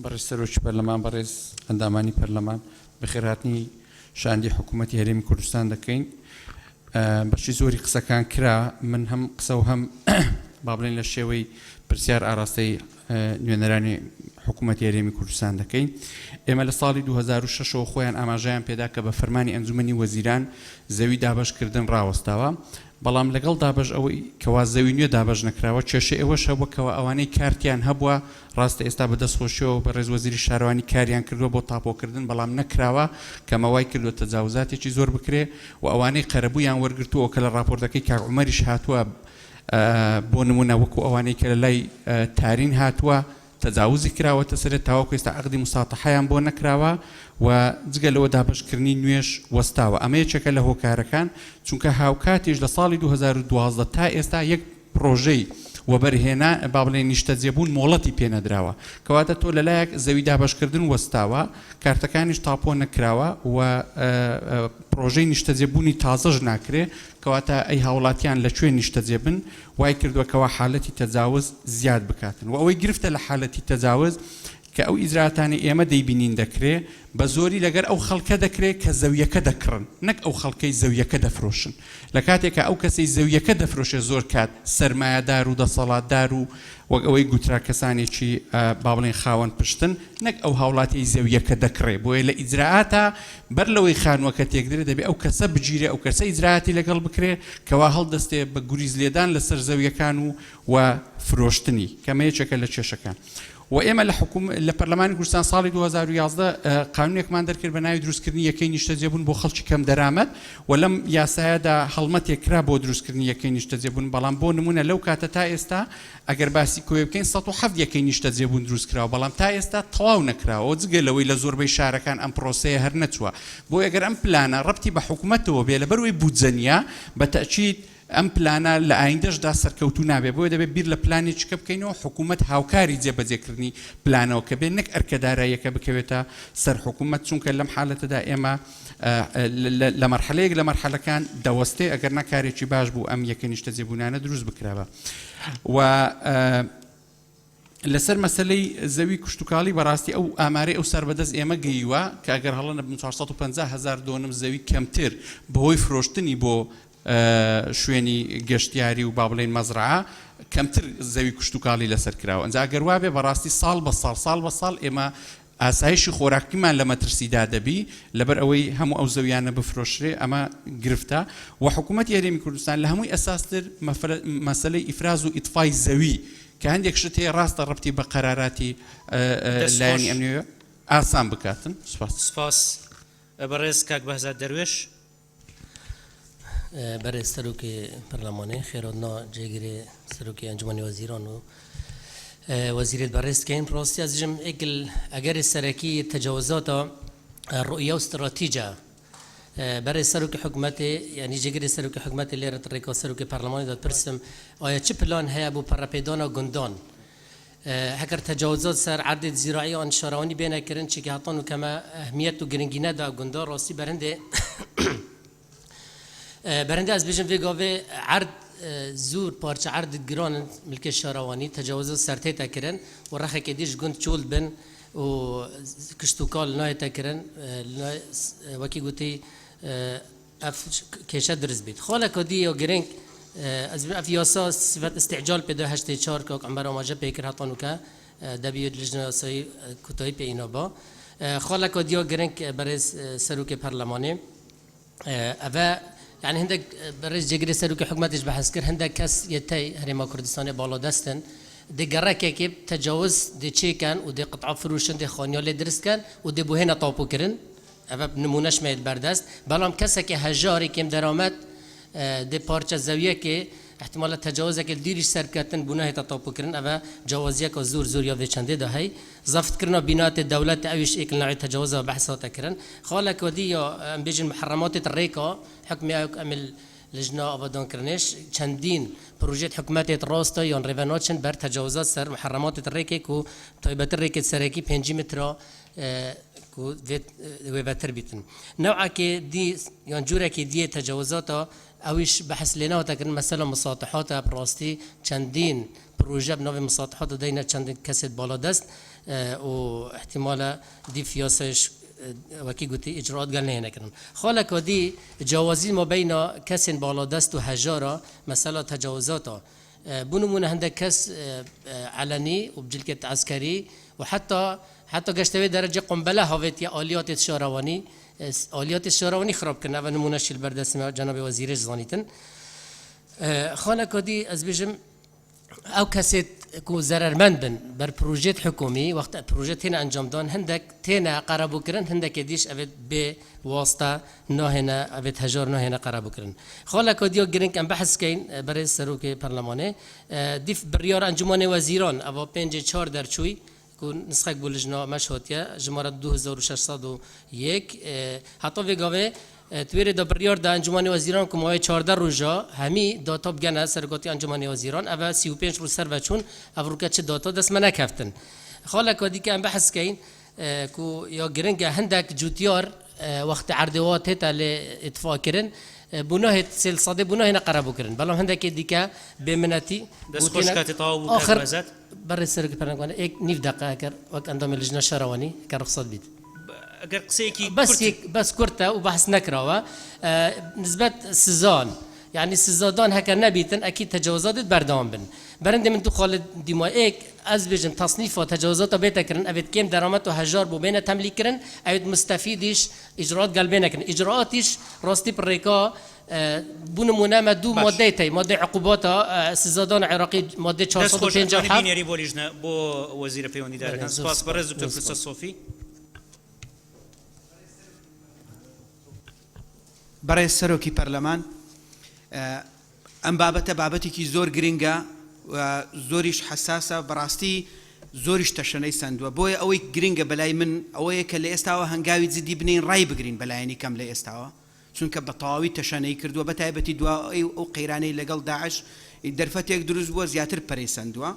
بەڕێز سەرۆکی پەرلەمان بەڕێز ئەندامانی پەرلەمان بەخێرهاتنی شاندی حکوومەتی هەرێمی کوردستان دەکەین بەشی زۆری قسەکان کرا من هەم قسە و هەم با بڵێن لە شێوەی پرسیار ئاراستەی نوێنەرانی حکوومەتی هەرێمی کوردستان دەکەین ئێمە لە ساڵی 2006 خۆیان ئاماژەیان پێدا کە بە فەرمانی ئەنجومەنی وەزیران زەوی دابەشکردن ڕاوەستاوە بەڵام لەگەڵ دابەش ئەوەی کەوا زەوی نوێ دابەش نەکراوە کێشە ئێوەش هەبووە کەوا ئەوانەی کارتیان هەبووە ڕاستە ئێستا بەدەست خۆشیەوە بە ڕێز وەزیری شارەوانی کاریان کردووە بۆ تاپۆکردن بەڵام نەکراوە کەمەوای کردووە تەجاوزاتێکی زۆر بکرێ و ئەوانەی قەرەبوویان وەرگرتووە کە لە راپۆرتەکەی کاک عومەریش هاتووە بۆ نمونە وەکو ئەوانەی کە لە لای تارین هاتووە تەجاوزی کراوەتە سەرێت تاوەکو ئێستا عەقدی موساتەحەیان بۆ نەکراوە و جگە لەوە دابەشکردنی نوێش وەستاوە ئەمە یەکێکە لە هۆکارەکان چونکە هاوکاتیش لە ساڵی 2012 تا ئێستا یەک پرۆژەی وەبەرهێنا با بڵێن نیشتەجێبوون مۆڵەتی پێنەدراوە کەواتە تۆ لەلایەک زەوی دابەشکردن وەستاوە کارتەکانیش تاپۆ نەکراوە و پرۆژەی نیشتەجێبوونی تازەش ناکرێ کەواتە ئەی هاوڵاتیان لەکوێ نیشتەجێبن وای کردووەکەوە حالەتی تەجاوز زیاد بکاتن و ئەوەی گرفتە لە حالەتی تەجاوز کە ئەو ئیجراتانی ئێمە دەیبینین دەکرێ بە زۆری لەگەر ئەو خەڵکە دەکرێت کە زەویەکە دەکڕن نەک ئەو خەڵکەی زەویەکە دەفرۆشن لە کاتێکە ئەو کەسەی زەویەکە دەفرۆشێ زۆر کات سەرمایەدار و دەسەڵاتدار و وەک ئەوەی گوترا کەسانێکی با بڵێن خاوەن پشتن نەک ئەو هاوڵاتی زەویەکە دەکڕێ بۆیە لە ئیجراعاتە بەر لەوەی خانووەکە تێکدرێت دەبێت ئەو کەسە بگیرێ ئەو کەسە ئیجراعاتی لەگەڵ بکرێ کەوا هەڵدەستێ بە گوریز لێدان لەسەر زەویەکان و فرۆشتنی کەمە یەکێکە لە کێشەکان و ئێمە لە پەرلەمانی کوردستان ساڵی 2011 قانونێکمان دەرکرد بە ناوی دروستکردنی یەکەی نیشتەجێبوون بۆ خەڵکی کەم دەرامەت و لەم یاسایەدا هەڵمەتێکرا بۆ دروستکردنی یەکەی نیشتەجێبوون بەڵام بۆ نمونە لەو کاتە تا ئێستا ئەگەر باسی کۆی بکەین 107 یەکەی نیشتەجێبوون دروستکراوە بەڵام تا ئێستا تەواو نەکراوە جگە لەوەی لە زۆربەی شارەکان ئەم پرۆسەیە هەر نەچووە بۆ ئەگەر ئەم پلانە ڕەبتی بە حکوومەتەوە بێ لەبەرەوەی بودجەنیە بە تەئکید ئەم پلانە لە ئایندەشدا سەرکەوتوو نابێ بۆیە دەبێت بیر لە پلانی چکە بکەینەوە حکوومەت هاوکاری جێبەجێکردنی پلانەوە کە بێت نەک ئەرکەداراییەکە بکەوێتە سەر حکوومەت چونکە لەم حالەتەدا ئێمە لە مەرحەلەیەک لە مەرحەلەکان دەوەستێ ئەگەر نەکارێکی باش بوو ئەم یەکە نیشتەجێبوونانە دروست بکراوە و لەسەر مەسلەی زەوی کوشتتوکاڵی بەڕاستی ئەو ئامارەی ئەو سەربەدەست ئێمە گەیوە کە ئەگەر هەڵەنە 450,000 دۆنم زەوی کەمتر بەهۆی فرۆشتنی بۆ شوێنی گەشتیاری و با بڵێن مەزرعە کەمتر زەوی کوشتتوکاڵی لەسەر کراوە ئەنجا ئەگەر وابێ بەڕاستی ساڵ بە ساڵ ئێمە ئاسایشی خۆراکیمان لە مەترسیدا دەبی لەبەر ئەوەی هەموو ئەو زەویانە بفرۆشرێ ئەمە گرفتە و حکوومەتی هەرێمی کوردستان لە هەمووی ئەساستر مەسەلەی ئیفراز و ئیطفای زەوی کە هەندێک شت هەیە ڕاستە ڕەبتی بە قەراراتی لایەنی ئەمنیوە ئاسان بکاتن
سپاس بەڕێز کاک بەهزاد دەروێش
برای سروکی پارلمانی خیرودنا جگری سروکی انجمنی وزیران و وزیرت بررس کن پراستی از جم اگر سرکی تجاوزات رؤیه و استراتیجی برای سروک حکومت یعنی جگری سروک حکومت لیرت ریکا سروک پارلمانی داد پرسم آیا چه پلان هیا بو پرپیدان و گندان هکر تجاوزات سر عرض زراعی آن شارعانی بینه کرن چی که حتان و کما اهمیت و گرنگینه دا گندان راستی برنده برنده از بیشتر ویگاوی عرض زور پارچه عرض گران ملک شاروانی تجاوز سرته تکرن و رخ کدیش گند چول بن و کشتوکال نای تکرن وکی گویی اف کشت درست بید. خاله کدی یا گرنگ از افیاسا صفت استعجال پیدا هشت چهار که عمر آماده پیکر هاتانو که دبیوت لجنه سای کوتاهی پی اینا با خاله کدی یا گرنگ برای سروک پارلمانی و يعني هندك برج جگری سروک حکومتش بحث کرد هندك کس یتی هرما کردستان بالا دستن دی گرکه که تجاوز دی چی کن و دی قطع فروشن دی خانیال درست کن و دی بوهنا تاپو کرن اما نمونش میاد بردست بلام کسی که هجاری کم درآمد دی پارچه زاویه که احتمال تجاوزك الديرش سركتن بناه تطابقرن أبا جوازيك وزور زور يا چنده ده هي ضفت كرنا بينات الدولة أويش إيك نوع تجاوزها بحثات كرن خالك ودي بيجن محرمات الريكا حكم أمل لجنة أبدان كرنش چندين بروجيت حكومات راستا يان ريفانوتشن بر تجاوزات سر محرمات الريكا كو طيبات الريكا سركي 5 متر كو وبتر بيتن نوعا كي دي يان جورا كي دي تجاوزاتا اويش بحث لنا وتكن مثلا مساطحات براستي چندين بروجه بنوع مساطحات دينا چندين كسد بالا دست واحتمال دي فياسش وكي قلتي اجراءات قالنا هنا كرن خالك ودي جوازي ما بين كسن بالا دست وهجاره مثلا تجاوزاتا بنمونه عندك كس علني وبجلكة عسكري وحتى قشتوي درجة قنبلة هويت يا آليات الشارواني آليات الشارواني خراب كنا و نمونهش البردسمه جناب وزیرش زانیتن خانه کدی از بیشم او کسی کو ضررمند بن بر پروژه حکومی وقت پروژه تینا انجام دان هندک تینا قرابو کرن هندک دیش اوید به واسطه نهنا اوید هجار نهنا قرابو کرن خانه کدیو گرینگ ام بحث کین برای سروک پارلمانه دیف بریار انجمن وزیران او 5-4 درچوی نسخه بولجنا مشهوتیه جماره 2601 حتی وگاوه تویر دا بریار دا انجمن وزیران که ماه 14 روزا همی داتا بگن سرگاتی انجمن وزیران اول 35 روز سر بچون افروکه چه داتا دست من نکفتن خاله کدی که ام بحث کین کو یا گرنگ هندک جوتیار وقت عردوات هتا اتفاق کرن بناه سلسله بناه نقربو کرن بلام هندک دیگه بمناتی
دست خوش کتی طاو
آخر برای سرک پرنگوانه یک نیف دقیقه کر وقت اندام لجنه شروانی کر رخصت بید
اگر قصيكي
بس كرته وبحث نكره نسبة سزان يعني سزادان هكا نبيتن اكيد تجاوزات بردام بن برند من دخول ديمايك از بيجن تصنيف وتجاوزات بيتكرن ابد كم درامات وهجار بين تمليكرن ابد مستفيدش اجراءات قلبنا كن اجراءاتش راستي بريكا بونمونه مدو مادهتي ماده عقوبات سزادان عراقي ماده 457
يري بولجنا بو وزير فيوني دار سپاس برز دكتور فلسا صوفي
برای سەرۆکی پەرلەمان ئەم بابەتە بابەتێکی زۆر گرنگە و زۆریش حساسە بەڕاستی زۆریش تەشەنەی سندووە بۆیە ئەوەی گرنگە بەلای من ئەوەیە کە لە ئێستاوە هەنگاوی جدی بنین ڕای بگرین بەلایەنی کەم لە ئێستاوە چونکە بە تەواوی تەشەنەی کردووە بە تایبەتی دوای ئەو قەیرانەی لەگەڵ داعش دەرفەتێک دروست بووە زیاتر پەرەی سندووە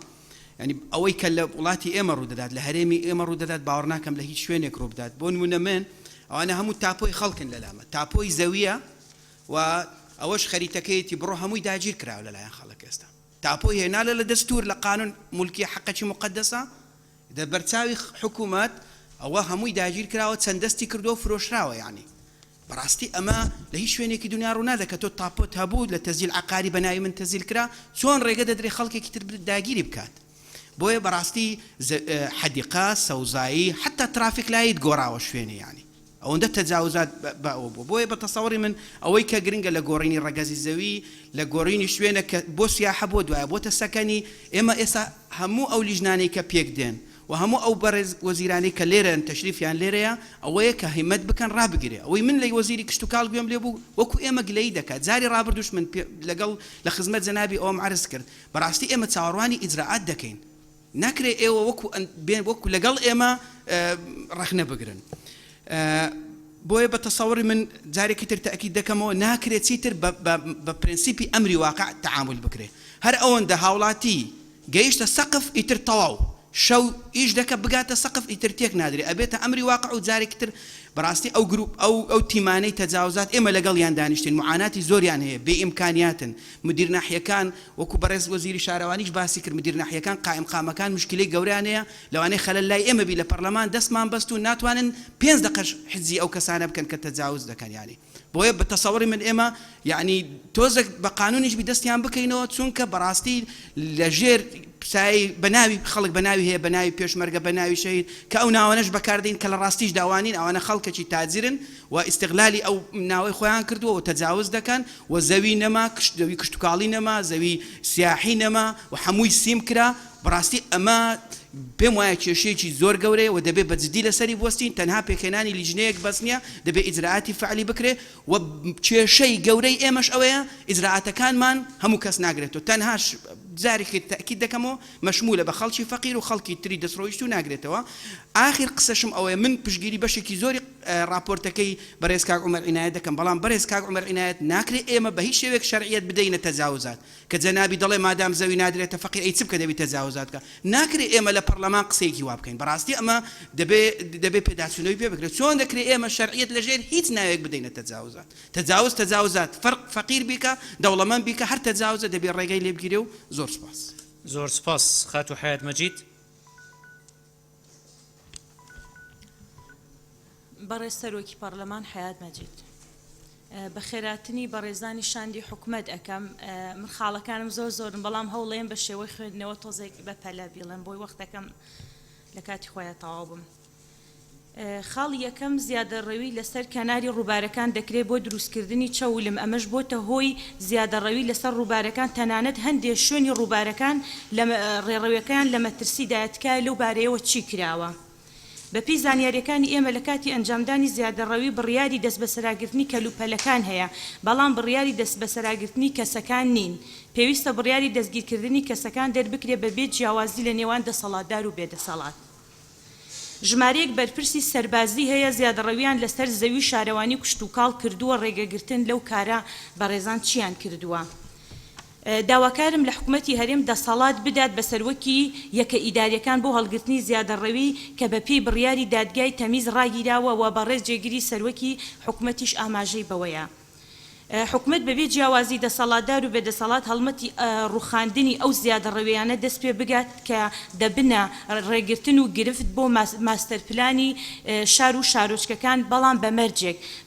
ینی ئەوەی کە لە وڵاتی ئێمە ڕوودەدات لە هەرێمی ئێمە ڕوودەدات باوەڕ ناکەم لە هیچ شوێنێک ڕوو بدات بۆ نمونە من ئەوانە هەموو تاپۆی خەڵکن لەلامە تاپۆی زەویە و ئەوەش خەریتەکەیەتی بڕۆ هەمووی داگیر کراوە لەلایەن خەڵک ئێستا تاپۆی هێنالە لە دەستور لە قانون مولکی حەقەکی مقدسە دە بەرچاوی حکوومەت ئەوە هەمووی داگیر کراوە چەند دەستی کردو فرۆشراوە یعنی بەڕاستی ئەمە لە هیچ شوێنێکی دنیا ڕوو نادە کە تۆ تاپۆت هەبوو لە تەزیل عقاری بەناوی من تەزیل کرا چۆن ڕێگە دەدرێ خەڵکێکی تر داگیری بکات بۆیە بەڕاستی حەدیقە سەوزایی حتا ترافیک لایت گۆڕاوە شوێنی یعنی ئەوەندە تەجاوزات بەەوە بوو بۆیە بە تەسەوری من ئەوەی کە گرنگە لە گۆڕینی ڕەگەزی زەوی لە گۆڕینی شوێنە کە بۆ سیاحە بۆ دوایە بۆتە سەکەنی ئێمە ئێستا هەموو ئەو لیژنانەی کە پێک دێن و هەموو ئەو بەڕێز وەزیرانەی کە لێرەن تەشریفیان لێرەیە ئەوەیە کە هیمەت بکەن ڕابگرێ ئەوەی من لە وەزیری کشت و کاڵ گوێم لێ بوو وەکو ئێمە گلەی دەکات جاری ڕابردوش من لەگەڵ لە خزمەت جەنابی ئەوم عرض کرد بەڕاستی ئێمە چاوەڕوانی ئیجراعات دەکەین ناکرێ ئێوە وەکو لەگەڵ ئێمە ڕەخنە بگرن بۆیە بە تەسەوری من جارێکی تر تەکید دەکەمەوە ناکرێت چیتر بە پرینسیپی ئەمری واقع تعامل بکرێ هەر ئەوەندە هاوڵاتی گەیشتە سەقف ئیتر تەواو شەو ئیش دەکە بگاتە سەقف ئیتر تێک نادرێ ئەبێتە ئەمری واقع و جارێکی تر بەڕاستی ئەو گروپ ئەو تیمانەی تەجاوزات ئێمە لەگەڵیان دانیشتین معاناتی زۆریان هەیە بێ ئیمکانیاتن مدیر ناحیەکان وەکو بەڕێز وەزیری شارەوانیش باسی کرد مدیر ناحیەکان قائم قامەکان مشکلەی گەوریان هەیە لەوانەیە خەلەل لای ئێمە بی لە پەرلەمان دەستمان بەست و ناتوانن 5 دقەش حجزی ئەو کەسانە بکەن کە تەجاوز دەکەن یعنی بۆیە بە تەسەوری من ئێمە یعنی تۆزێک بە قانونیش بی دەستیان بکەینەوە چونکە بەڕاستی لەژێر سای بەناوی خەڵک بەناوی هەیە بەناوی پێشمەرگە بەناوی شەید کە ئەو ناوانەش بەکاردەین کە لە ڕاستیش داوانین ئەوانە خەڵکێکی تاجرن و ئیستیغلالی ئەو ناوەی خۆیان کردووە و تەجاوز دەکەن و زەوی نەما زەوی کشتتوکاڵی نەما زەوی سیاحی نەما و هەمووی سیم کرا بەڕاستی ئەمە پێم وایە کێشەیەکی زۆر گەورەیە و دەبێت بەجددی لەسەری بوەستین تەنها پێکێنانی لیژنەیەک بەس نییە دەبێت ئیجراعاتی فعلی بکرێ و کێشەی گەورەی ئێمەش ئەوەیە ئیجراعاتەکانمان هەموو کەس ناگرێتەوە تەنهاش جارێکی تاکید دەکەمەوە مەشمولە بە خەڵکی فەقیر و خەڵکی تری دەسڕۆیشت و ناگرێتەوە ئاخر قسەشم ئەوەیە من پشگیری بەشێکی زۆری راپۆرتەکەی بەڕێز کاک عومەر عنایەت دەکەم بەڵام بەڕێز کاک عومەر عنایەت ناکرێت ئێمە بە هیچ شێوێک شەرعیەت بدەینە تەجاوزات کە جەنابی دەڵێ مادام زەوی نادرێتە فەقیر ئەی چ بکە دەبێت تەجاوزات کە ناکرێت ئێمە لە پەرلەمان قسەیەکی وا بکەین بەڕاستی ئەمە دەبێت پێداچوونەوەی پێ بکرێت چۆن دەکرێت ئێمە شەرعیەت لەژێر هیچ ناوێک بدەینە تەجاوزات تەجاوزات فەقیر بیکە دەوڵەمەند بیکە هەر تەجاوزە دەبێت ڕێگەی لێ بگیرێ و زۆر سپاس
زۆر سپاس خاتو حیات مەجید
بەڕێز سەرۆکی پەرلەمان حیات مەجید بە خێراتنی بەڕێزانی شاندی حکومەت ئەەکەم من خاڵەکانم زۆرن بەڵام هەوڵێن بە شێوەی خوێندنەوە تۆزێک بە پەلە بیڵێن بۆی وەختەکەم لە کاتی خۆیان تەواو بم خاڵی یەکەم زیادەڕەوی لەسەر کەناری ڕووبارەکان دەکرێت بۆ دروستکردنی چەولم ئەمەش بۆتە هۆی زیادەڕەوی لەسەر ڕووبارەکان تەنانەت هەندێک شوێنی ڕووبارەکان لە ڕێڕەویەکان لە مەترسیدایەتکە لەو بارەیەوە چی کراوە بەپی زانیاریەکانی ئێمە لە کاتی ئەنجامدانی زیادەڕەوی بڕیاری دەست بەسەراگرتنی کەلوپەلەکان هەیە بەڵام بڕیاری دەست بەسەراگرتنی کەسەکان نین پێویستە بڕیاری دەستگیرکردنی کەسەکان دەربکرێ بەبێ جیاوازی لە نێوان دەسەڵاتدار و بێدەسەڵات ژمارەیەک بەرپرسی سەربازی هەیە زیادەڕەویان لەسەر زەوی شارەوانی کشتتوکاڵ کردووە ڕێگەگرتن لەو کارە بەڕێزان چیان کردووە داواکارم لە حکوومەتی هەرێم دەسەڵات بدات بەسەروەکی یەکە ئیداریەکان بۆ هەڵگرتنی زیادەڕەوی کە بەپێی بڕیاری دادگای تەمیز ڕاگیراوە و بەڕێز جێگیری سەروەکی حکوومەتیش ئاماژەی بەوەیە حکومت بەبێ جیاوازی دەسەڵاتدار و بێدەسەڵات هەڵمەتی ڕوخاندنی ئەو زیادەڕەویانە دەست پێ بگات کە دەبنە ڕێگرتن و گرفت بۆ ماستەرپلانی شار و شارۆچکەکان بەڵام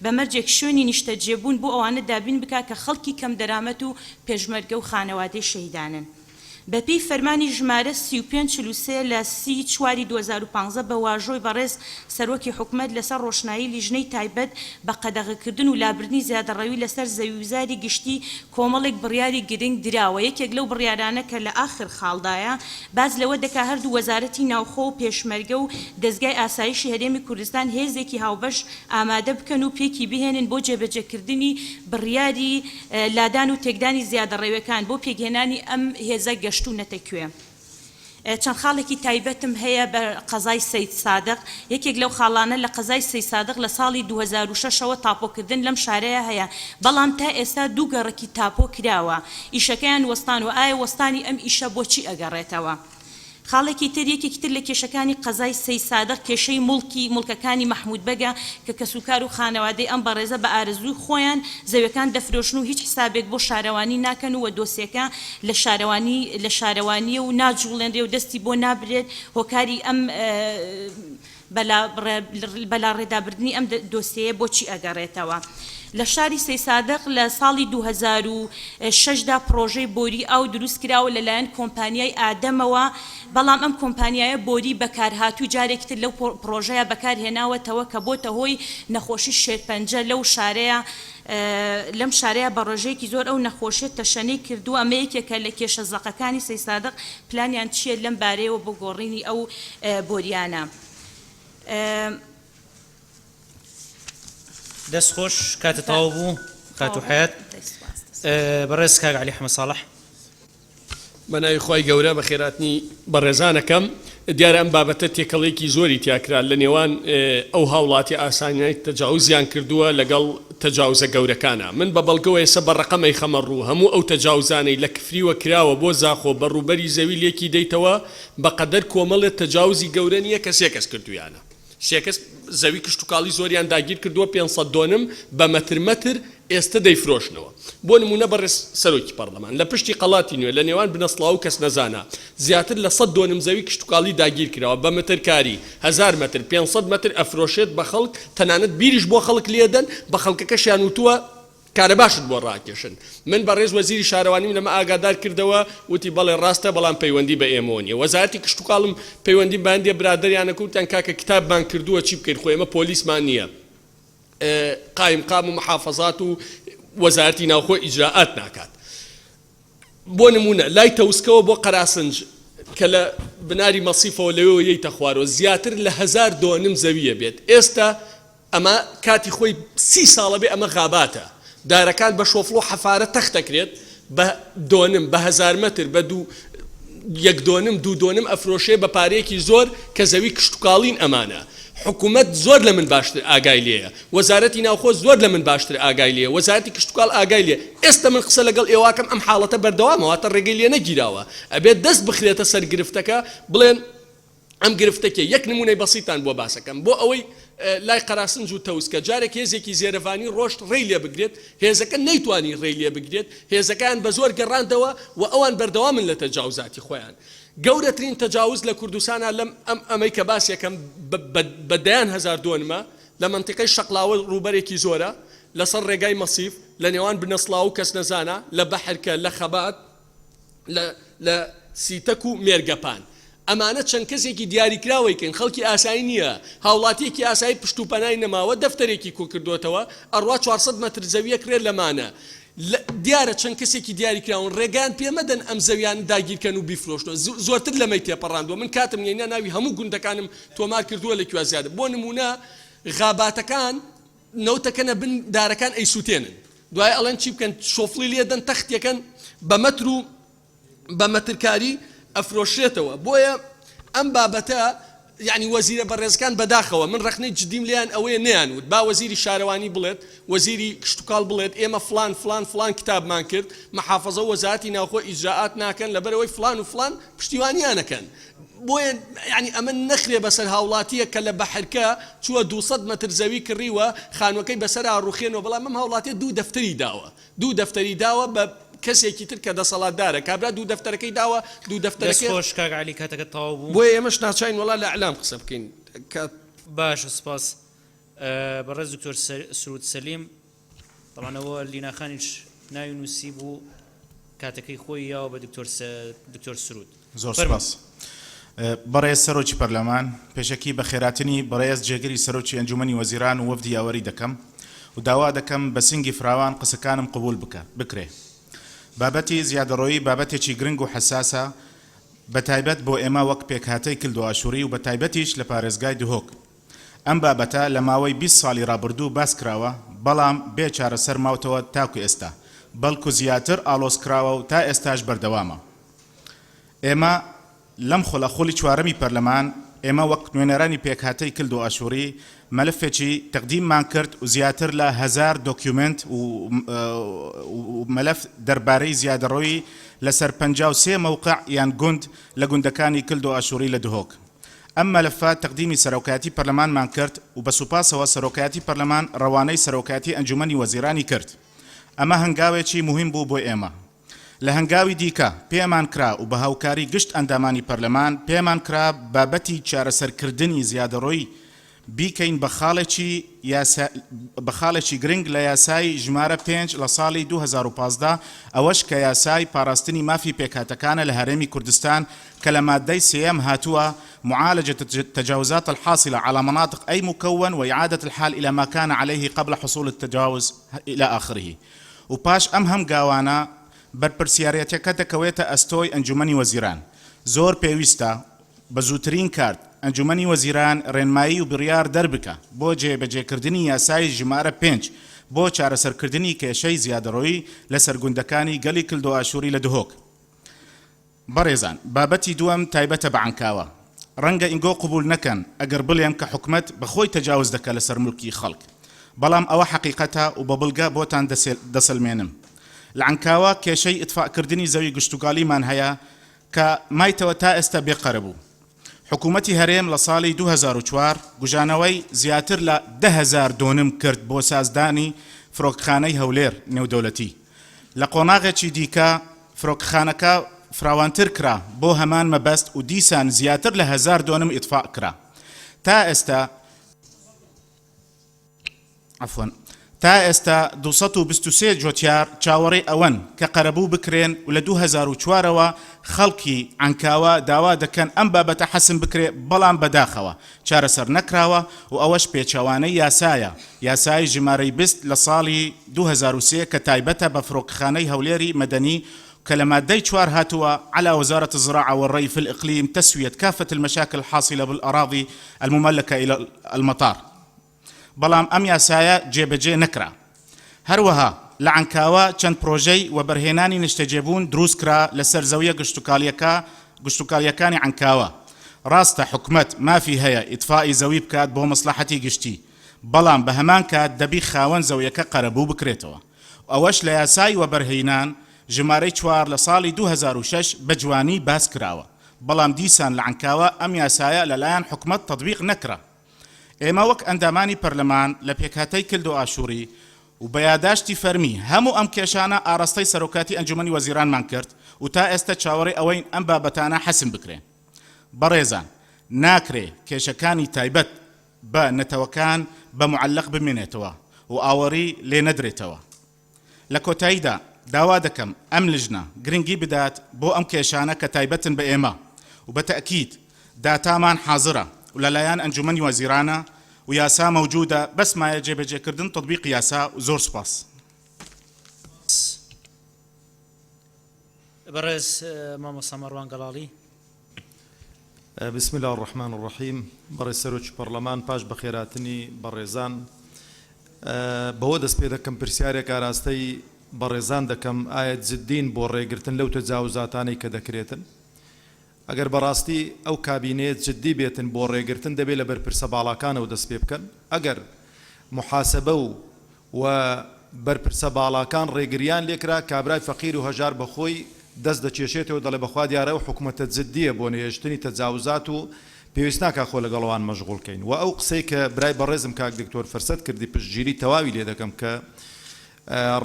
بەمەرجێک شوێنی نیشتە جێبوون بۆ ئەوانە دابین بکات کە خەڵکی کەم دەرامەت و پێشمەرگە و خانەوادەی شەهیدانن بەپی فەرمانی ژمارە 3543 لە 4/2015 بە واژۆی بەڕێز سەرۆکی حکومەت لەسەر ڕۆشنایی لیژنەی تایبەت بە قەدەغەکردن و لابردنی زیادەڕەوی لەسەر زەویوزاری گشتی کۆمەڵێک بڕیاری گرنگ دراوە یەکێک لەو بڕیارانە کە لە ئاخر خاڵدایە باز لەوە دەکا هەردوو وەزارەتی ناوخۆ و پێشمەرگە و دەستگای ئاسایشی هەرێمی کوردستان هێزێکی هاوبەش ئامادە بکەن و پێکی بهێنن بۆ جێبەجێکردنی بڕیاری لادان و تێکدانی زیادەڕەویەکان بۆ پێگهێنانی ئەم هێزە گەشت و نەتەکوێ چەند خاڵێکی تایبەتم هەیە بە قەزای سەید سادق یەکێک لەو خاڵانە لە قەزای سەید سادق لە ساڵی 2006ەوە تاپۆکردن لەم شارەیە هەیە بەڵام تا ئێستا دوو گەڕێکی تاپۆ کراوە ئیشەکەیان وەستان و ئایا وەستانی ئەم ئیشە بۆچی ئەگەڕێتەوە خاڵێکی تر یەکێکی تر لە کێشەکانی قەزای سەید سادق کێشەی مڵکەکانی مەحمود بەگە کە کەسوکار و خانەوادەی ئەم بەڕێزە بە ئارزووی خۆیان زەویەکان دەفرۆشن و هیچ حسابێک بۆ شارەوانی ناکەن و دۆسیەکە لە شارەوانیە و ناجوڵێنرێ و دەستی بۆ نابرێت هۆکاری ئەم بەلا ڕێدابردنی ئەم دۆسیەیە بۆچی ئەگەڕێتەوە لە شاری سەید سادق لە ساڵی 2006دا پرۆژەی بۆری ئاو دروست کراوە لەلایەن کۆمپانیای ئادەمەوە بەڵام ئەم کۆمپانیایە بۆری بەکارهاتوو جارێکتر لەو پرۆژەیە بەکارهێناوەتەوە کە بۆتە هۆی نەخۆشی شێرپەنجە لەو شارەیە لەم شارەیە بە ڕۆژەیەکی زۆر ئەو نەخۆشیێت تەشەنەی کردووە ئەمە یەکێکە لە کێشە زەقەکانی سەید سادق پلانیان چییە لەم بارەیەوە بۆ گۆڕینی ئەو بۆریانە
دەست خۆش کاتە تەواو بوو خاتو حیات بەڕێز کاک عەلی حەمەد ساڵح
بەناوی خۆی گەورە بە خێراتنی بەڕێزانەکەم دیارە ئەم بابەتە تێکەڵێکی زۆری تیاکرا لە نێوان ئەو هاوڵاتی ئاسانیای تەجاوزیان کردووە لەگەڵ تەجاوزە گەورەکانە من بە بەڵگەوە ئێستا بە ڕقەمەی خەمەڕوو هەموو ئەو تەجاوزانەی لە کفریوە کراوە بۆ زاخۆ بە ڕووبەری زەوی لێکی دەیتەوە بەقەدەر کۆمەڵێت تەجاوزی گەورە نییە کە سێ کەس کردویانە سێکەس زەوی کشتتوکاڵی زۆریان داگیر کردووە 500 دۆنم بە مەتر ئێستا دەیفرۆشنەوە بۆ نمونە بەڕێز سەرۆکی پەرلەمان لە پشتی قەڵاتی نوێ لە نێوان بنەسڵاو و کەس نەزانە زیاتر لە 100 دۆنم زەوی کشتتوکاڵی داگیر کراوە بە مەترکاری 1000 مەتر 500 مەتر ئەفرۆشێت بە خەڵک تەنانەت بیریش بۆ خەڵک لێدەن بە خەڵکەکەشیان وتووە کارە باشت بۆ ڕاکێشن من بەڕێز وەزیری شارەوانیم لەمە ئاگادار کردەوە وتی بەڵێ ڕاستە بەڵام پەیوەندی بە ئێمە نیە وەزارەتی کشت و کاڵم پەیوەندی باندێ برادریانە کوتیان کاکە کتابمان کردووە چی بکەین خۆ ئێمە پۆلیسمان نییە قایم قام و محافظات و وەزارەتی ناوخۆ ئیجراءات ناکات بۆ نمونە لای تەوسکەوە بۆ قەراسنج کە لە بناری مەسیفەوە لەوێ یەیتە خوارەوە زیاتر لە 1200 زەویە بێت ئێستا ئەمە کاتی خۆی 30 ساڵە بێ ئەمە غاباتە دارەکان بە شۆفڵ و حەفارە تەختەکرێت بە 2,000 متر بە 1,2 ئەفرۆشێ بە پارەیەکی زۆر کە زەوی کشتتوکاڵین ئەمانە حکوومەت زۆر لە من باشتر ئاگای لێیە وەزارەتی ناوخۆ زۆر لە من باشتر ئاگای لێە وەزارەتی کشتتوکاڵ ئاگای لێ ئێستا من قسە لەگەڵ ئێواکەم ئەم حاڵەتە بەردەوامەوەتە ڕێگەی لێ نەگیراوە ئەبێت دەست بخرێتە سەر گرفتەکە بڵێن ئەم گرفتەکە یەک نمونەی بەسیتان بۆ باسەکەم بۆ ئەوەی لای قەراسنج و تەوسکە جارێک هێزێکی زێرەڤانی ڕۆشت ڕێی لێ بگرێت هێزەکە نەیتوانی ڕێی لێ بگرێت هێزەکان بە زۆر گەڕاندەوە و ئەوان بەردەوامن لە تەجاوزاتی خۆیان گەورەترین تەجاوز لە کوردستانە لەم ئەمەی کە باسیەکەم بە 10,000 دۆنمە لە منتیقەی شەقلاوە ڕووبەرێکی زۆرە لەسەر ڕێگای مەسیف لە نێوان بنەسڵاو و کەس نەزانە لە بەحرکە لە خەبات لە سیتەک و مێرگەپان ئەمانە چەند کەسێکی دیاریکراوەیکەن خەڵکی ئاسایی نییە هاوڵاتیەکی ئاسایی پشت و پەنای نەماوە دەفتەرێکی کۆکردوێتەوە ئەڕوا 400 متر زەویە کرێت لەمانە دیارە چەند کەسێکی دیاریکراون ڕێگان پێمەدەن ئەم زەویان داگیرکەن و بیفرۆشتەوە زۆرتر لەمەی تێپەڕاندووە من کاتم یێنە ناوی هەموو گوندەکانم تۆمار کردووە لەکوێ زیادە بۆ نمونە غاباتەکان نەوتەکەنە بن دارەکان ئەیسووتێنن دوای ئەڵەن چی بکەن شۆفڵی لێدەن تەختێکەن بە مەتر و بە مەترکاری ئەفرۆشێتەوە بۆیە ئەم بابەتە یعنی وەزیرە بەڕێزەکان بەداخەوە من ڕخنەی جدیم لیان ئەوەیە نەیانوت با وەزیری شارەوانی بڵێت وەزیری کشتتوکاڵ بڵێت ئێمە فلان کتابمان کرد محافظە وەزارەتی ناوخۆ ئیجراءات ناکەن لەبەرەوەی فلان و فلان پشتیوانیانەکەن بۆیە ینی ئەمە نەخرێ بەسەر هاوڵاتیە کە لە بەحرکە چووە 200 متر زەوی کڕیوە خانوەکەی بەسەر ڕوخێنەوە بەڵام ئەم هاوڵاتیە دوو دەفتەری داوە بە کەسێکی تر کە دەسەڵاتدارە کابرا دوو دەفتەرەکەی داوە دوو دەفتەرەکەی
خۆش کاک عەلی کاتەکە تەواو بوو
بۆیە ئێمەش ناچین وەڵا لە ئەعلام قسە بکەین
باشە سپاس بەڕێز دکتۆر سرود سەلیم بەڵانەوە لیناخانیش ناوی نووسی بوو کاتەکەی خۆی یاوە بە دکتۆر سرود
زۆر سپاس بەڕێز سەرۆکی پەرلەمان پێشەکی بە خێراتنی بەڕێز جێگەری سەرۆکی ئەنجومەنی وەزیران و وەفدی یاوەری دەکەم و داوا دەکەم بە سنگی فراوان قسەکانم قبول بکرێ بابەتی زیادەڕۆیی بابەتێکی گرنگ و حساسە بە تایبەت بۆ ئێمە وەک پێکهاتەی کلد و ئاشووری و بە تایبەتیش لە پارێزگای دهۆک ئەم بابەتە لە ماوەی 20 ساڵی ڕابردوو باس کراوە بەڵام بێ چارەسەر ماوتەوە تاکو ئێستا بەڵکو زیاتر ئالۆز کراوە و تا ئێستاش بەردەوامە ئێمە لەم خۆڵەخۆڵی چوارەمی پەرلەمان ئێمە وەک نوێنەرانی پێکهاتەی کلد و ئاشووری مەلفێکی تەقدیممان کرد و زیاتر لە 1000 دۆکیومنت و مەلف دەربارەی زیادەڕۆیی لەسەر 53 مووقع یان گوند لە گوندەکانی کلد و ئاشووری لە دهۆک ئەم مەلفات تەقدیمی سەرۆکایەتی پەرلەمانمان کرد و بە سوپاسەوە سەرۆکایەتی پەرلەمان ڕەوانەی سەرۆکایەتی ئەنجومەنی وەزیرانی کرد ئەمە هەنگاوێکی مهم بوو بۆ ئێمە لە هەنگاوی دیکە پێمان کرا و بە هاوکاری گشت ئەندامانی پەرلەمان پێمان کرا بابەتی چارەسەرکردنی زیادەڕۆیی بیکەین بە خاڵێکی گرنگ لە یاسای ژمارە 5 لە ساڵی 2015 ئەوەش کە یاسای پاراستنی مافی پێکهاتەکانە لە هەرێمی کوردستان کە لە مادەی سێەم هاتووە معالجة التجاوزات الحاصلة على مناطق أي مكون وإعادة الحال إلى ما كان عليه قبل حصول التجاوز إلى آخره وباش أمهم قاوانا بەرپرسیارەتەکە دەکەوێتە ئەستۆی ئەنجومەنی وەزیران زۆر پێویستە بە زووترین کارت ئەنجومەنی وەزیران ڕێنمایی و بڕیار دەربکە بۆ جێبەجێکردنی یاسای ژمارە 5 بۆ چارەسەرکردنی کێشەی زیادەڕۆیی لە سەرگوندەکانی گەلی کلد و ئاشووری لە دهۆک بەڕێزان بابەتی دووەم تایبەتە بە عنکاوە ڕەنگە ئینگۆ قبول نەکەن ئەگەر بڵێن کە حکومەت بەخۆی تەجاوز دەکە لەسەر مولکی خەڵک بەڵام ئەوە حەقیقەتە و بە بڵگە بۆتان دەسەلمێنم لە عنکاوە کێشەی ئتفاقکردنی زەوی گشتوگاڵیمان هەیە کە مایتەوە تا ئێستا بێقەرە بوو حکوومەتی هەرێم لە ساڵی 2004 گوژانەوەی زیاتر لە 10,000 دۆنم کرد بۆ سازدانی فرۆکخانەی هەولێر نێودەوڵەتی لە قۆناغێکی دیکە فرۆکخانەکە فراوانتر کرا بۆ هەمان مەبەست و دیسان زیاتر لە 1000 دۆنم ئیتفاق کرا تا تا ئێستا 223 جۆتیار چاوەڕێ ئەوەن کە قەرەبوو بکرێن و لە 2004ەوە خەڵکی عنکاوە داوا دەکەن ئەم بابەتە حەسم بکرێ بەڵام بەداخەوە چارەسەر نەکراوە و ئەوەش پێچەوانەی یاسایە یاسای ژمارەی 20 لە ساڵی 2003 کە تایبەتە بە فرۆکخانەی هەولێری مەدەنی کە لە مادەی 4 هاتووە على وزارة الزراعة والري في الإقليم تسوية كافة المشاكل الحاصلة بالأراضي المملكة إلى المطار بەڵام ئەم یاسایە جێبەجێ نەکرا هەروەها لە عنکاوە چەند پرۆژەی و بەرهێنانی نیشتەجێبوون دروست کرا لەسەر زەویە گشتوکاڵیەکانی عنکاوە ڕاستە حکومەت مافی هەیە ئیتفائی زەوی بکات بۆ مەسلحەتی گشتی بەڵام بە هەمان کات دەبی خاوەن زەویەکە قەرەبوو بکرێتەوە ئەوەش لە یاسای وەبەرهێنان ژمارەی 4 لە ساڵی 2006 بە جوانی باس کراوە بەڵام دیسان لە عنکاوە ئەم یاسایە لەلایەن حکومەت تەطبیق نەکرا ئێمە وەک ئەندامانی پەرلەمان لە پێکهاتەی کلد و ئاشووری و بە یاداشتی فەرمی هەموو ئەم کێشانە ئاڕاستەی سەرۆکاتی ئەنجومەنی وەزیرانمان کرد و تا ئێستا چاوەڕێی ئەوەی ئەم بابەتانە حەسم بکرێن بەڕێزان ناکرێ کێشەکانی تایبەت بە نەتەوەکان بە معلق بمێنێتەوە و ئاوەڕی لێ نەدرێتەوە لە کۆتاییدا داوا دەکەم ئەم لژنە گرنگی بدات بۆ ئەم کێشانە کە تایبەتن بە ئێمە و بە تەئکید داتامان حاضرە ولەلایەن ئەنجومەنی وەزیرانە و یاسا مەوجودە بەس مایە جێبەجێکردن تطبیق یاسا و زۆر سوپاس
بەڕێز مامۆستا مەڕوان گەڵاڵی
بسم الله الرحمن الرحیم بەڕێز سەرۆکی پەرلەمان پاش بەخێراتنی بەڕێزان بەوە دەست پێ دەکەم پرسیارێک ئاراستەی بەڕێزان دەکەم ئایا جددین بۆ ڕێگرتن لەو تەجاوزاتانەی کە دەکرێتن ئەگەر بەڕاستی ئەو کابینێت جددی بێتن بۆ ڕێگرتن دەبێت لە بەرپرسە باڵاکانەوە دەست پێ بکەن ئەگەر محاسبە و بەرپرسە باڵاکان ڕێگریان لێکرا کابرای فەقیر و هەژار بەخۆی دەست دەچێشێتەوە دەڵێ بەخوا دیارە و حکوومەتە جددیە بۆ نێژتنی تەجاوزات و پێویست ناکە خۆ لەگەڵەوان مەشغوڵکەین و ئەو قسەی کە برای بەڕێزم کاک دکتۆر فەرسەد کردی پشتگیری تەواوی لێ دەکەم کە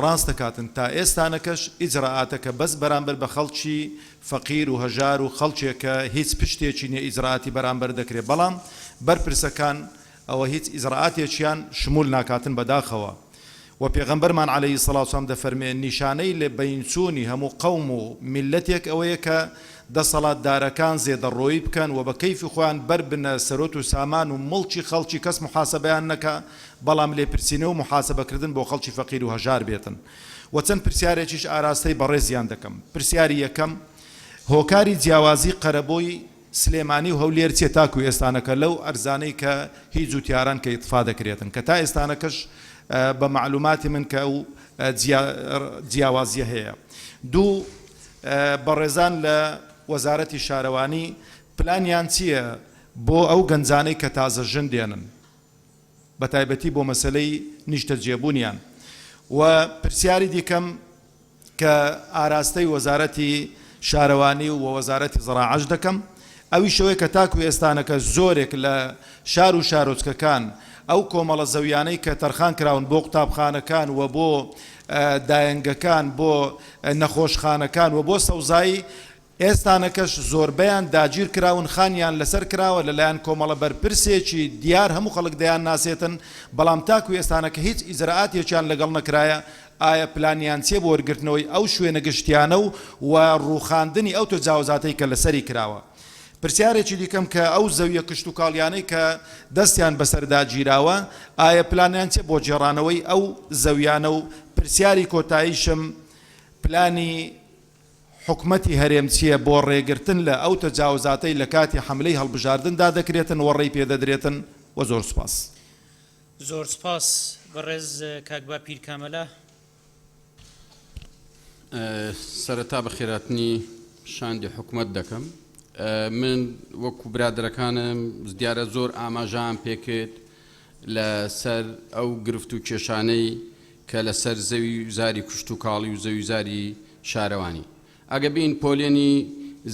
ڕاست دەکاتن تا ئێستانەکەش ئیجرعاتەکە بەس بەرامبەر بە خەڵکی فەقیر و هەژار و خەڵکێکە هیچ پشتێکی نیە ئیجرعاتی بەرامبەر دەکرێت بەڵام بەرپرسەکان ئەوە هیچ ئیجرعاتێکیان شمول ناکاتن بەداخەوە و پێغەمبەرمان عەلەیهی سەڵات و سەلام دەفەرمێن نیشانەی لە بەینچوونی هەموو قەوم و میلەتێک ئەوەیە کە دەسەڵاتدارەکان زێدەڕۆیی بکەن و بە کەیفی خۆیان بەر بنە سەرۆت و سامان و مڵکی خەڵکی کەس محاسبەیان نەکە بەڵام لێپرسینە و محاسبەکردن بۆ خەڵکی فەقیر و هەژار بێتن و چەند پرسیارێکیش ئاراستەی بەڕێزیان دەکەم پرسیاری یەکەم هۆکاری جیاوازی قەرەبۆی سلێمانی و هەولێر چێ تاکو ئێستانەکە لەو ئەرزانەی کە هیچ جوتیاران کە ئیتفا دەکرێتن کە تا ئێستانەکەش بە معلوماتی من کە ئەو جیاوازیە هەیە دوو بەڕێزان لە وەزارەتی شارەوانی پلانیان چییە بۆ ئەو گەنجانەی کە تازە ژن دێنن بە تایبەتی بۆ مەسلەی نیشتە جێبوونیان و پرسیاری دیکەم کە ئاراستەی وەزارەتی شارەوانی و وەزارەتی زەراعەش دەکەم ئەوی شەوەی کە تاکو ئێستانەکە زۆرێک لە شار و شارۆچکەکان ئەو کۆمەڵە زەویانەی کە تەرخان کراون بۆ قوتابخانەکان و بۆ دایەنگەکان بۆ نەخۆشخانەکان و بۆ سەوزایی ئێستانەکەش زۆربەیان داگیر کراون خانیان لەسەر کراوە لەلایەن کۆمەڵە بەرپرسێکی دیار هەموو خەڵک دەیان ناسێتن بەڵام تاکو ئێستانەکە هیچ ئیجرعاتێکیان لەگەڵ نەکرایە ئایا پلانیان چێ بۆ وەرگرتنەوەی ئەو شوێنە گشتیانە و ڕووخاندنی ئەو تەجاوزاتەی کە لەسەری کراوە پرسیارێکی دیکەم کە ئەو زەویە کشت و کاڵیانەی کە دەستیان بەسەردا گیراوە ئایا پلانیان چێ بۆ جێڕانەوەی ئەو زەویانە و پرسیاری کۆتاییشم پلانی حکومەتی هەرێم چییە بۆ ڕێگرتن لە ئەو تەجاوزاتەی لە کاتی حملەی هەڵبژاردندا دەکرێتن وەڕێی پێدەدرێتن و زۆر سوپاس
زۆر سپاس بەڕێز کاکبا پیرکامەلە
سەرەتا بە خێراتنی شاندی حکومەت دەکەم من وەکو برادرەکانم دیارە زۆر ئاماژەیان پێکرد لەسەر ئەو گرفت و کێشانەی کە لەسەر زەوی زاری کوشت و کاڵی و زەوی زاری شارەوانی ئەگە بین پۆلێنی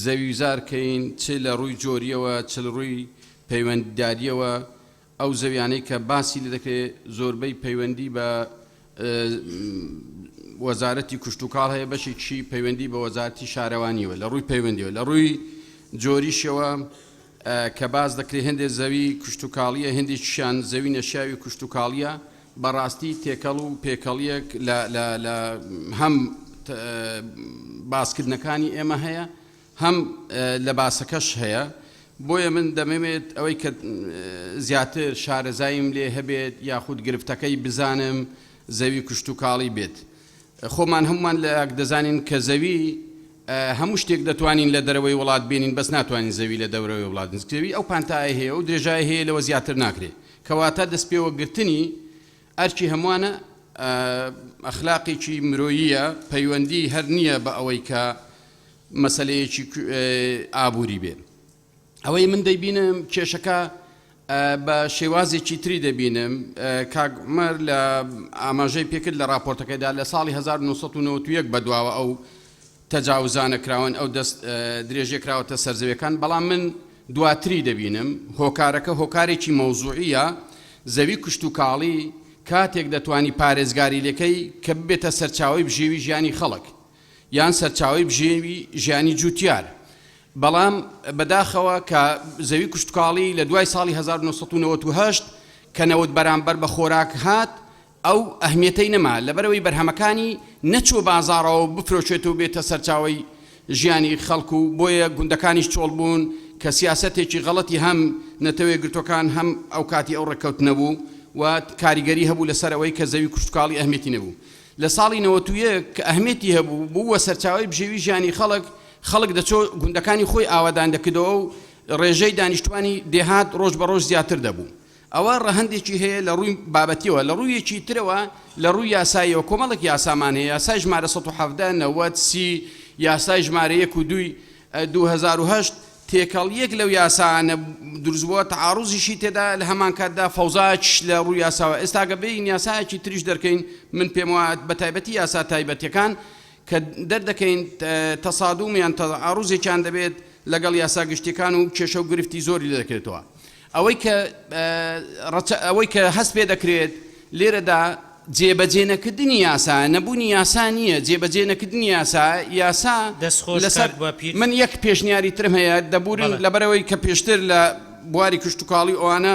زەوی زارکەین چ لە ڕووی جۆریەوە چ لە ڕووی پەیوەندداریەوە ئەو زەویانەی کە باسی لێ دەکرێت زۆربەی پەیوەندی بە وەزارەتی کوشت و کاڵ هەیە بەشێکی پەیوەندی بە وەزارەتی شارەوانیوە لە ڕووی پەیوەندیەوە لە ڕووی جۆریشەوە کە باز دەکرێت هەندێک زەوی کوشت و کاڵیە هەندێکیان زەوی نەشیاوی کوشت و کاڵیە
بەڕاستی تێکەڵ و پێکەڵیەک لە هەم باسکردنەکانی ئێمە هەیە هەم لە باسەکەش هەیە بۆیە من دەمەوێت ئەوەی کە زیاتر شارەزایم لێ هەبێت یاخود گرفتەکەی بزانم زەوی کشت و کاڵی بێت خۆمان هەمومان لە دەزانین کە زەوی هەموو شتێک دەتوانین لە دەرەوەی وڵات بێنین بەس ناتوانین زەوی لە دەورەوەی وڵات زەوی ئەو پانتایە هەیە و درێژای هەیە لەوە زیاتر ناکرێت کەواتە دەستپێوە گرتنی ئەرکی هەمووانە ئەخلاقێکی مرۆییە پەیوەندی هەر نییە بە ئەوەی کە مەسەلەیەکی ئابووری بێت ئەوەی من دەیبینم کێشەکە بە شێوازێکی تری دەبینم کاگمەر لە ئاماژەی پێکرد لە راپۆرتەکەیدا لە ساڵی 1991 بەدواوە ئەو تەجاوزانە کراون ئەو دەست درێژێ کراوەتە سەرزەویەکان بەڵام من دواتری دەبینم هۆکارەکە هۆکارێکی مەوزوعیە زەوی کشت و کاڵی کاتێک دەتوانی پارێزگاری لەکەی کە ببێتە سەرچاوی بژێوی ژیانی خەڵک یان سەرچاوی بژێوی ژیانی جوتیار بەڵام بەداخەوە کە زەوی کشت و کاڵی لە دوای ساڵی 1998 کە نەوت بەرامبەر بە خۆراک هات ئەو ئەهمیەتەی نەما لەبەرەوەی بەرهەمەکانی نەچوە بازاڕەوە بفرۆشێتەوە بێتە سەرچاوی ژیانی خەڵک و بۆیە گوندەکانیش چۆڵ بوون کە سیاسەتێکی غەڵەتی هەم نەتەوەی گرتوەکان هەم ئەو کاتی ئەو ڕێکەوت نەبوو و کاریگەری هەبوو لەسەرەوەی کە زەوی کشت و کاڵی ئەهمیەتی نەبوو لە ساڵی 91 کە ئەهمیەتی هەبوو بووە سەرچاوی بژێوی ژیانی خەڵک دەچۆ گوندەکانی خۆی ئاوادان دەکردەوە و ڕێژەی دانیشتوانی دێهات ڕۆژ بە ڕۆژ زیاتر دەبوو ئەوە ڕەهەندێکی هەیە لە ڕووی بابەتیەوە لە ڕوویەکی ترەوە لە ڕووی یاساییەوە کۆمەڵێک یاسامان هەیە یاسای ژمارە 1970 یاسای ژمارە 1 و 2 2008 تێکەڵیەک لەو یاسانە دروستبووە تعاڕوزیشی تێدا لە هەمان کاتدا فەوزاچ لە ڕووی یاساوە ئێستا گەبەی یاسایەکی تریش دەرکەین من پێم وایە بە تایبەتی یاسا تایبەتیەکان کە دەردەکەین تەسادومیان تعاڕوزێکیان دەبێت لەگەڵ یاسا گشتیەکان و کێشە و گرفتی زۆری لێ دەکرێتەوە ئەوەی کە هەست پێ دەکرێت لێرەدا جێبەجێنەکردنی یاسا نەبوونی یاسا نییە جێبەجێنەکردنی یاسا لەسەر من یەک پێشنیاری ترم هەیە دەبورن لەبەرەوەی کە پێشتر لە بواری کشت و کاڵی ئەوانە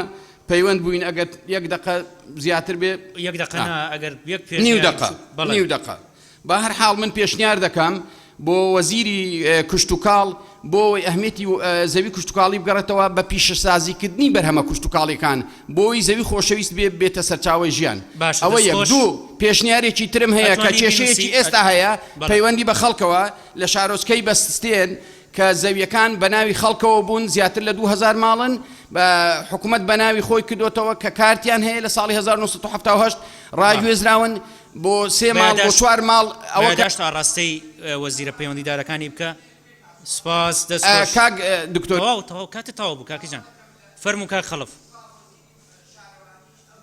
پەیوەند بووین ئەگەر یەک دقە زیاتر بێ نیو دقە بە هەر حاڵ من پێشنیار دەکەم بۆ وەزیری کشت و کاڵ بۆی ئەهمیەتی زەوی کشت و کاڵی بگەڕێتەوە بە پیشەسازیکردنی بەرهەمە کشت و کاڵیەکان بۆی زەوی خۆشەویست بێتە سەرچاوی ژیان ئەوە یەک دوو پێشنیارێکی ترم هەیە کە کێشەیەکی ئێستا هەیە پەیوەندی بە خەڵکەوە لە شارۆچکەی بەستێن کە زەویەکان بە ناوی خەڵکەوە بوون زیاتر لە 2000 ماڵن بە حکوومەت بە ناوی خۆی کردوتەوە کە کارتیان هەیە لە ساڵی 1970 ڕاگوێزراون بۆ 3 ماڵ بۆ 4 ماڵ
ئەوە داشتا ڕاستەی وەزیرە پەیوەندیدارەکانی بکە سپاس
کاک دکتۆر
کاتە تەواو بوو کاکەجان فەرموو کاک خەڵف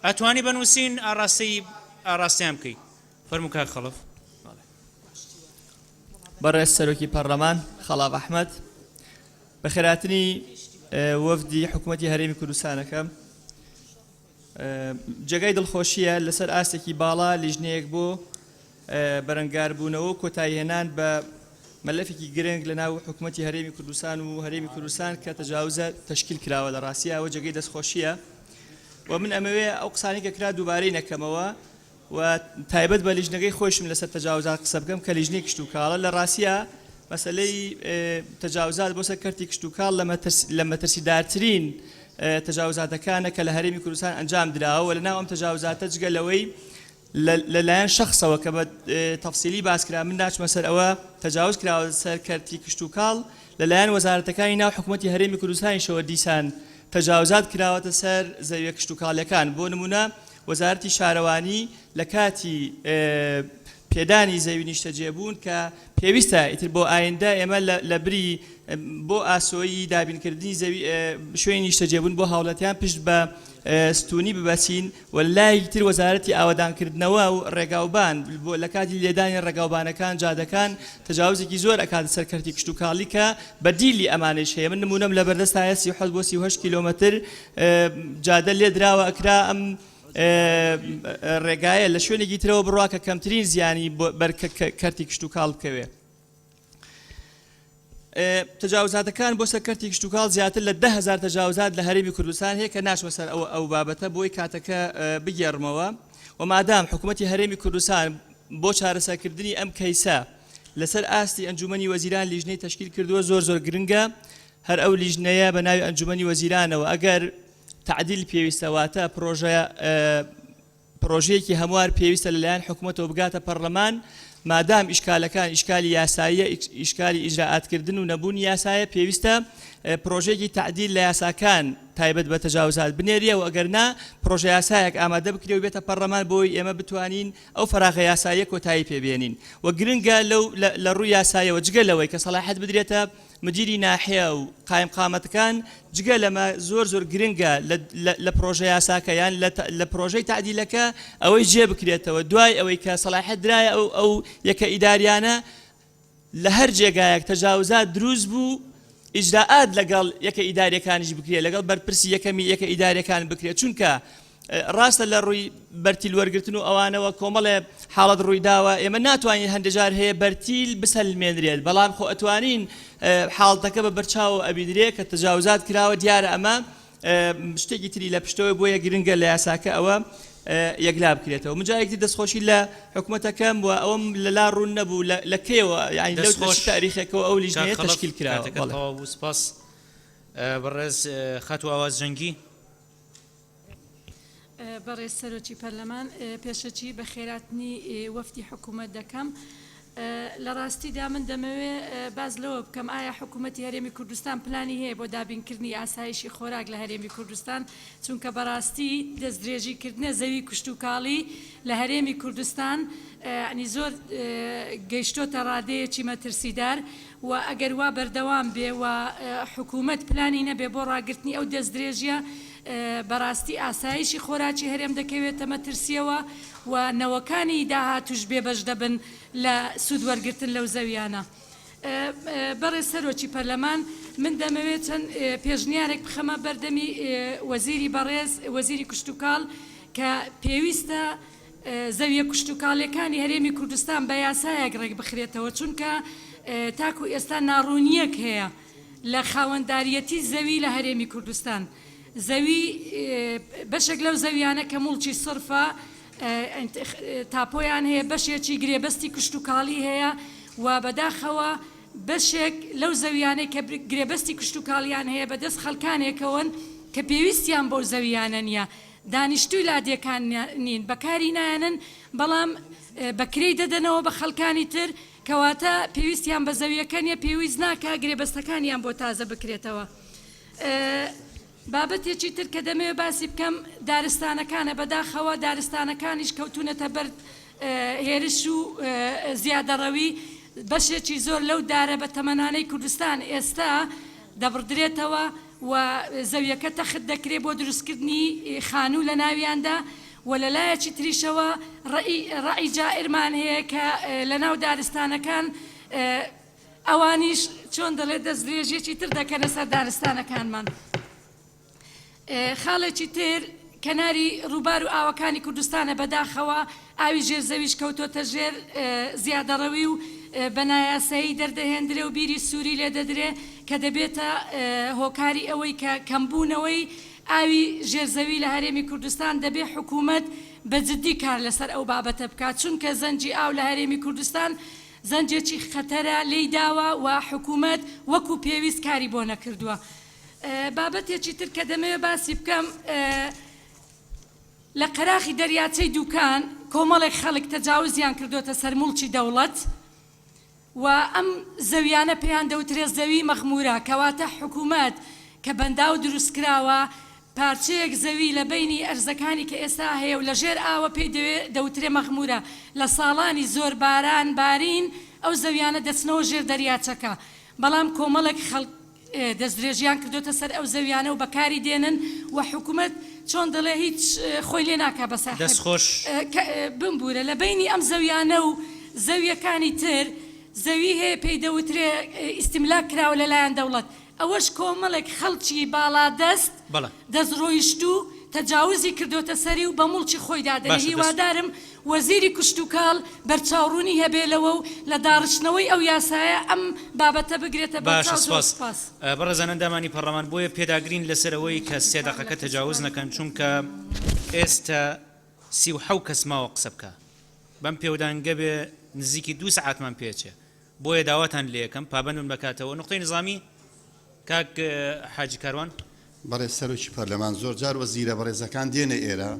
ئەتوانی بنووسین ئاڕاستیان بکەی فەرموو کاک خەڵف
بەڕێز سەرۆکی پەرلەمان خەڵاف ئەحمەد بە خێراتنی وەفدی حکوومەتی هەرێمی کوردستانەکەم جێگای دڵخۆشیە لەسەر ئاستێکی باڵا لیژنەیەک بۆ بەرەنگاربوونەوە کۆتاییهێنان بە مەلەفێکی گرنگ لە ناو حکوومەتی هەرێمی کوردستان و هەرێمی کوردستان کە تەجاوزە تەشکیل کراوە لە ڕاستیەوە جێگەی دەستخۆشیە و من ئەمەوێ ئەو قسانی کە کرا دووبارەی نەکەمەوە و تایبەت بە لیژنەکەی خۆشم لەسەر تەجاوزات قسە بکەم کە لیژنەی کشت و کاڵە لە ڕاستیە مەسەلەی تەجاوزات بۆ سەر کەرتی کشت و کاڵ لە مەترسیدارترین تەجاوزاتەکانە کە لە هەرێمی کوردستان ئەنجام دراوە و لەناو ئەم تەجاوزاتە جگە لەوەی لەلایەن شخصەوە کە بە تەفسیلی باسکرا من ناچمە سەر ئەوە تەجاوز کراوە سەر کەرتی کشت و کاڵ لەلایەن وەزارەتەکانی ناو حکوومەتی هەرێمی کوردستانیشەوە دیسان تەجاوزات کراوەتە سەر زەویە کشت و کاڵیەکان بۆ نمونە وەزارەتی شارەوانی لە کاتی پێدانی زەوی نیشتەجێبوون کە پێویستە ئیتر بۆ ئایندە ئێمە لە بری بۆ ئاسۆیی دابینکردنی زەوی شوێنی نیشتەجێبوون بۆ هاوڵەتیان پشت بە ستونی ببەچین و لای تر وەزارەتی ئاوادانکردنەوە و ڕێگاوبان بۆ لە کاتی لێدانی ڕێگاوبانەکان جادەکان تەجاوزێکی زۆر ئەکات سەر کەرتی کشت و کاڵی کە بەدیلی ئەمانەش هەیە من نمونەم لە بەردەست تا 37 بۆ 38 کیلۆمەتر جادە لێ دراوە ئەکرا ئەم ڕێگایە لە شوێنێکی ترەوە بڕوا کە کەمترین زیانی بەر کەرتی کشت و کاڵ بکەوێ تەجاوزاتەکان بۆ سەر کەرتی کشت و کاڵ زیاتر لە 10,000 تەجاوزات لە هەرێمی کوردستان هەیە کە ناچمە سەر ئەو بابەتە بۆی کاتەکە بگێڕمەوە و مادام حکوومەتی هەرێمی کوردستان بۆ چارەسەرکردنی ئەم کەیسە لەسەر ئاستی ئەنجومەنی وەزیران لیژنەی تشکیل کردووە زۆر گرنگە هەر ئەو لیژنەیە بە ناوی ئەنجومەنی وەزیرانەوە ئەگەر تعدیل پێویستەواتە پرۆژەیەکی هەموار پێویستە لەلایەن حکوومەتەوە بگاتە پەرلەمان مادام ئیشکالەکان ئیشکالی یاساییە ئیشکالی ئیجراعاتکردن و نەبوون یاسایە پێویستە پرۆژێکی تعدیل لە یاساکان تایبەت بە تەجاوزات بنێریە و ئەگەرنا پرۆژە یاسایەک ئامادە بکرێ و بێتە پەرلەمان بۆی ئێمە بتوانین ئەو فەراغە یاساییە کۆتایی پێبێنین و گرنگە لە ڕووی یاساییەوە جگە لەوەی کە سەلاحەت بدرێتە مدیری ناحیە و قایم قامەتەکان جگە لەمە زۆر گرنگە لە پرۆژە یاساکەیان لە پرۆژەی تعدیلەکە ئەوەی جێ بکرێتەوە دوای ئەوەی کە سەلاحەت درایە ئەو یەکە ئیداریانە لە هەر جێگایەک تەجاوزات دروست بوو ئیجراعات لەگەڵ یەکە ئیداریەکانیش بکرێت لەگەڵ بەرپرسی یەکەمی یەکە ئیداریەکان بکرێت چونکە ڕاستە لە ڕووی بەرتیل وەرگرتن و ئەوانەوە کۆمەڵێ حاڵەت ڕوویداوە ئێمە ناتوانین هەندێجار هەیە بەرتیل بسەلمێنرێت بەڵام خۆ ئەتوانین حاڵەتەکە بە بەرچاو ئەبیدرێت کە تەجاوزات کراوە دیارە ئەمە شتێکی تری لە پشتەوە بۆیە گرنگە لە یاساکە ئەوە یەکلا بکرێتەوە منجایەکی دەستخۆشی لە حکوومەتەکەم و ئەوەم لەلا ڕوون نەبوو لە کێوە یعنی لەو تاریخێکەوە ئەو لیژنەیە تشکیل کراوە
سپاس بەڕێز خەت و ئاواز جەنگی
بەڕێز سەرۆکی پەرلەمان پێشەچی بە خێراتنی وەفدی حکوومەت دەکەم لە ڕاستیدا من دەمەوێ باز لەوە بکەم ئایا حکوومەتی هەرێمی کوردستان پلانی هەیە بۆ دابینکردنی ئاسایشی خۆراک لە هەرێمی کوردستان چونکە بەڕاستی دەستدرێژیکردنە زەوی کوشت و کاڵی لە هەرێمی کوردستان ینی زۆر گەیشتۆتە ڕادەیەکی مەترسیدار و ئەگەر وا بەردەوام بێ و حکوومەت پلانی نەبێ بۆ ڕاگررتنی ئەو دەستدرێژیە بەڕاستی ئاسایشی خۆراکی هەرێم دەکەوێتە مەترسیەوە و نەوەکانی داهاتوش بێ بەش دەبن لە سوود وەرگرتن لەو زەویانە. بەڕێز سەرۆکی پەرلەمان من دەمەوێت چەند پێشنیارێک بخەمە بەردەمی وەزیری بەڕێز وەزیری کوشتتوکاڵ کە پێویستە زەویە کوشتتوکاڵەکانی هەرێمی کوردستان بە یاسایەک ڕێک بخرێتەوە چونکە تاکو ئێستا ناڕوونیەک هەیە لە خاوەنداریەتی زەوی لە هەرێمی کوردستان. زەوی بەشێک لەو زەویانە کە موڵکی سرفە تاپۆیان هەیە بەشێکی گرێبەستی کوشتتوکاڵی هەیە و بەداخەوە بەشێک لەو زەویانەی کە گرێبەستی کوشتتوکاڵیان هەیە بەدەست خەڵکانێکەوەن کە پێویستیان بۆ زەویانە نییە دانیشتووی لادێکان نین بەکاری نایەنن بەڵام بەکرەی دەدەنەوە بە خەڵکانی تر کەواتە پێویستیان بە زەویەکە نیە پێویست ناکە گرێبەستەکانیان بۆ تازە بکرێتەوە. بابەتێکی تر کە دەمەوێت باسی بکەم دارستانەکانە بەداخەوە دارستانەکانیش کەوتونەتە بەر هێرش و زیادەڕەوی بەشێکی زۆر لەو دارە بە تەمەنانەی کوردستان ئێستا دەبڕدرێتەوە و زەویەکە تەخت دەکرێت بۆ دروستکردنی خانوو لە ناویاندا و لەلایەکی تریشەوە ڕەئی جائرمان هەیە کە لە ناو دارستانەکان ئەوانیش چۆن دەڵێت دەستدرێژێکی تر دەکەنە سەر دارستانەکانمان. خاڵێکی تر کەناری ڕووبار و ئاوەکانی کوردستانە بەداخەوە ئاوی ژێرزەویش کەوتۆتە ژێر زیادەڕەوی و بەنایاسایی دەردەهێنرێ و بیری سووری لێ دەدرێ کە دەبێتە هۆکاری ئەوەی کە کەمبوونەوەی ئاوی ژێرزەوی لە هەرێمی کوردستان دەبێ حکوومەت بەجددی کار لەسەر ئەو بابەتە بکات چونکە زەنجی ئاو لە هەرێمی کوردستان زەنجێکی خەتەرە لێی داوە و حکوومەت وەکو پێویست کاری بۆ نەکردووە. بابەتێکی تر کە دەمەوێت باسی بکەم لە قەراخی دەریاچەی دووکان کۆمەڵێک خەڵک تەجاوزیان کردوتە سەر موڵکی دەوڵەت و ئەم زەویانە پێیان دەوترێت زەوی مەخمورە کەواتە حکوومەت کە بەنداو دروستکراوە پارچەیەک زەوی لە بینی ئەرزەکانی کە ئێستا هەیە و لەژێر ئاوە پێی دەوترێ مەخمورە لە ساڵانی زۆر باران بارین ئەو زەویانە دەچنەوە ژێر دەریاچەکە بەڵام کۆمەڵێک خەڵک دەستدرێژیان کردوتە سەر ئەو زەویانە و بەکاری دێنن و حکوومەت چۆن دەڵێ هیچ خۆی لێ ناکا بەسەر
دەستخۆش
بمبورە لە بینی ئەم زەویانە و زەویەکانی تر زەوی هەیە پێی دەوترێ ئیستیملاک کراوە لەلایەن دەوڵەت ئەوەش کۆمەڵێک خەڵکی باڵا دەست دەستڕۆیشت و تەجاوزی کردوتە سەری و بە موڵکی خۆی دادەنێ هیوادارم وەزیری کوشتتوکاڵ بەرچاوڕوونی هەبێلەوە و لە داڕشتنەوەی ئەو یاسایە ئەم بابەتە بگرێتە
بەڕێزان ئەندامانی پەرلەمان بۆیە پێداگرین لەسەرەوەی کە سێدەقەکە تەجاوز نەکەن چونکە ئێستا 37 کەس ماوە قسە بکە بەم پێودانگە بێ نزیکی 2 سعاتمان پێچێ بۆیە داواتان لێ یەکەم پابەندون بکاتەوە نقطەی نظامی کاک حاجی کاروان
بەڕێز سەرۆکی پەرلەمان زۆر جار وەزیرە بەڕێزەکان دێنە ئێرە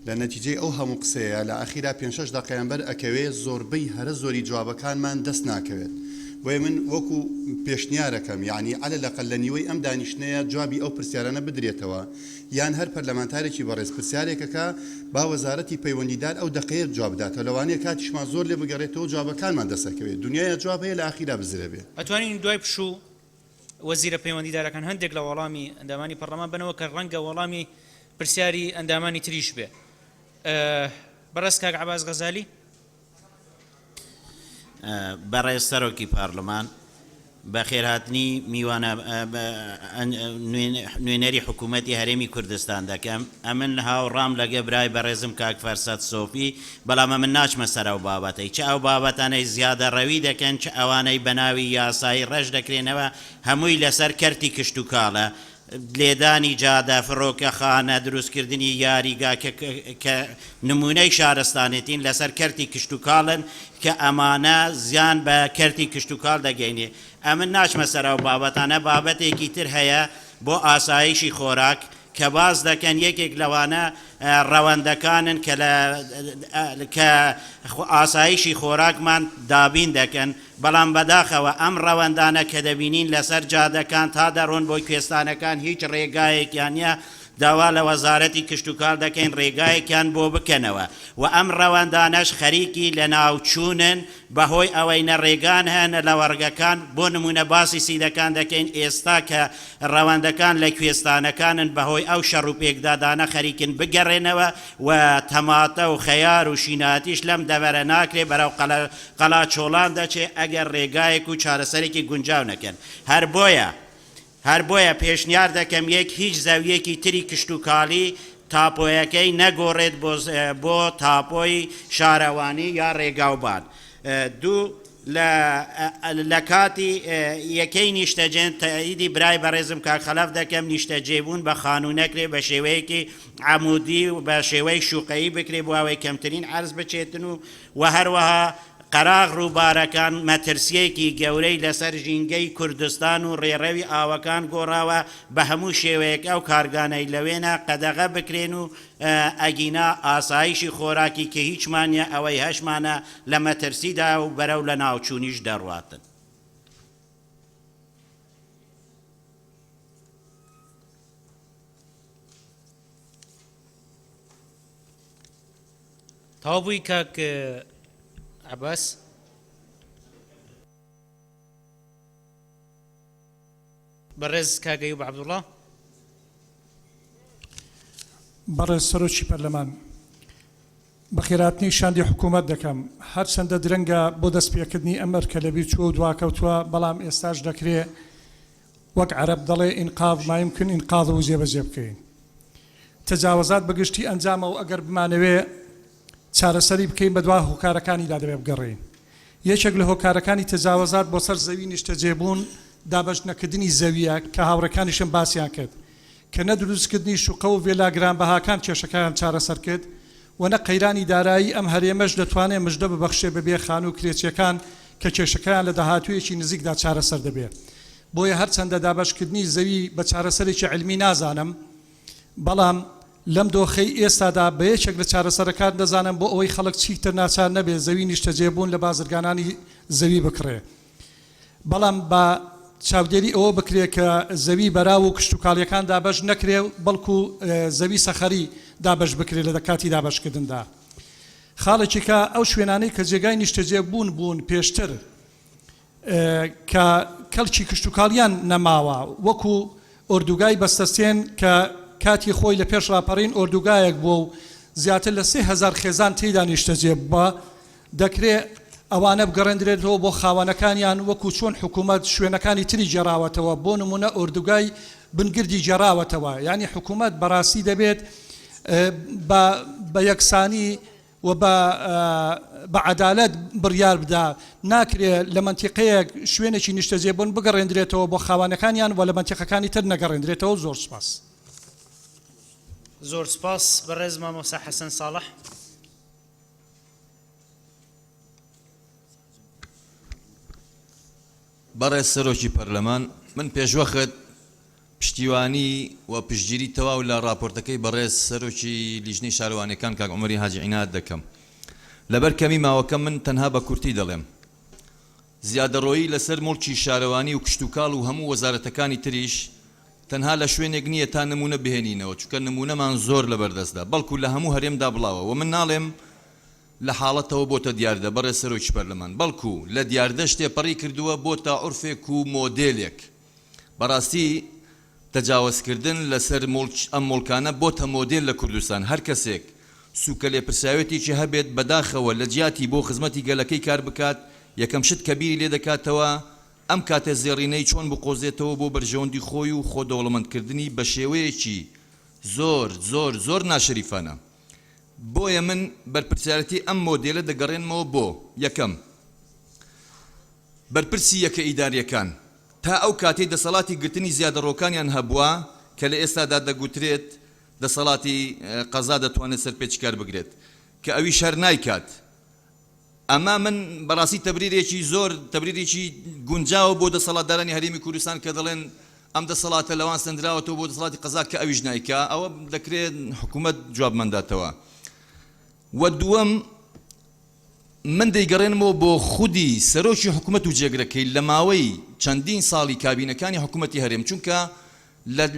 لە نەتیجەی ئەو هەموو قسەیە لە ئاخیرا 5-6 دقەیان بەر ئەکەوێ زۆربەی هەرە زۆری جوابەکانمان دەست ناکەوێت بۆیە من وەکو پێشنیارەکەم یعنی علە لەقەل لە نیوەی ئەم دانیشتنەیە جوابی ئەو پرسیارانە بدرێتەوە یان هەر پەرلەمانتارێکی بەڕێز پرسیارێکەکە با وەزارەتی پەیوەندیدار ئەو دقەیە جواب بداتەوە لەوانەیە کاتیشمان زۆر لێ بگەڕێتەوە جوابەکانمان دەسەکەوێت دنیای جواب هەیە لە ئاخیرا بزرێ بێ
ئەتوانین دوای پشوو وەزیرە پەیوەندیدارەکان هەندێک لە وەڵامی ئەندامانی پەرلەمان بنەوە کە ڕەنگە وەڵامی پرسیاری ئەندامانی تریش بێ بەڕێز کاک عەباس غەزالی
بەڕێز سەرۆکی پارلەمان بەخێرهاتنی میوانە نوێنەری حکوومەتی هەرێمی کوردستان دەکەم ئەمن هاوڕام لەگە برای بەڕێزم کاک فەرسەد سۆفی بەڵام من ناچمە سەر ئەو بابەتەی چ ئەو بابەتانەی زیادە ڕەوی دەکەن چ ئەوانەی بەناوی یاسایی ڕەش دەکرێنەوە هەمووی لەسەر کەرتی کشت و کاڵە لێدانی جادە فڕۆکەخانە دروستکردنی یاریگا کە نمونەی شارستانێتین لەسەر کەرتی کشت و کاڵن کە ئەمانە زیان بە کەرتی کشت و کاڵ دەگەینێ ئەمن ناچمە سەر ئەو بابەتانە بابەتێکی تر هەیە بۆ ئاسایشی خۆراک کە باز دەکەن یەکێک لەوانە ڕەوەندەکانن کە ئاسایشی خۆراکمان دابین دەکەن بەڵام بەداخەوە ئەم ڕەوەندانە کە دەبینین لەسەر جادەکان تا دەڕۆن بۆ کوێستانەکان هیچ ڕێگایەکیان نیە داوا لە وەزارەتی کشت و کار دەکەین ڕێگایەکیان بۆ بکەنەوە و ئەم ڕەوەندانەش خەریکی لە ناوچوونن بەهۆی ئەوەی نەڕێگان هەنە لە وەرگەکان بۆ نمونە باسی سیدەکان دەکەین ئێستا کە ڕەوەندەکان لە کوێستانەکانن بەهۆی ئەو شەڕ و پێکدادانە خەریکن بگەڕێنەوە و تەماتە و خەیار و شیناتیش لەم دەبەرە ناکرێ بەرەو قەلاچۆڵان دەچێ ئەگەر ڕێگایەک و چارەسەرێکی گونجاو نەکەن هەر بۆیە پێشنیار دەکەم یەک هیچ زەویەکی تری کشت و کاڵی تاپۆیەکەی نەگۆڕێت بۆ تاپۆی شارەوانی یا ڕێگاوبان دوو لە کاتی یەکەی نیشتەجێن تاییدی برای بەڕێزم کاک خەلەف دەکەم نیشتەجێبوون بە خانوو نەکرێ بە شێوەیەکی عەمودی و بە شێوەی شوقەیی بکرێ بۆ ئەوەی کەمترین عەرز بچێتن و هەروەها قەراغ ڕووبارەکان مەترسیەکی گەورەی لەسەر ژینگەی کوردستان و ڕێڕەوی ئاوەکان گۆڕاوە بە هەموو شێوەیەک ئەو کارگانەی لەوێنە قەدەغە بکرێن و ئەگینا ئاسایشی خۆراکی کە هیچمانە ئەوەی هەشمانە لە مەترسیدا و بەرەو لە ناوچوونیش دەڕواتن.
تاوبووی کاک عباس بەڕێز کاگەیوب عەبدوڵڵا
بەڕێز سەرۆکی پەرلەمان بەخێراتنی شاندی حکوومەت دەکەم هەرچەندە درەنگە بۆ دەستپێکردنی ئەمەر کە لەبیر چووە و دواکەوتووە بەڵام ئێستاش دەکرێ وەک عەرەب دەڵێ ئینقاذ ما يمكن ئینقاذ و جێبەجێ بکەین تەجاوزات بەگشتی ئەنجامە و ئەگەر بمانەوێ چارەسەری بکەین بە دوا هۆکارەکانیدا دەبێ بگەڕێین یەکێک لە هۆکارەکانی تەجاوزات بۆ سەر زەوی نیشتەجێبوون دابەشنەکردنی زەویە کە هاوڕەکانیشم باسییان کرد کە نە دروستکردنی شوقە و وێلا گرانبەهاکان کێشەکان چارەسەر کرد و نە قەیرانی دارایی ئەم هەرێمەش دەتوانێت مژدە ببەخشێ بەبێ خان و کرێچیەکان کە کێشەکەیان لە داهاتوویەکی نزیکدا چارەسەر دەبێت بۆیە هەرچەندە دابەشکردنی زەوی بە چارەسەرێکی علمی نازانم بەڵام لەم دۆخەی ئێستادا بە یەکێک لە چارەسەرەکان دەزانم بۆ ئەوەی خەڵک چیتر ناچار نەبێت زەوی نیشتەجێبوون لە بازرگانانی زەوی بکڕێ بەڵام بە چاودێری ئەوە بکرێت کە زەوی بەراو و کشت و کاڵیەکان دابەش نەکرێ بەڵکو زەوی سەخەری دابەش بکرێت لە کاتی دابەشکردندا خاڵێکێکە ئەو شوێنانەی کە جێگای نیشتەجێبوون بوون پێشتر کە کەلکی کشت و کاڵیان نەماوە وەکو ئۆردوگای بەستەستێن کە کاتی خۆی لە پێش ڕاپەڕین ئۆردوگایەک بووە و زیاتر لە 3000 خێزان تێیدا نیشتەجێ بووە دەکرێت ئەوانە بگەڕێنرێتەوە بۆ خاوەنەکانیان وەکو چۆن حکوومەت شوێنەکانی تری جێراوەتەوە بۆ نمونە ئۆردوگای بنگردی جێراوەتەوە یعنی حکوومەت بەڕاستی دەبێت بە یەکسانی و بە عەدالەت بڕیار بدا ناکرێت لە منتیقەیەک شوێنێکی نیشتەجێبوون بگەڕێنرێتەوە بۆ خاوەنەکانیان و لە منتیقەکانی تر نەگەڕێنرێتەوە زۆر سپاس
زۆر سپاس بەڕێز مامۆستا حەسەن ساڵح.
بەڕێز سەرۆکی پەرلەمان من پێشوەخت پشتیوانی و پشتگیری تەواو لە راپۆرتەکەی بەڕێز سەرۆکی لیژنەی شارەوانیەکان کاک عومەری حاجی عینات دەکەم. لەبەر کەمی ماوەکە من تەنها بە کورتی دەڵێم زیادەڕۆیی لەسەر مڵکی شارەوانی و کشتتوکاڵ و هەموو وەزارەتەکانی تریش تەنها لە شوێنێک نییە تا نمونە بهێنینەوە چونکە نمونەمان زۆر لەبەردەستدا بەڵکو لە هەموو هەرێمدا بڵاوە و من ناڵێم لە حاڵەتەوە بۆتە دیاردە بەڕێز سەرۆکی پەرلەمان بەڵکو لە دیاردە شتێپەڕی کردووە بۆتە عورفێک و مۆدێلێک بەڕاستی تەجاوزکردن لەسەر ئەم مڵکانە بۆتە مۆدێل لە کوردستان هەر کەسێک سوکە لێپرساوێتێکی هەبێت بەداخەوە لە جیاتی بۆ خزمەتی گەلەکەی کار بکات یەکەم شت کە بیری لێ دەکاتەوە ئەم کاتە زێڕینەی چۆن بقۆزێتەوە بۆ بەرژەوەندی خۆی و خۆدەوڵەمەندکردنی بە شێوەیەکی زۆر زۆر زۆر ناشەریفانە. بۆیە من بەرپرسیارەتی ئەم مۆدێلە دەگەڕێنمەوە بۆ یەکەم بەرپرسی یەکە ئیداریەکان تا ئەو کاتەی دەسەڵاتی گرتنی زیادەڕۆکانیان هەبووە کە لە ئێستادا دەگوترێت دەسەڵاتی قەزا دەتوانێت سەرپێچکار بگرێت کە ئەویش هەر نایکات. ئەمە من بەڕاستی تەبریرێکی زۆر تەبریرێکی گونجاوە بۆ دەسەڵاتدارانی هەرێمی کوردستان کە دەڵێن ئەم دەسەڵاتە لەوان سندراوەتەوە بۆ دەسەڵاتی قەزا کە ئەویش نایکا ئەوە دەکرێت حکوومەت جوابمەنداتەوە. و دووەم من دەیگەڕێنمەوە بۆ خودی سەرۆکی حکوومەت و جێگرەکەی لە ماوەی چەندین ساڵی کابینەکانی حکوومەتی هەرێم چونکە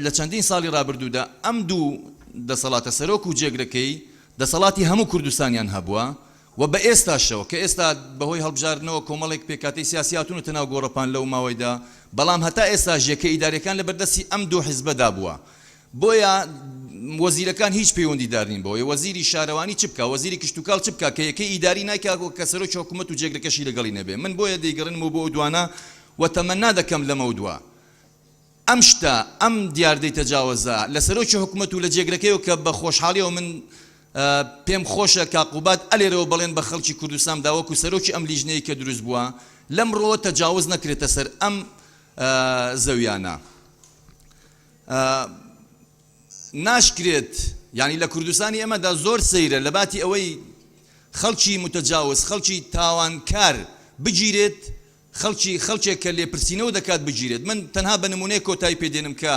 لە چەندین ساڵی ڕابردوودا ئەم دوو دەسەڵاتە سەرۆک و جێگرەکەی دەسەڵاتی هەموو کوردستانیان هەبووە و بە ئێستاشەوە کە ئێستا بەهۆی هەڵبژاردنەوە کۆمەڵێک پێکاتی سیاسی هاتوونەتە ناو گۆڕەپان لەو ماوەیدا بەڵام هەتا ئێستا ژێکە ئیداریەکان لە بەردەستی ئەم دوو حیزبەدا بووە. بۆیە وەزیرەکان هیچ پەیوەندیدار نین بۆیە وەزیری شارەوانی چ بکە وەزیری کشتتوکاڵ چ بکە کە یەکەی ئیداری نایکا کە سەرۆکی حکوومەت و جێگرەکەشی لەگەڵی نەبێ. من بۆیە دەیگەڕێنمەوە بۆ ئەو دوانە و تەمەنا دەکەم لەمە دووە ئەم شتە ئەم دیاردەی تەجاوزە لە سەرۆکی حکوومەت و لە جێگرەکەیەوە کە بە خۆشحاڵیەوە من پێم خۆشە کاقوبات ئەلێرەوە بەڵێن بە خەڵکی کوردستان داوەکو سەرۆکی ئەم لیژنەیە کە دروست بووە لەمڕۆ تەجاوز نەکرێتە سەر ئەم زەویانە. ناشکرێت یعنی لە کوردستانی ئەمەدا زۆر سەیرە لە باتی ئەوەی خەڵکی متەجاوز خەڵکی تاوانکار بگیرێت خەڵکێک کە لێپرسینەوە دەکات بگیرێت. من تەنها بە نمونەیە کۆتایی پێدێنم کە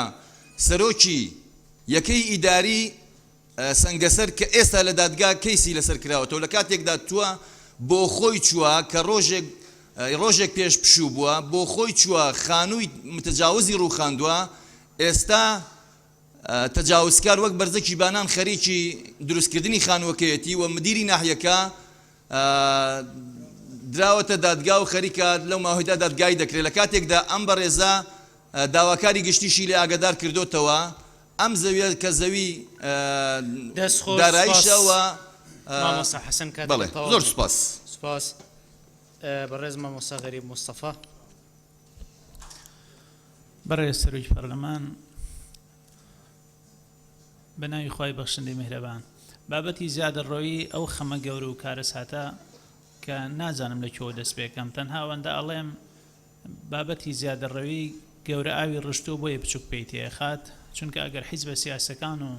سەرۆکی یەکەی ئیداری سەنگەسەر کە ئێستا لە دادگا کەیسی لەسەر کراوەتەوە لە کاتێکدا تووە بۆ خۆی چووە کە ڕۆژێک پێش پشوو بووە بۆ خۆی چووە خانووی متەجاوزی ڕووخاندووە ئێستا تەجاوزکار وەک بەرزەکی بانان خەریکی دروستکردنی خانووەکەیەتی و مدیری ناحیەکە دراوەتە دادگا و خەریکە لەو ماوەیەدا دادگای دەکرێت لە کاتێکدا ئەم بەڕێزە داواکاری گشتیشی لێ ئاگادار کردوتەوە ئەم زەویە کە زەوی دارایشەوە.
مامۆستا حەسەن کات
بەڵێ زۆر سوپاس.
سوپاس بەڕێز مامۆستا غەریب مستەفا.
بەڕێز سەرۆکی پەرلەمان بەناوی خۆی بەخشندەی میهرەبان بابەتی زیادەڕۆیی ئەو خەمە گەورە و کارەساتە کە نازانم لەکوێوە دەست پێکەم تەنها ئەوەندە ئەڵێم بابەتی زیادەڕەوی گەورە ئاوی ڕشتۆ بۆیە بچووک پێی تێخات چونکە ئەگەر حیزبە سیاسەکان و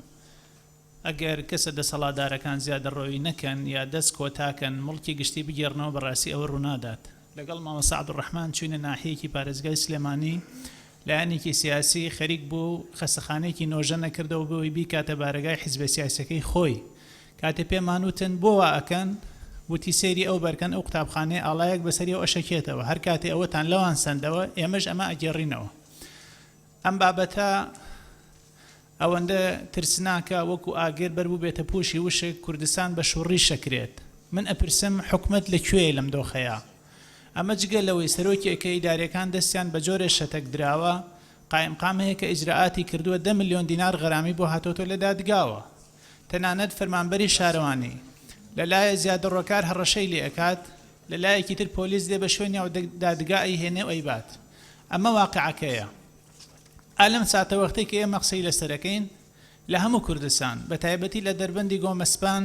ئەگەر کەسە دەسەڵاتدارەکان زیادەڕۆیی نەکەن یا دەست کۆتاکەن مڵکی گشتی بگێڕنەوە بەڕاستی ئەوە ڕوونادات. لەگەڵ مامۆستا عەبدوڕەحمان چوینە ناحیەیەکی پارێزگای سلێمانی لایەنێکی سیاسی خەریک بوو خەسەخانەیەکی نۆژە نەکردەوە بۆی بیکاتە بارەگای حیزبە سیاسەکەی خۆی کاتێ پێمانوتن بۆ ئەکەن وتی سێری ئەو بەرکەن ئەو قوتابخانەی ئاڵایەک بەسەری ئەو ئەشەکێتەوە هەر کاتێ ئەوەتان لەوان سندەوە ئێمەش ئەمە ئەگەڕینەوە. ئەم بابەتە ئەوەندە ترسناکە وەکو ئاگر بەر بوو بێتە پوشی وشک کوردستان بە شوڕی شەکرێت. من ئەپرسم حکومەت لەکوێ لەم دۆخەیە؟ ئەمە جگە لەوەی سەرۆکیەکە ئیدارەکان دەستیان بە جۆرە شەتەک دراوە قایمقامەیە کە ئیجراعاتی کردووە 10 ملیۆن دینار غەرامی بۆ هاتۆتۆ لە دادگاوە. تەنانەت فەرمانبەری شارەوانی لەلایە زیادەڕۆکار هەڕەشەی لێ ئەکات لەلایەکی تر پۆلیس دێ بە شوێنی دادگا ئەیهێنێ و ئەیبات. ئەمە واقعەکەیە. ئالەم ساتە وەختەی کە ئێمە قسەی لەسەرەکەین لە هەموو کوردستان بە تایبەتی لە دەربەندی گۆمەسپان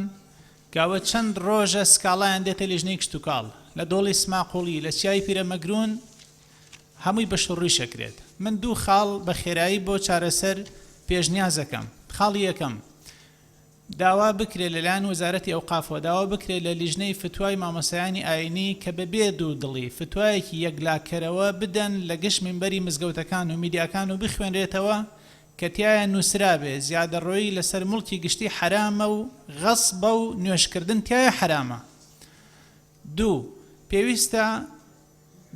کاوە چەند ڕۆژە سکاڵایان دێتە لیژنەی کشتتوکاڵ لە دۆڵی سماقوڵی لە چیای پیرەمەگرون هەمووی بە شوڕی شەکرێت. من دوو خاڵ بە خێرایی بۆ چارەسەر پێشنیازەکەم. خاڵی یەکەم داوا بکرێت لەلایەن وەزارەتی ئەوقافەوە داوا بکرێت لە لیژنەی فتوای مامۆسایانی ئاینی کە بە بێد و دڵی فتوایەکی یەکلاکەرەوە بدەن لە گشت منبەری مزگەوتەکان و میدیاکان و بخوێنرێتەوە کە تایە نووسرابێ زیادەڕۆیی لەسەر مڵکی گشتی حرامە و غەسبە و نوێشکردن تایە حرامە. دوو پێویستە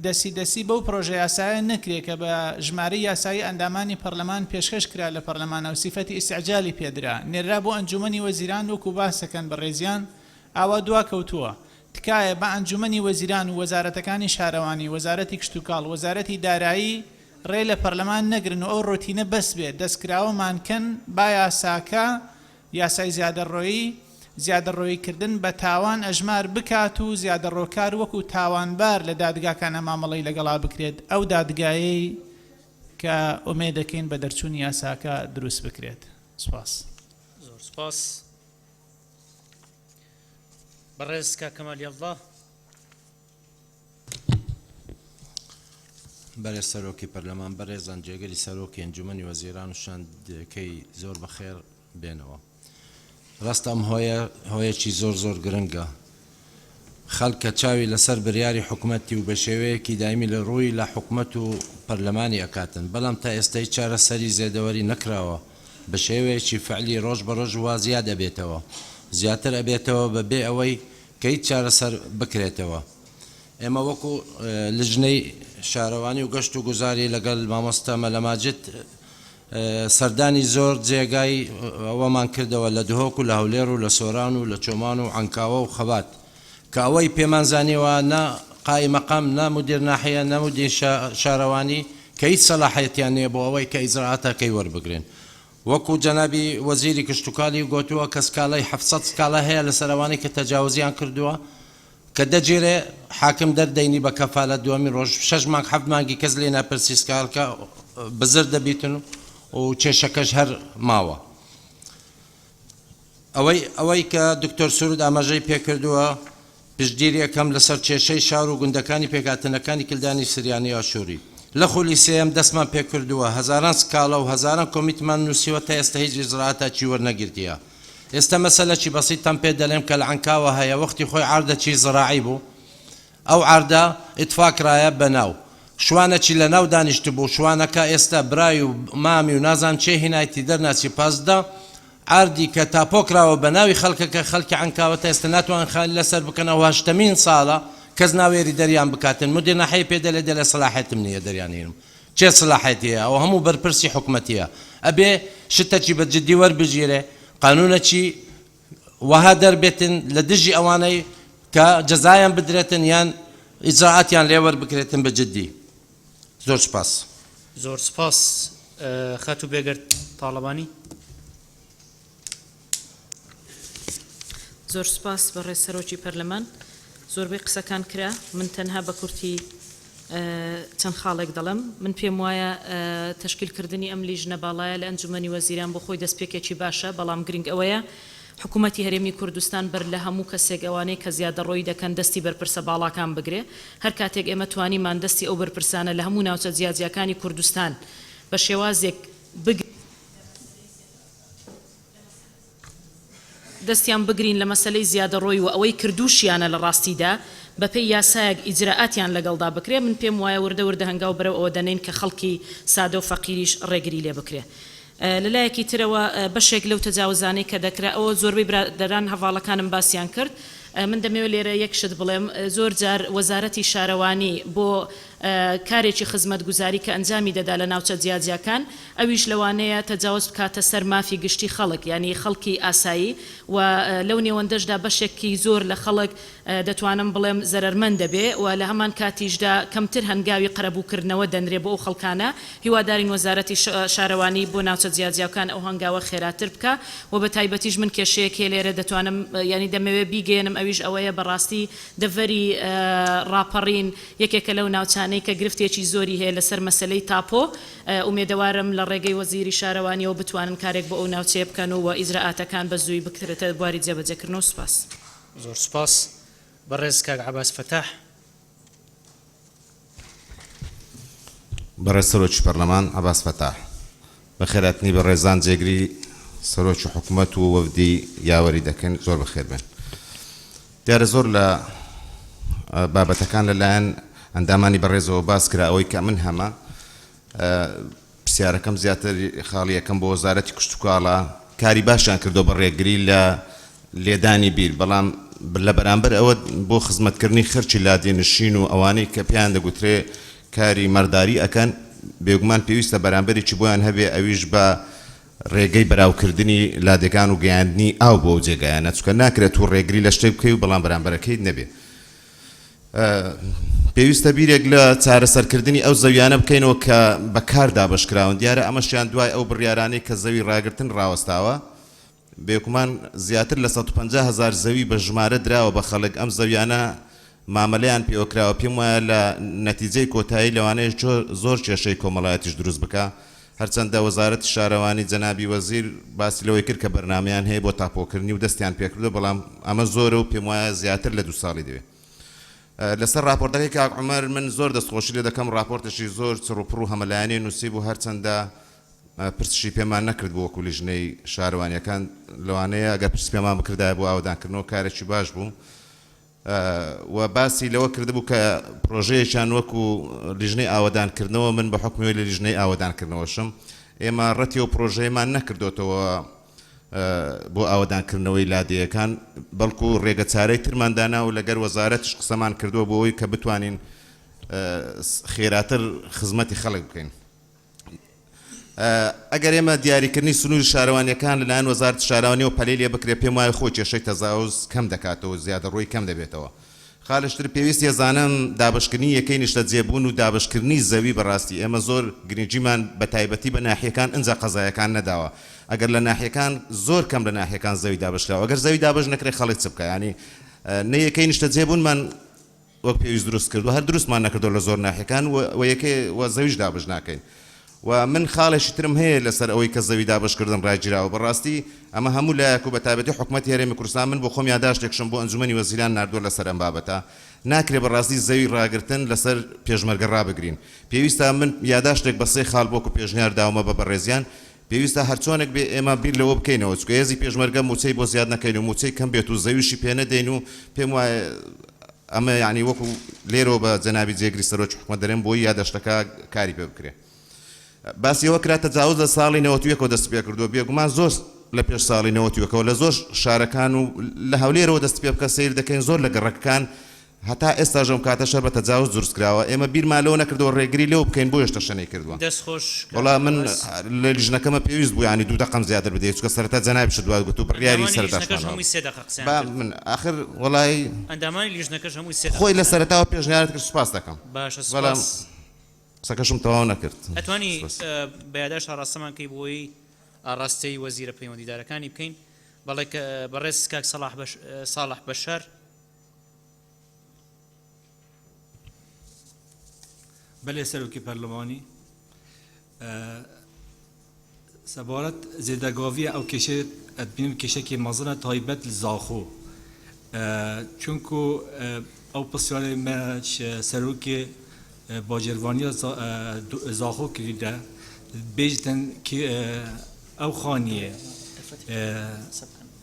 دەسی بەو پرۆژە یاسایە نەکرێت کە بە ژمارەی یاسایی ئەندامانی پەرلەمان پێشکەش کرا لە پەرلەمانە و سیفەتی ئیستیعجالی پێدرا نێرا بۆ ئەنجومەنی وەزیران وەکو باسەکەن بە ڕێزیان ئاوا دوا کەوتووە. تکایە بە ئەنجومەنی وەزیران و وەزارەتەکانی شارەوانی وەزارەتی کشتتوکاڵ وەزارەتی دارایی ڕێ لە پەرلەمان نەگرن و ئەو ڕۆتینە بەس بێت دەستکراوەمانکەن با یاساکە یاسای زیادەڕۆییکردن بە تاوان ئەژمار بکات و زیادەڕۆکار وەکو تاوانبار لە دادگاکانە مامەڵەی لەگەڵا بکرێت ئەو دادگایی کە ئومێ دەکەین بە دەرچوونی یاساکە دروست بکرێت. سپاس.
زۆر سپاس. بەڕێز کا کەمالیەڵڵا.
بەرێز سەرۆکی پەرلەمان بەڕێزان جێگەری سەرۆکی ئەنجومەنی وەزیران و شاندەکەی زۆر بەخێر بێنەوە. ڕاستەم هۆیەکی زۆر گرنگە. خەڵکە چاوی لەسەر بڕیاری حکوومەتی و بە شێوەیەکی دایمی لە ڕووی لە حکوومەت و پەرلەمانی ئەکاتن بەڵام تا ئێستای چارەسەری زێدەوەری نەکراوە بە شێوەیەکی فعلی ڕۆژ بە ڕۆژ وا زیاد دەبێتەوە زیاتر ئەبێتەوە بەبێ ئەوەی کە هیچ چارەسەر بکرێتەوە. ئێمە وەکو لجنەی شارەوانی و گەشت و گوزاری لەگەڵ مامۆستا مەلەماجد سەردانی زۆر جێگای ئەوەمان کردەوە لە دهۆک و لە هەولێر و لە سۆران و لە چۆمان و عەنکاوە و خەبات کە ئەوەی پێمان زانیوە نە قای مەقام نە مودیر ناحیە نە مودیر شارەوانی کە هیچ سەلاحەتیان نییە بۆ ئەوەی کە ئیجرعاتەکەی وەربگرن. وەکو جەنابی وەزیری کشتتوکالی گوتووە کە سکاڵی 700 سکاڵە هەیە لە سەروانی کە تەجاوزیان کردووە کە دەجێرێ حاکم دەردەینی بە کەفالەت دووەمی ڕۆژ 6 مانگ 7 مانگی کەس لێ ناپرسی سکاڵکە بزر دەبیتن و کێشەکەش هەر ماوە. ئەوەی کە دکتۆر سورود ئاماژەی پێکردووە پشتگیری یەکەم لەسەر کێشەی شار و گوندەکانی پێکهاتنەکانی کلدانی سریانی ئاشووری لە خولی سێم دەستمان پێکردووە هەزاران سکاڵە و هەزاران کۆمیتمان نووسیوە تا ئێستا هیچ ئیجرعاتێکی وەرنەگرتیە. ئێستا مەسەلەکی بەسیطتان پێ دەڵێم کە لە عەنکاوە هەیە وەختی خۆی عاردەکی زراعی بوو ئەو عاردە ئیتفاقرایە بەناو شوانەکی لە ناو دانیشت بوو شوانەکە ئێستا برای و مامی و نازان چێ هینایەتی دەرناچی پازدا عاردی کە تاپۆکراوە بە ناوی خەڵکەکە خەڵکی عەنکاوە تا ئێستا ناتوان خالی لەسەر بکەنەوە 8مین ساڵە کەس ناوێری دەریان بکاتن مدیر ناحەیە پێ دەڵێ سەلاحێتم نییە دەریانێنم چێ سەلاحەتیە ئەوە هەموو بەرپرسی حکوومەتیە ئەبێ شتێکی بە جددی وەربژیرێ قانونەکی وەها دەربێتن لە دژی ئەوانەی کە جەزایان بدرێتن یان ئیجرعاتیان لێوەر بکرێتن بە جددی. زۆر سپاس.
زۆر سپاس. خەتو بێگەرد تاڵەبانی.
زۆر سپاس بەڕێز سەرۆکی پەرلەمان زۆربەی قسەکان کرا من تەنها بە کورتی چەند خاڵێک دەڵم من پێم وایە تەشکیلکردنی ئەم لیژنە باڵایە لە ئەنجومەنی وەزیران بۆ خۆی دەستپێکێکی باشە بەڵام گرنگ ئەوەیە حکوومەتی هەرێمی کوردستان بەر لە هەموو کەسێک ئەوانەی کە زیادەڕۆی دەکەن دەستی بەرپرسە باڵاکان بگرێ هەر کاتێک ئێمە توانیمان دەستی ئەو بەرپرسانە لە هەموو ناوچە جیاجیەکانی کوردستان بە شێوازێک دەستیان بگرین لە مەسلەی زیادەڕۆی و ئەوەی کردوشیانە لە ڕاستیدا بەپێی یاسایەک ئیجرعاتیان لەگەڵدا بکرێ من پێم وایە وردە هەنگاو بەرەو ئەوە دەنێن کە خەڵکی سادە و فەقیریش ڕێگری لێ بکرێ. لەلایەکی ترەوە بەشێک لەو تەجاوزانەی کە دەکرا ئەوە زۆربەی برادەران هەواڵەکانم باسییان کرد من دەمەوێت لێرە یەکشت بڵێم زۆر جار وەزارەتی شارەوانی بۆ کارێکی خزمەت گوزاری کە ئەنجامی دەدا لە ناوچە جیاجیەکان ئەویش لەوانەیە تەجاوز بکاتە سەر مافی گشتی خەڵک ینی خەڵکی ئاسایی و لەو نێوەندەشدا بەشێکی زۆر لە خەڵک دەتوانم بڵێم زەرمەند دەبێ و لە هەمان کاتیشدا کەمتر هەنگاوی قەرەبووکردنەوە دەنرێ بۆ ئەو خەڵکانە هیوادارین وەزارەتی شارەوانی بۆ ناوچە جیاجیەکان ئەو هەنگاوە خێراتر بکە و بە تایبەتیش من کێشەیەکێ لێرە دەتوانم ینی دەمەوێت بیگەێنم ئەویش ئەوەیە بەڕاستی دەڤەری ڕاپەڕین یەکێکە لەو ناوچانەی کە گرفتێکی زۆری هەیە لەسەر مەسلەی تاپۆ ئومێدەوارم لە ڕێگەی وەزیری شارەوانیەوە بتوانن کارێک بۆ ئەو ناوچەیە بکەن و ئیجرعاتەکان بە زووی بکرێتە بواری جێبەجێکردنەوە. سوپاس.
زۆر سپاس. بەڕێز کاک عەباس فەتاح.
بەڕێز سەرۆکی پەرلەمان عەباس فەتاح بەخێرهاتنی بە ڕێزان جێگری سەرۆکی حکوومەت و وەفدی یاوەری دەکەن زۆر بەخێر بن. دیارە زۆر لە بابەتەکان لەلایەن ئەندامانی بەڕێزەوە باس کرا ئەوەی کە من هەمە پرسیارەکەم زیاتر خاڵی یەکەم بۆ وەزارەتی کشتتوکاڵە کاری باشیان کردو بە ڕێگری لە لێدانی بیر بەڵام لە بەرامبەر ئەوە بۆ خزمەتکردنی خرچی لادێنشین و ئەوانەی کە پێیان دەگوترێ کاری مەرداری ئەکەن بێگومان پێویستە بەرامبەرێکی بۆیان هەبێ ئەویش بە ڕێگەی بەراوکردنی لادەکان و گەیاندنی ئاو بۆ جێگایانە چکە ناکرێت و ڕێگری لە شتێک بکەی و بەڵام بەرامبەرەکەیت نەبێ. پێویستە بیرێک لە چارەسەرکردنی ئەو زەویانە بکەینەوە کە بەکار دابشکراون دیارە ئەمەشیان دوای ئەو بڕیارانەی کە زەوی ڕاگرتن ڕاوەستاوە بێکومان زیاتر لە 150,000 زەوی بە ژمارە دراوە بە خەڵک ئەم زەویانە مامەلەیان پێوەکراوە پێم وایە لە نەتیجەی کۆتایی لەوانەیە زۆر کێشەی کۆمەڵایەتیش دروست بکە هەرچەندە وەزارەتی شارەوانی جەنابی وەزیر باسی لەوەی کرد کە بەرنامەیان هەیە بۆ تاپۆکردنی و دەستیان پێکردو بەڵام ئەمە زۆرە و پێم وایە زیاتر لە 2 ساڵی دەوێت. لەسەر راپۆرتەکەی کاک عومەر من زۆر دەستخۆشی لێ دەکەم راپۆرتێکی زۆر چڕوپڕ و هەمەلایانی نووسی بوو هەرچەندە پرسشی پێمان نەکرد بۆ وەکو لیژنەی شارەوانیەکان لەوانەیە ئەگەر پرس پێمان بکردایە بۆ ئاودانکردنەوە کارێکی باش بوو و باسی لەوە کردبوو کە پرۆژەیەکیان وەکو لیژنەی ئاوەدانکردنەوە من بە حکمی لە لیژنەی ئاوەدانکردنەوەشم ئێمە ڕەتی و پرۆژەیەمان نەکردوتەوە بۆ ئاوەدانکردنەوەی لادێیەکان بەڵکو ڕێگە چارەی ترماندانا و لەگەر وەزارەتش قسەمان کردووە بۆ ئەوەی کە بتوانین خێراتر خزمەتی خەڵک بکەین. ئەگەر ئێمە دیاریکردنی سنووری شارەوانیەکان لەلایەن وەزارەتی شارەوانی و پەلەی لێ بکرێ پێم وایە خۆی کێشەی تەزاوز کەم دەکاتەوە زیادە ڕۆی کەم دەبێتەوە. خاڵشتر پێویستی ێزانم دابشکردنی یەکەی نیشتە جێبوون و دابشکردنی زەوی بەڕاستی ئێمە زۆر گرنگجیمان بە تایبەتی بە ناحیەکان ئەنجا قەزایەکان نەداوە ئەگەر لە ناحیەکان زۆر کەم لە ناحیەکان زەوی دابشکراوە ئەگەر زەوی دابش نەکرێ خەڵک چ بکە ینی نە یەکەی نیشتە جێبوونمان وەک پێویست دروست کردو هەر دروستمان نەکردو لە زۆر ناحیەکان و یەکەی وە زەویش دابش ناکەین و من خاڵێکی ترم هەیە لەسەر ئەوەی کە زەوی دابشکردن ڕایگیراوە بەڕاستی ئەمە هەموو لایەک و بە تایبەتی حکوومەتی هەرێمی کوردستان من بۆ خۆم یاداشتێکشم بۆ ئەنجومەنی وەزیران ناردووە لەسەر ئەم بابەتە ناکرێ بەڕاستی زەوی ڕاگرتن لەسەر پێشمەرگە ڕابگرین پێویستە من یاداشتێک بە 3 خاڵ بۆکو پێشنیار داومە بە بەڕێزیان پێویستە هەرچۆنێک بێ ئێمە بیر لەوە بکەینەوە چکە هێزی پێشمەرگە موچەی بۆ زیاد نەکەین و موچەی کەم بێت و زەویشی پێ نەدەین و پێم وایە ئەمە یعنی وەکو لێرەوە بە جەنابی جێگری سەرۆکی حکوومەت دەرێن بۆی یاداشتەکە کاری پێ بکرێ. باسی ئەوە کرا تەجاوز لە ساڵی 91 دەست پێ کردووە بێگومان زۆر لە پێش ساڵی 91 لە زۆر شارەکان و لە هەولێرەوە دەست پێ بکە سیر دەکەین زۆر لە گەڕەکان هەتا ئێستا ژەم کاتە شەر بە تەجاوز دروست کراوە ئێمە بیرمان لەوە نەکردەوە ڕێگری لێو بکەین بۆ هێشتا شەنەی کردووە وڵا من لە لیژنەکەمە پێویست بوو ینی 2 دقەم زیاتر بدەیت چکە سەرەتا جەنابی شت دوای گوت و بڕیاری سەرەتاشمان من آخر وڵای
ئەندامانی لیژنەکەش هەمووی
خۆی لە سەرەتاوە پێشنیارت کرد سوپاس دەکەم
باشە
قسەکەشم تەواو نەکرد
ئەتوانی بەیاداش ئاڕاستەمان کەی بۆی ئاڕاستەی وەزیرە پەیوەندیدارەکانی بکەین بەڵێ بەڕێز کاک ساڵح بەشار
بەلێ سەرۆکی پەرلەمانی سەبارەت زێدەگاویە ئەو کێشێت ئەتبینم کێشێکی مەزنە تایبەت لە زاخۆ چونکو ئەو پرسیارەی مە سەرۆکی باجێروانی زاخۆ کردە بێژتن ئەو خانیە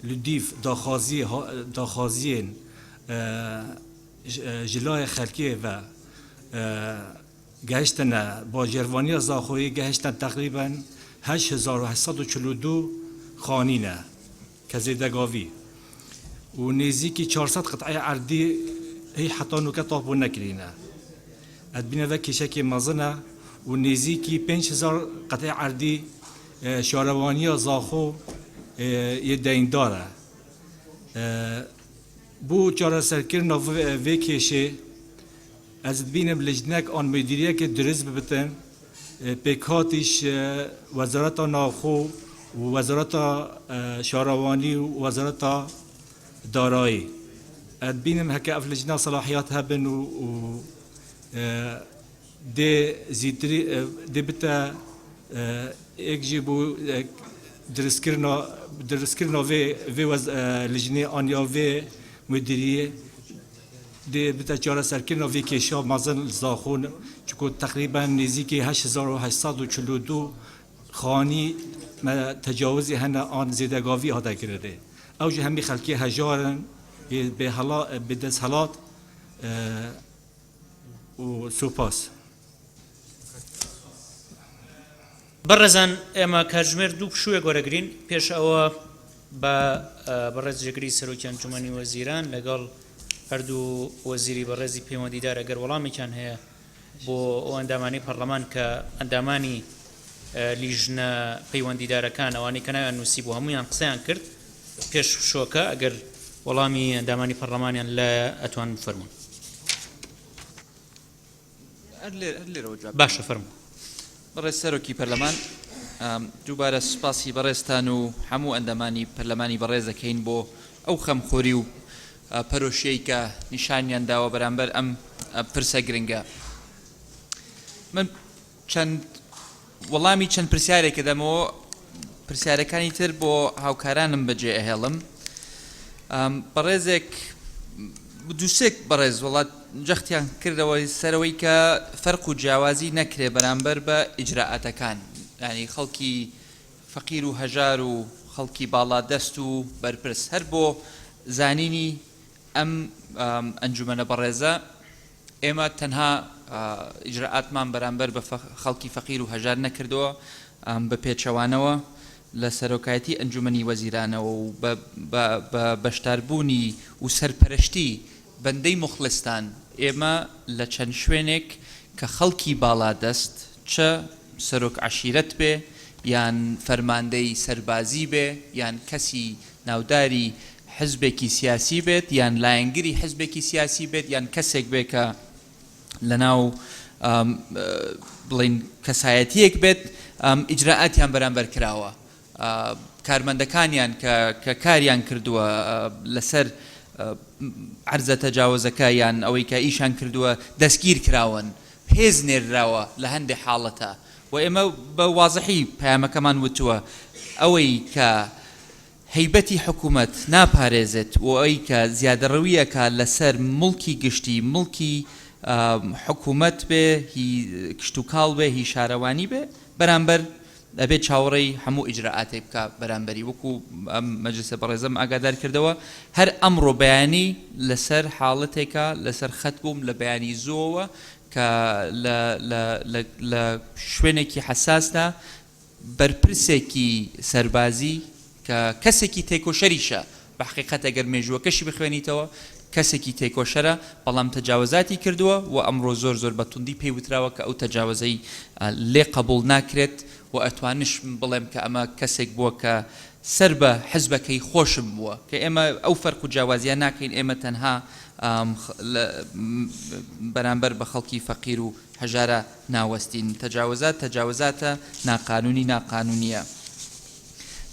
لودیف داخوازیên جلای خەلکیە و گەهشتنە باجێروانی زاخۆیی گەهشتن تقریبا 8842 خانینە کە زێدەگاوی و نێزیکی 400 قطعی عەردی هی حتا نوکە تاپۆ نەکرینە ئەتبینەوە کێشەکی مەزنە و نێزیکی 5000 قطعی عەردی شارەوانی زاخۆ یە دەیندارە بۆ چارەسەرکردنە vê کێشێ ez dibînim lijnek an müdîriyekê diriz bibitin pêkhatiş wezareta navxwe û wezareta şarewanî û wezareta darayî ez dibînim heke ev lijna salahiyat hebin û dê zîtirî dê bite ek jî bû dirîskirina vê lijnê aniya vê müdîriyê دي بتجارة سركنا في كيشا مازن زاخون چكو تقريبا نزيكي 8842 خاني ما تجاوزی هنه آن زیدگاوی هاده کرده او جه همی خلکی هجارن به دست حالات و سوپاس
بەڕێزان ئێمە کاتژمێر دوو پشووە گۆرەگرین پێش ئەوە بە بەڕێز جێگری سەرۆکی ئەنجومەنی وەزیران لەگەڵ هەردوو وەزیری بەڕێزی پەیوەندیدار ئەگەر وەڵامێکیان هەیە بۆ ئەو ئەندامانی پەرلەمان کە ئەندامانی لیژنە پەیوەندیدارەکان ئەوانەی کە ناویان نووسی بۆ هەمویان قسەیان کرد پێش شۆکە ئەگەر وەڵامی ئەندامانی پەرلەمانیان لە ئەتوان فەرمون باشە فەرموو
بەڕێز سەرۆکی پەرلەمان دووبارە سوپاسی بەڕێزتان و هەموو ئەندامانی پەرلەمانی بەڕێز دەکەین بۆ ئەو خەمخۆری و پەرۆشیەی کە نیشانیان داوە بەرامبەر ئەم پرسە گرنگە من وەڵامی چەند پرسیارێکە دەمەوە پرسیارەکانی تر بۆ هاوکارانم بەجێ ئەهێڵم بەڕێزێک دووسێک بەڕێز وڵات جەختیان کردەوەی سەرەوەی کە فەرق و جیاوازی نەکرێ بەرامبەر بە ئیجراعاتەکان ینی خەڵکی فەقیر و هەژار و خەڵکی باڵا دەست و بەرپرس هەر بۆ زانینی ئەم ئەنجومەنە بەڕێزە ئێمە تەنها ئیجراعاتمان بەرامبەر بە خەڵکی فەقیر و هەژار نەکردەوە بە پێچەوانەوە لە سەرۆکایەتی ئەنجومەنی وەزیرانەوە و بە بەشداربوونی و سەرپەرشتی بەندەی مخلستان ئێمە لە چەند شوێنێک کە خەڵکی باڵا دەست چە سەرۆک عەشیرەت بێ یان فەرماندەی سەربازی بێ یان کەسی ناوداری حزبێکی سیاسی بێت یان لایەنگری حزبێکی سیاسی بێت یان کەسێک بێ کە لەناو بڵین کەسایەتیەک بێت ئیجراعاتیان بەرامبەر کراوە کارمەندەکانیان کە کاریان کردووە لەسەر عەرزە تەجاوزەکە یان ئەوەی کە ئیشان کردووە دەستگیر کراون هێز نێرراوە لە هەندێک حاڵەتە و ئێمە بە وازحی پەیامەکەمان وتووە ئەوەی کە هەیبەتی حکوومەت ناپارێزێت و ئەوەی کە زیادەڕەویەکە لەسەر مڵکی گشتی مڵکی حکوومەت بێ هی کشت و کاڵ بێ هی شارەوانی بێ بەرامبەر ئەبێت چاوەڕێی هەموو ئیجراعاتێک بکە بەرامبەری وەکو مەجلسە بەڕێزەم ئاگادار کردەوە هەر ئەمڕۆ بەیانی لەسەر حاڵەتێکە لەسەر خەت بووم لە بەیانی زۆوە کە لە شوێنێکی حساسدا بەرپرسێکی سەربازی کە کەسێکی تێکۆشەریشە بە حقیقەت ئەگەر مێژووەکەشی بخوێنیتەوە کەسێکی تێکۆشەرە بەڵام تەجاوزاتی کردووە و ئەمڕۆ زۆر بە توندی پێی وتراوە کە ئەو تەجاوزەی لێ قبول ناکرێت و ئەتوانش بڵێم کە ئەمە کەسێک بووە کە سەر بە حزبەکەی خۆشم بووە کە ئێمە ئەو فەرق و جیاوازیان ناکەین ئێمە تەنها بەرامبەر بە خەڵکی فەقیر و هەژارە ناوەستین تەجاوزاتە ناقانونیە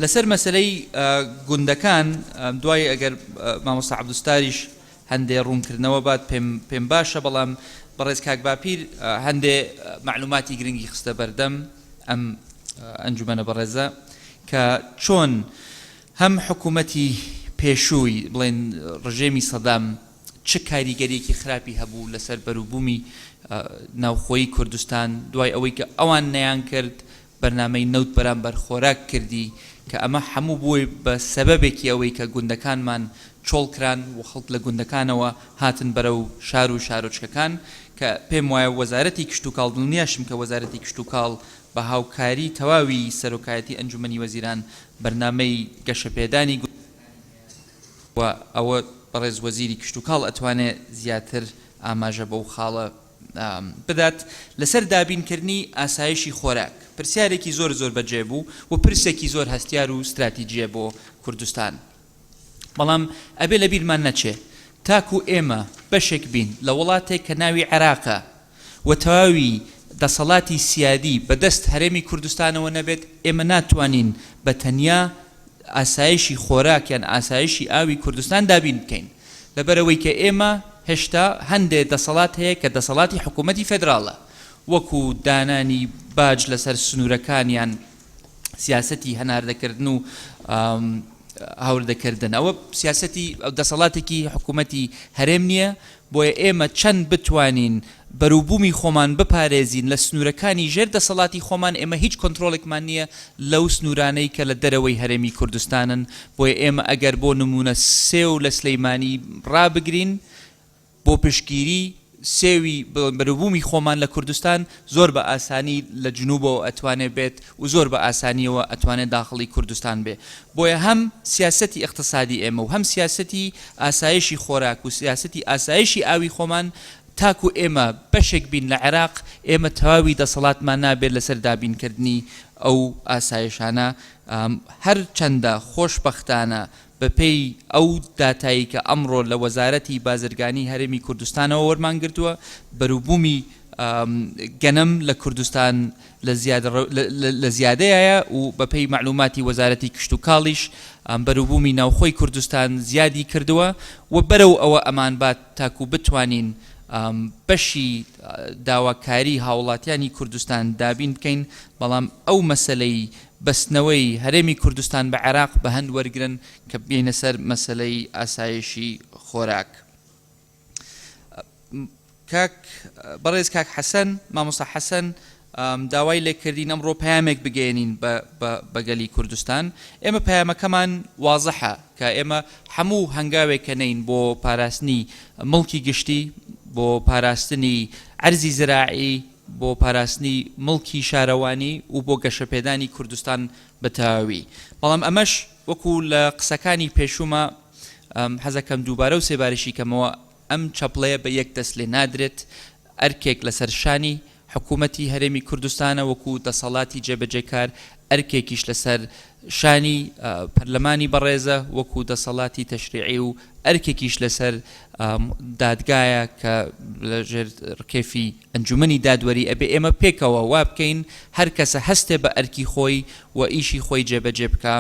لەسەر مەسلەی گوندەکان دوای ئەگەر مامۆستا عەبدوستاریش هەندێ ڕوونکردنەوە بات پێم باشە بەڵام بەڕێز کاک باپیر هەندێ معلوماتی گرنگی خستە بەردەم ئەم ئەنجومەنە بەڕێزە کە چۆن هەم حکوومەتی پێشووی بڵێن ڕژێمی سەدام چ کاریگەریەکی خراپی هەبوو لەسەر بەروبوومی ناوخۆیی کوردستان دوای ئەوەی کە ئەوان نەیان کرد بەرنامەی نەوت بەرامبەر خۆراک کردی کە ئەمە هەموو بووی بە سەبەبێکی ئەوەی کە گوندەکانمان چۆڵکران و خەڵک لە گوندەکانەوە هاتن بەرەو شار و شارۆچکەکان کە پێم وایە وەزارەتی کشت و کاڵ دڵنیاشم کە وەزارەتی کشت و کاڵ بە هاوکاری تەواوی سەرۆکایەتی ئەنجومەنی وەزیران بەرنامەی گەشەپێدانی و ئەوە بەڕێز وەزیری کشت و کاڵ ئەتوانێت زیاتر ئاماژە بەو خاڵە بدات لەسەر دابینکردنی ئاسایشی خۆراک پرسیارێکی زۆر بەجێ بوو و پرسێکی زۆر هەستیار و استراتیجیە بۆ کوردستان بەڵام ئەبێ لە بیرمان نەچێ تاکو ئێمە بەشێک بین لە وڵاتێک کە ناوی عێراقە و تەواوی دەسەڵاتی سیادی بەدەست هەرێمی کوردستانەوە نەبێت ئێمە ناتوانین بە تەنیا ئاسایشی خۆراک یان ئاسایشی ئاوی کوردستان دابین بکەین لەبەرەوەی کە ئێمە هێشتا هەندێک دەسەڵات هەیە کە دەسەڵاتی حکوومەتی فێدراڵە وەکو دانانی باج لەسەر سنوورەکانیان سیاسەتی هەناردەکردن و هاوردەکردن ئەوە سیاسەتی دەسەڵاتێکی حکوومەتی هەرێم نییە بۆیە ئێمە چەند بتوانین بەروبوومی خۆمان بپارێزین لە سنوورەکانی ژێر دەسەڵاتی خۆمان ئێمە هیچ کۆنتترۆڵێکمان نییە لەو سنوورانەی کە لە دەرەوەی هەرێمی کوردستانن بۆیە ئێمە ئەگەر بۆ نمونە سێو لە سلەیمانی ڕابگرین بۆ پشگیری سێوی بەروبوومی خۆمان لە کوردستان زۆر بە ئاسانی لە جنوبەوە ئەتوانێت بێت و زۆر بە ئاسانیەوە ئەتوانێت داخڵی کوردستان بێ بۆیە هەم سیاسەتی اقتصادی ئێمە و هەم سیاسەتی ئاسایشی خۆراک و سیاسەتی ئاسایشی ئاوی خۆمان تاکو ئێمە بەشێک بین لە عێراق ئێمە تەواوی دەسەڵاتمان نابێت لەسەر دابینکردنی ئەو ئاسایشانە هەر چەندە خۆشبەختانە بەپێی ئەو داتایی کە ئەمڕۆ لە وەزارەتی بازرگانی هەرێمی کوردستانەوە وەرمان گرتووە بەروبوومی گەنم لە کوردستان لە زیادەیە و بەپێی معلوماتی وەزارەتی کشت و کاڵیش بەروبوومی ناوخۆی کوردستان زیادی کردووە و بەرەو ئەوە ئەمان بات تاکو بتوانین بەشی داواکاری هاوڵاتیانی کوردستان دابین بکەین بەڵام ئەو مەسلەی بەستنەوەی هەرێمی کوردستان بە عێراق بە هەند وەرگرن کە بێنە سەر مەسلەی ئاسایشی خۆراک. بەڕێز کاک حەسەن مامۆستا حەسەن داوای لێکردین ئەمڕۆ پەیامێک بگەێنین بەگەلی کوردستان ئێمە پەیامەکەمان وازەحە کە ئێمە هەموو هەنگاوێکە نین بۆ پاراستنی مڵکی گشتی بۆ پاراستنی عەرزی زراعی بۆ پاراستنی مڵکی شارەوانی و بۆ گەشەپێدانی کوردستان بەتەواوی بەڵام ئەمەش وەکو لە قسەکانی پێشومە حەزەکەم دووبارە و سێبارشی کەمەوە ئەم چەپڵەیە بە یەک دەست لێ نادرێت ئەرکێک لەسەر شانی حکوومەتی هەرێمی کوردستانە وەکو دەسەڵاتی جێبەجێکار ئەرکێکیش لەسەر شانی پەرلەمانی بەڕێزە وەکو دەسەڵاتی تەشریعی و ئەرکێکیش لەسەر دادگایە کە لەژێر ڕکێفی ئەنجومەنی دادوەری ئەبێ ئێمە پێکەوە وا بکەین هەر کەسە هەستێ بە ئەرکی خۆی و ئیشی خۆی جێبەجێ بکە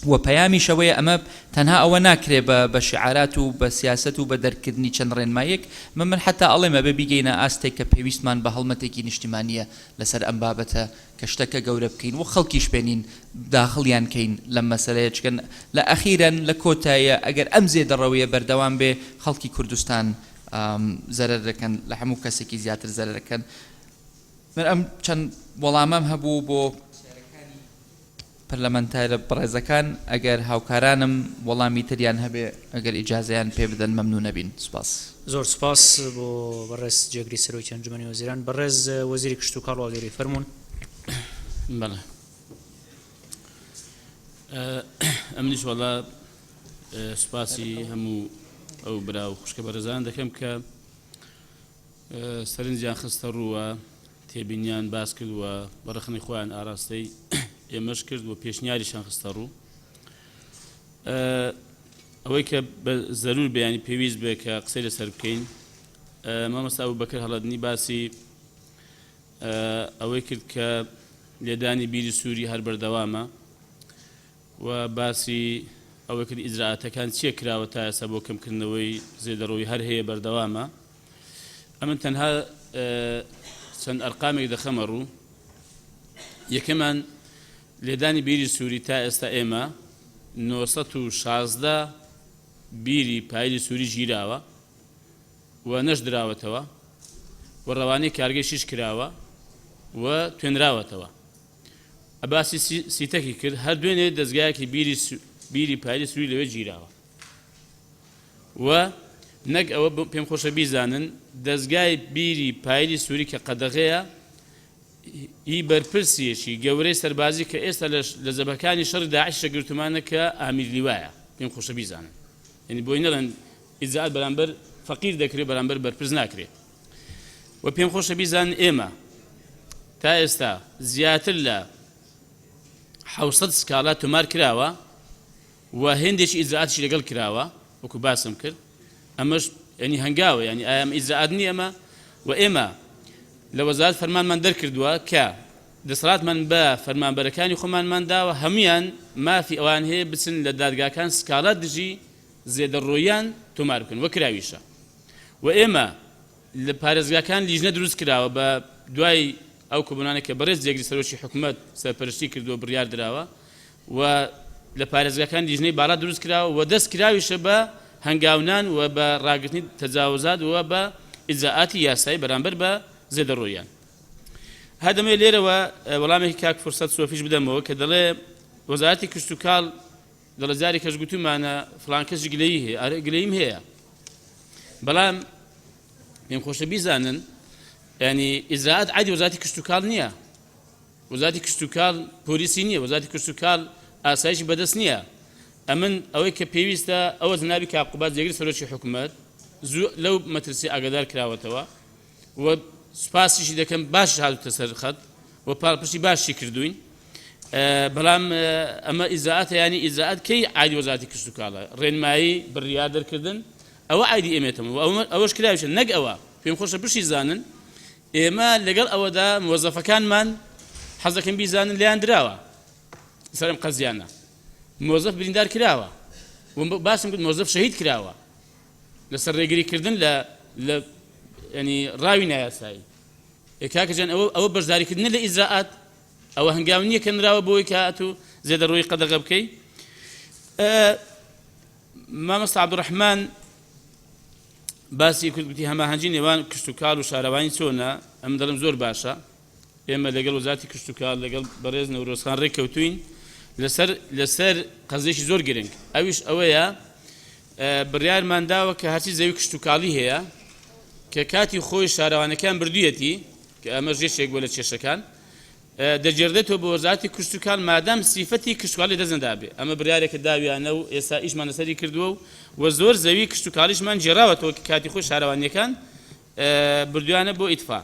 و پەیامی شەوەیە ئەمە تەنها ئەوە ناکرێ بە شعارات و بە سیاست و بە دەرکردنی چەند ڕێنمایەک من حتا ئەڵێمە بە بیگەینە ئاستێک کە پێویستمان بە هەڵمەتێکی نیشتیمانیە لەسەر ئەم بابەتە کە شتەکە گەورە بکەین و خەڵکیش بێنین داخڵیان کەین لە مەسەلەیە چکەن لە ئەخیرەن لە کۆتاییە ئەگەر ئەم زێدەڕەویە بەردەوام بێ خەڵکی کوردستان زەرەر دەکەن لە هەموو کەسێکی زیاتر زەرەر دەکەن من ئەم چەند وەڵامەم هەبوو بۆ پەرلەمەنتارە بەڕێزەکان ئەگەر هاوکارانم وەڵامی تریان هەبێ ئەگەر ئیجازەیان پێ بدەن مەمنون نەبین سوپاس
زۆر سوپاس بۆ بەڕێز جێگری سەرۆکی ئەنجومەنی وەزیران بەڕێز وەزیری کشت و کاڵ وەزیری فەرموون
بەڵێ ئەمنیش وەڵا سوپاسی هەموو ئەو برا و خوشکە بەرەزان دەکەم کە سەرنجیان خستە ڕووە تێبینیان باس کردووە بەڕخنی خۆیان ئاراستەی ئێمەش کرد و پێشنیاریشان خستە ڕوو ئەوەی کە زەرور بەیانی پێویست بێ کە قسەی لەسەر بکەین مامۆستا ئەبوبەکر هەڵەدنی باسی ئەوەی کرد کە لێدانی بیری سووری هەر بەردەوامە و باسی ئەوەی کرد ئیجراعاتەکان چیە کراوە تا ئێستا بۆ کەمکردنەوەی زێدەڕەوی هەر هەیە بەردەوامە ئەمن تەنها چەند ئەرقامێک دەخەمە ڕوو یەکەمان لێدانی بیری سووری تا ئێستا ئێمە 916 بیری پایلی سووری ژیراوە و نەشدراوەتەوە و ڕەوانەی کارگەی شیش کراوە و توێنراوەتەوە ئەباسی سیتەکی کرد هەر دوێنێ دەستگایەکی بیری پایلی سووری لەوێ گیراوە و نەک ئەوە پێم خۆشە بیزانن دەستگای بیری پایلی سووری کە قەدەغەیە هی بەرپرسیەشی گەورەی سەربازی کە ئێستا لە زەبەکانی شەڕی داعش شەگرتمانە کە ئامیر لیوایە پێم خۆشە بیزانن یعنی بۆی نەڵێن ئیجزاعات بەرامبەر فەقیر دەکرێت بەرامبەر بەرپرس ناکرێت و پێم خۆشە بیزانن ئێمە تا ئێستا زیاتر لە 700 سکاڵا تۆمار کراوە و هێندێکی ئیجزاعاتشی لەگەڵ کراوە وەکو باسم کرد ئەمەش ینی هەنگاوە ینی ئایا ئەمە ئیجزاعات نیە ئەمە و ئێمە لە وەزارەت فەرمانمان دەرکردووە کە دەسەڵاتمان بە فەرمانبەرەکانی خۆمانمان داوە هەمویان مافی ئەوان هەیە بچن لە دادگاکان سکاڵات دژی زێدەڕۆیان تۆمار بکەن وە کراویشە و ئێمە لە پارێزگاکان لیژنە دروست کراوە بە دوای ئەو کۆبوونانە کە بەڕێز جێگری سەرۆکی حکوومەت سەرپەرشتی کردووە بڕیار دراوە و لە پارێزگاکان لیژنەی باڵا دروست کراوە و دەست کراویشە بە هەنگاونان و بە ڕاگرتنی تەجاوزات و بە ئیجزاءاتی یاسایی بەرامبەر بە زێدەڕۆیان. هەدەمێ لێرەوە وەڵامێکی کاک فرسەت سۆفیش بدەمەوە کە دەڵێ وەزارەتی کشت و کاڵ دەڵێ جاری کەس گوتومانە فڵان کەس گلەیی هەیە ئارە گلەییم هەیە بەڵام پێم خۆشە بیزانن ینی ئیجزاءات عادی وەزارەتی کشت و کاڵ نییە وەزارەتی کشت و کاڵ پۆلیسی نییە وەزارەتی کشت و کاڵ ئاسایشی بەدەست نییە ئەمن ئەوەی کە پێویستە ئەوە جنابی کاقوبات جێگری سەرۆکی حکوومەت لەو مەترسی ئاگادار کراوەتەوە و سوپاسیشی دەکەم باش هاتوتە سەر خەت و پاڵپشتی باشی کردوین بەڵام ئەمە ئیجزاءات ینی ئیجزاءات کەی عادی وەزارەتی کشت و کاڵە ڕێنمایی بڕیار دەرکردن ئەوە عادی ئێمێتەوە ئەوەش کراویشە نەک ئەوە پێم خۆشە بشی زانن ئێمە لەگەڵ ئەوەدا موظفەکانمان حەز دەکەم بیزانن لیان دراوە سەرم قەزیانە موظف بریندار کراوە باسم کرد موظف شەهید کراوە لەسەر ڕێگریکردن لە ینی ڕاوی نایاسایی کاکەجان ئەوە بەشداریکردن لە ئیجزاءات ئەوە هەنگاو نییە کە نراوە بۆی کات و زێدەڕۆی قەدەغە بکەی مامۆستا عەبدوڕەحمان باسی کوردگوتی هەماهەنگی نێوان کشت و کاڵ و شارەوانی چۆنە ئەم دەڵم زۆر باشە ئێمە لەگەڵ وەزارەتی کشت و کاڵ لەگەڵ بەڕێز نەورۆزخان ڕێککەوتوین لەسەر قەزێکی زۆر گرنگ ئەویش ئەوەیە بڕیارمانداوە کە هەرچی زەوی کشت و کاڵی هەیە کە کاتی خۆی شارەوانەکان بردوویەتی کە ئەمە ژێشێک بۆ لە کێشەکان دەجێردێتەوە بە وەزارەتی کشت و کاڵ مادام سیفەتی کشت و کاڵی دەستنەدابێ ئەمە بڕیارێکە داویانە و ئێستا ئیشمان لەسەری کردووە و زۆر زەوی کشت و کاڵیشمان جێراوەتەوە کە کاتی خۆی شارەوانیەکان بردویانە بۆ ئیتفا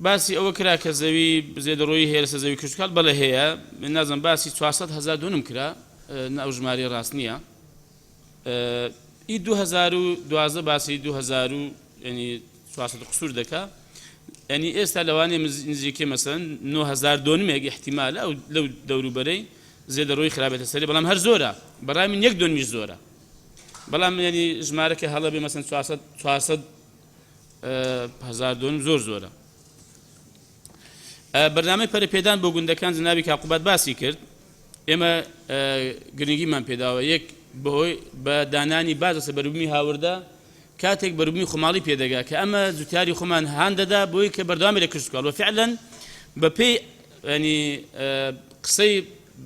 باسی ئەوە کرا کە زەوی زێدەڕۆیی هەیە لەسەر زەوی کشت و کاڵ بەڵێ هەیە من نازانم باسی 400,000 دۆنم کرا ئەو ژمارەی ڕاست نییە ئی 2012 باسی 2000 ینی 400 قسوور دەکا ینی ئێستا لەوانێ نزیکێ مەسەن 9,000 دۆنمێک احتیمالە ئەو لەو دەوروبەرەی زێدەڕۆیی خراپێتە سەری بەڵام هەر زۆرە بەڕای من 1 دۆنمیش زۆرە بەڵام ینی ژمارەکە هەڵە بێ مەسەن 400,000 دۆنم زۆر زۆرە بەرنامەی پەرەپێدان بۆ گوندەکان جنابی کاقوبات باسی کرد ئێمە گرنگیمان پێداوە یەک بەهۆی بە دانانی بازە بەروبمی هاوردە کاتێک بەروبمی خۆماڵی پێدەگا کە ئەمە جوتیاری خۆمان هاندەدا بۆی کە بەردەوامی لە کشت و کاڵ و فعلاً بەپێی ینی قسەی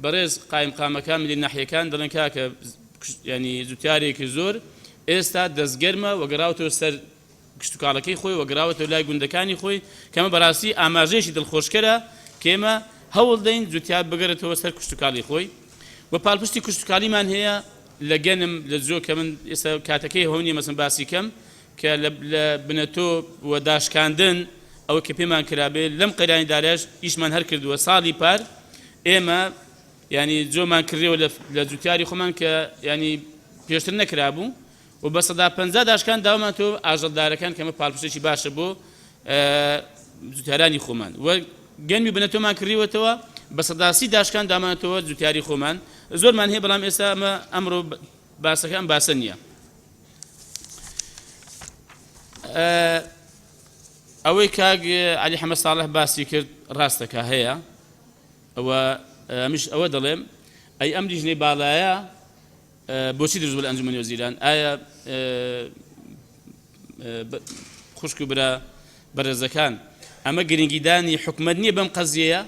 بەڕێز قایمقامەکان ملی ناحیەکان دەڵێن کاکە ینی جوتیارێکی زۆر ئێستا دەستگەرمە وەگەڕاوەتەوە سەر کشت و کاڵەکەی خۆی وەگەڕاوەتەوە لای گوندەکانی خۆی کەمە بەڕاستی ئاماژەیەکی دڵخۆشکەرە کێمە هەوڵ دەین جوتیار بگەرێتەوە سەر کشت و کاڵی خۆی و پاڵپشتی کشت و کاڵیمان هەیە لە گەنم لە جۆ کە من ئێستا کاتەکەی هەونی مەسن باسی کەم کە لە بنەتۆ و داشکاندن ئەوە کە پێمان کرابێ لەم قەیرانی داراش ئیشمان هەر کردووە ساڵی پار ئێمە ینی جۆمان کردێەوە لە جوتیاری خۆمان کە ینی پێشتر نەکرابوو و بە 150 داشکان داوامانەوە ئاژەڵدارەکان کەمە پاڵپشتێکی باشە بۆ جوتیارانی خۆمان و گەنمی بنەتۆمان کردیوەتەوە بە 130 داشکان دامانەتەوە جوتیاری خۆمان زۆرمان هەیە بەڵام ئێستا ئەمە ئەمڕۆ باسەکان باسە نییە ئەوەی کاک عەلی حەمەد ساڵح باسی کرد ڕاستەکە هەیە ئەوە ئەمیش ئەوە دەڵێم ئەی ئەم لیژنەی باڵایە بۆچی دروست بووە لە ئەنجومەنی وەزیران ئایا خوشک و برا بەڕێزەکان ئەمە گرنگیدانی حکومەت نییە بەم قەزیەیە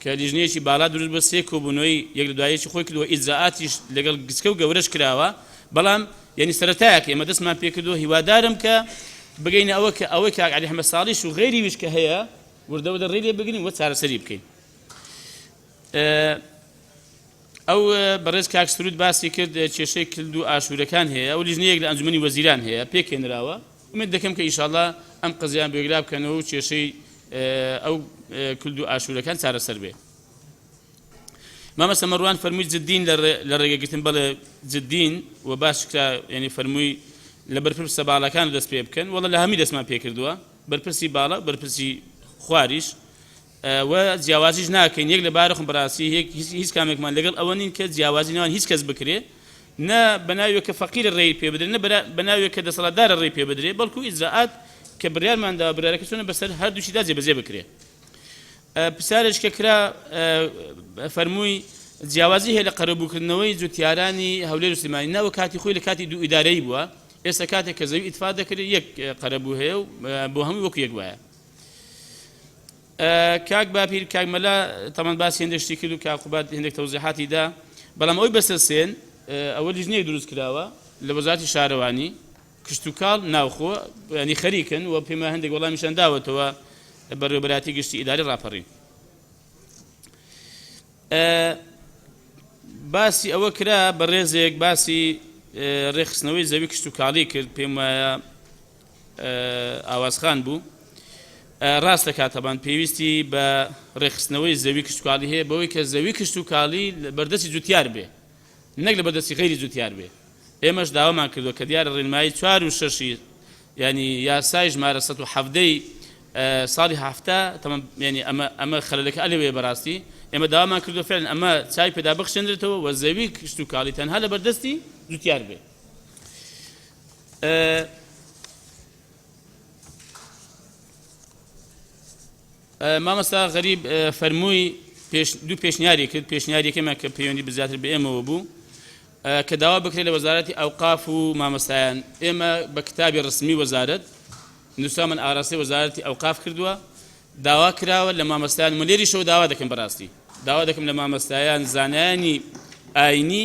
کە لیژنەیەکی باڵا دروست بە سێ کۆبوونەوەی یەک لە دوایەکی خۆی کردووە ئیجزاءاتیش لەگەڵ گچکە و گەورەش کراوە بەڵام یعنی سەرەتایەکە ئێمە دەستمان پێ کردووە هیوادارم کە بگەینە ئەوە کە ئەوەی کاک عەلی حەمەد ساڵیش و غێری ویش کە هەیە وردەوە دەڕێ لێ بگرین وە چارەسەری بکەین ئەو بەڕێز کاک سرود باسی کرد کێشەی کلد و ئاشوورەکان هەیە ئەو لیژنەیەک لە ئەنجومەنی وەزیران هەیە پێکێنراوە ومێد دەکەم کە ئینشاءڵڵا ئەم قەزیان بێگرا بکەنەوە و کێشەی ئەو کلد و ئاشوورەکان چارەسەر بێ مامەسە مەڕوان فەرمووی جددین لە ڕێگەگرتن بەڵێ جددین و باش کرا ینی فەرمووی لە بەرپرسە باڵەکان دەست پێ بکەن وەڵە لە هەمی دەستمان پێ کردووە بەرپرسی باڵە بەرپرسی خواریش و جیاوازیش ناکەین یەک لە بارەخم بەڕاستی هیچ کامێکمان لەگەڵ ئەوە نین کە جیاوازی ناوان هیچ کەس بکرێ نە بەناوێک کە فەقیرە ڕێی پێ بدرێت نە بەناوێک کە دەسەڵاتدارە ڕێی پێ بدرێت بەڵکو ئیجزاءات کە بڕیارماندا بڕیارەکە چۆنە بەسەر هەردووشیدا جێبەجێ بکرێ پرسیارێک کە کرا فەرمووی جیاوازی هەیە لە قەرەبووکردنەوەی جوتیارانی هەولێر و سلێمانی ناوە کاتی خۆی لە کاتی دوو ئیدارەی بووە ئێستا کاتێک کە زەوی ئیتفاق دەکرێت یەک قەرەبوو هەیە و بۆ هەمووی وەکو یەک وایە کاک باپیر کاک مەلا تەمان باسی هێندێک شتی کرد و کاقوبات هێندێک تەوزیحاتی دا بەڵام ئەوەی بەسەرسێن ئەوە لیژنەیەک دروست کراوە لە وەزارەتی شارەوانی کشت و کاڵ ناوخۆ ینی خەریکن و پێما هەندێک وەڵامیشان داوەتەوە بەڕێوەبەراتی گشتی ئیداری ڕاپەڕین باسی ئەوە کرا بە ڕێزێک باسی ڕێخستنەوەی زەوی کشت و کاڵی کرد پێم وایە ئاوازخان بوو ڕاستە کاتەبان پێویستی بە ڕێخستنەوەی زەوی کشت و کاڵی هەیە بەوەی کە زەوی کشت و کاڵی بەردەستی جوتیار بێ نەک لە بەردەستی غەیری جوتیار بێ ئێمەش داوامان کردووە کە دیارە ڕێنمایی 4 و 6 ینی یاسای ژمارە 117 ساڵی هەفتە تەمام ینی ئەمە خەلەلەکە ئەلێوێ بەڕاستی ئێمە داوامان کردو فعلا ئەمە چای پێدا بخشێنرێتەوە و زەوی کشت و کاڵی تەنها لە بەردەستی جوتیار بێ مامەستا غەریب فەرمووی دوو پێشنیاری کرد پێشنیاریەکەمان کە پەیوەندی بزیاتر بە ئێمەوە بوو کە داوا بکرێت لە وەزارەتی ئەوقاف و مامەستایان ئێمە بە کتابی ڕسمی وەزارەت نووسرامان ئاراستەی وەزارەتی ئەوقاف کردووە داوا کراوە لە مامەستایان ملێریشەوە داوا دەکەم بەڕاستی داوا دەکەم لە مامەستایان زانایانی ئاینی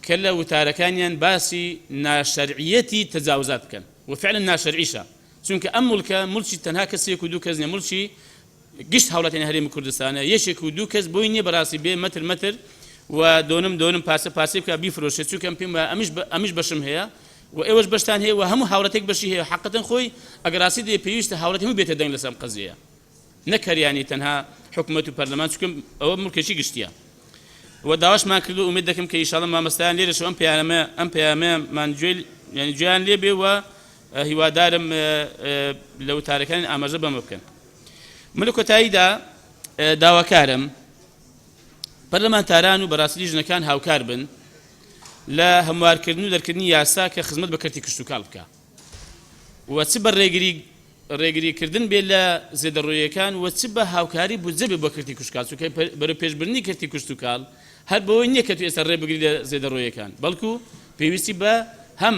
کە لە وتارەکانیان باسی ناشەرعیەتی تەجاوزات بکەن وفعلا ناشەرعیشە چونکە ئەم مولکە مولکی تەنها کەسێک و دوو کەس نیە مولکی گشت هاوڵاتیانی هەرێمی کوردستانە یەکێک و دوو کەس بۆی نییە بەڕاستی بێ مەتر و دۆنم پاسە بکە بیفرۆشێت چونکەم پێم وایە ئەمیش بەشم هەیە و ئێوەش بەشتان هەیە و هەموو هاوڵاتێک بەشی هەیە حقەتەن خۆی ئەگەر راستی دێ پێویستە هاوڵاتی هەموو بێتە دەنگ لەسەر قەزیە نەکەریانی تەنها حکومەت و پەرلەمان چونکە ئەوە مولکێکی گشتیە و داواشمان کردو ئومید دەکەم کە ئینشاڵڵا مامەستایان لێرەشەوە ئەم پەیامەیەمان ینی گوێیان لێ بێ و هیوادارم لە وتارەکانی ئاماژە بەمە بکەن من لە کۆتاییدا داواکارم پەرلەمانتاران و بەڕاستی لیژنەکان هاوکار بن لە هەموارکردن و دەرکردنی یاسا کە خزمەت بە کەرتی کشت و کاڵ بکە و چ بە ڕێگریکردن بێ لە زێدەڕۆیەکان و چ بە هاوکاری بودجە بێ بۆ کەرتی کشت و کاڵ چونکە بەرەو پێشبردننی کەرتی کشت و کاڵ هەر بەوەی نییە کە تو ئێستا ڕێبگری لە زێدەڕۆیەکان بەڵکو پێویستی بە هەم